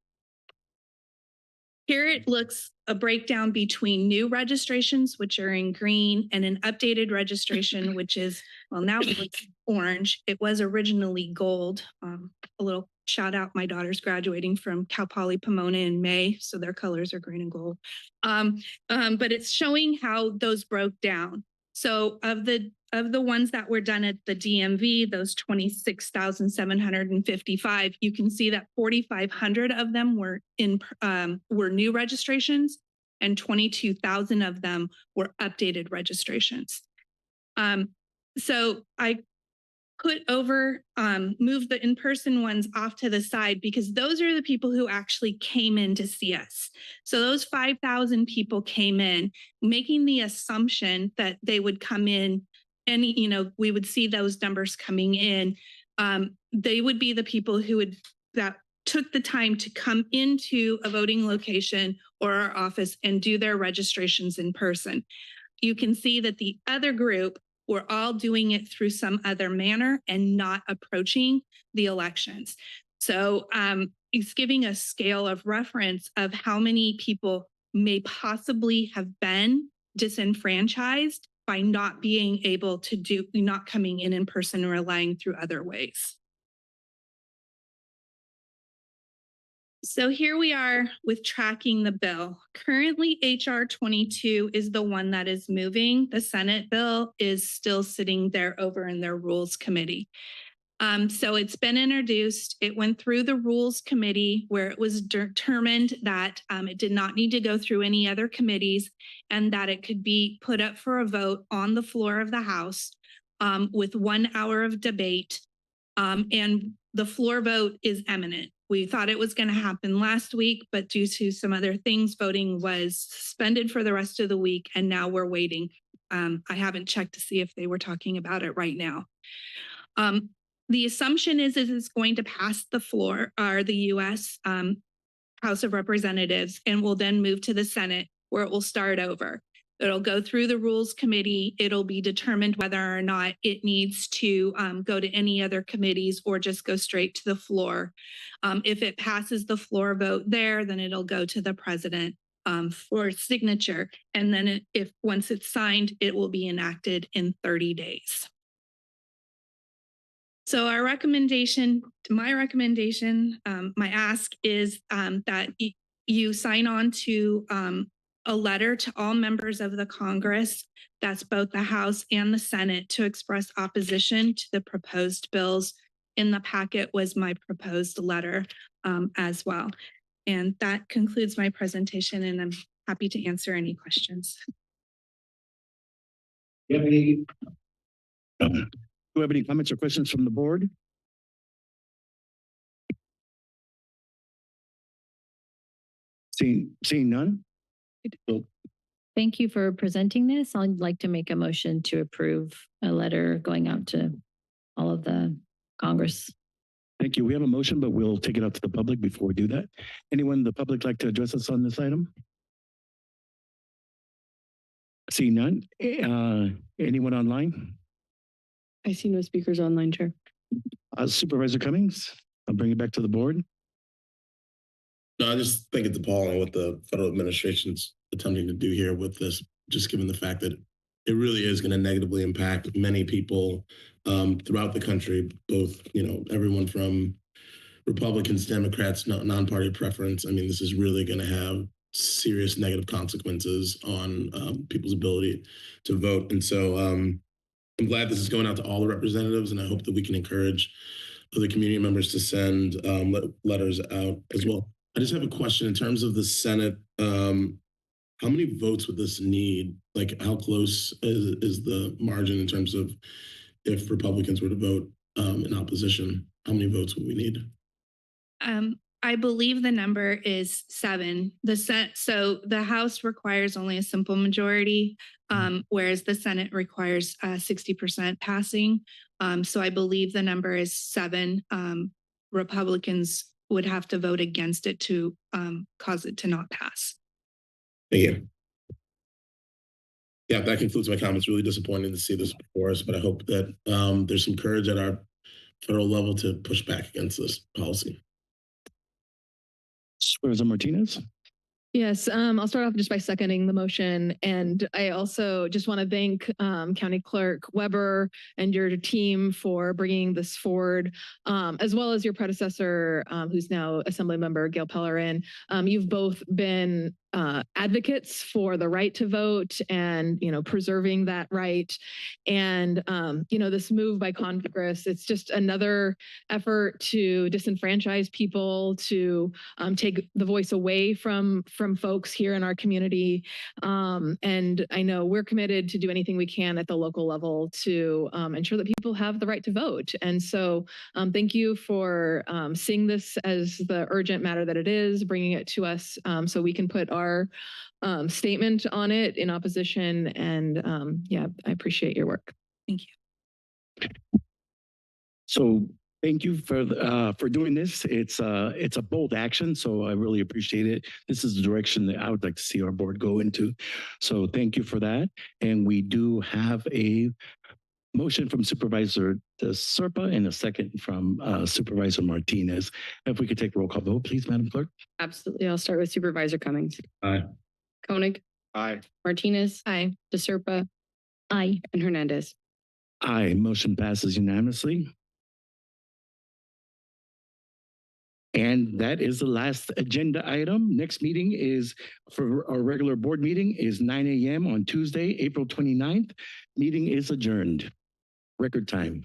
Here it looks a breakdown between new registrations, which are in green, and an updated registration, which is, well, now it's orange. It was originally gold. A little shout out, my daughter's graduating from Cal Poly Pomona in May, so their colors are green and gold. But it's showing how those broke down. So of the ones that were done at the DMV, those 26,755, you can see that 4,500 of them were new registrations, and 22,000 of them were updated registrations. So I move the in-person ones off to the side because those are the people who actually came in to see us. So those 5,000 people came in, making the assumption that they would come in and, we would see those numbers coming in. They would be the people that took the time to come into a voting location or our office and do their registrations in person. You can see that the other group were all doing it through some other manner and not approaching the elections. So it's giving a scale of reference of how many people may possibly have been disenfranchised by not being able to not coming in person or relying through other ways. So here we are with tracking the bill. Currently, HR 22 is the one that is moving. The Senate bill is still sitting there over in their Rules Committee. So it's been introduced. It went through the Rules Committee where it was determined that it did not need to go through any other committees and that it could be put up for a vote on the floor of the House with 1 hour of debate. And the floor vote is imminent. We thought it was going to happen last week, but due to some other things, voting was suspended for the rest of the week, and now we're waiting. I haven't checked to see if they were talking about it right now. The assumption is it's going to pass the floor, or the U.S. House of Representatives, and will then move to the Senate, where it will start over. It'll go through the Rules Committee. It'll be determined whether or not it needs to go to any other committees or just go straight to the floor. If it passes the floor vote there, then it'll go to the president for signature. And then once it's signed, it will be enacted in 30 days. So my recommendation, my ask is that you sign on to a letter to all members of the Congress, that's both the House and the Senate, to express opposition to the proposed bills. In the packet was my proposed letter as well. And that concludes my presentation, and I'm happy to answer any questions. Do you have any comments or questions from the board? Seeing none? Thank you for presenting this. I'd like to make a motion to approve a letter going out to all of the Congress. Thank you. We have a motion, but we'll take it out to the public before we do that. Anyone in the public like to address us on this item? Seeing none. Anyone online? I see no speakers online, Chair. Supervisor Cummings, I'll bring it back to the board. No, I just think it's appalling what the federal administration's attempting to do here with this, just given the fact that it really is going to negatively impact many people throughout the country, both, everyone from Republicans, Democrats, non-party preference. I mean, this is really going to have serious negative consequences on people's ability to vote. And so I'm glad this is going out to all the representatives, and I hope that we can encourage other community members to send letters out as well. I just have a question in terms of the Senate. How many votes would this need? Like, how close is the margin in terms of if Republicans were to vote in opposition? How many votes would we need? I believe the number is 7. So the House requires only a simple majority, whereas the Senate requires 60% passing. So I believe the number is 7. Republicans would have to vote against it to cause it to not pass. Thank you. Yeah, that concludes my comments. Really disappointing to see this before us, but I hope that there's some courage at our federal level to push back against this policy. Supervisor Martinez. Yes, I'll start off just by seconding the motion. And I also just want to thank County Clerk Weber and your team for bringing this forward, as well as your predecessor, who's now Assembly Member Gail Pellerin. You've both been advocates for the right to vote and, preserving that right. And, this move by Congress, it's just another effort to disenfranchise people, to take the voice away from folks here in our community. And I know we're committed to do anything we can at the local level to ensure that people have the right to vote. And so thank you for seeing this as the urgent matter that it is, bringing it to us so we can put our statement on it in opposition. And I appreciate your work. Thank you. So thank you for doing this. It's a bold action, so I really appreciate it. This is the direction that I would like to see our board go into. So thank you for that. And we do have a motion from Supervisor DeSerpa and a second from Supervisor Martinez. If we could take a roll call vote, please, Madam Clerk. Absolutely. I'll start with Supervisor Cummings. Aye. Koenig. Aye. Martinez. Aye. DeSerpa. Aye. And Hernandez. Aye. Motion passes unanimously. And that is the last agenda item. Next meeting is for our regular board meeting is 9 a.m. on Tuesday, April 29th. Meeting is adjourned. Record time.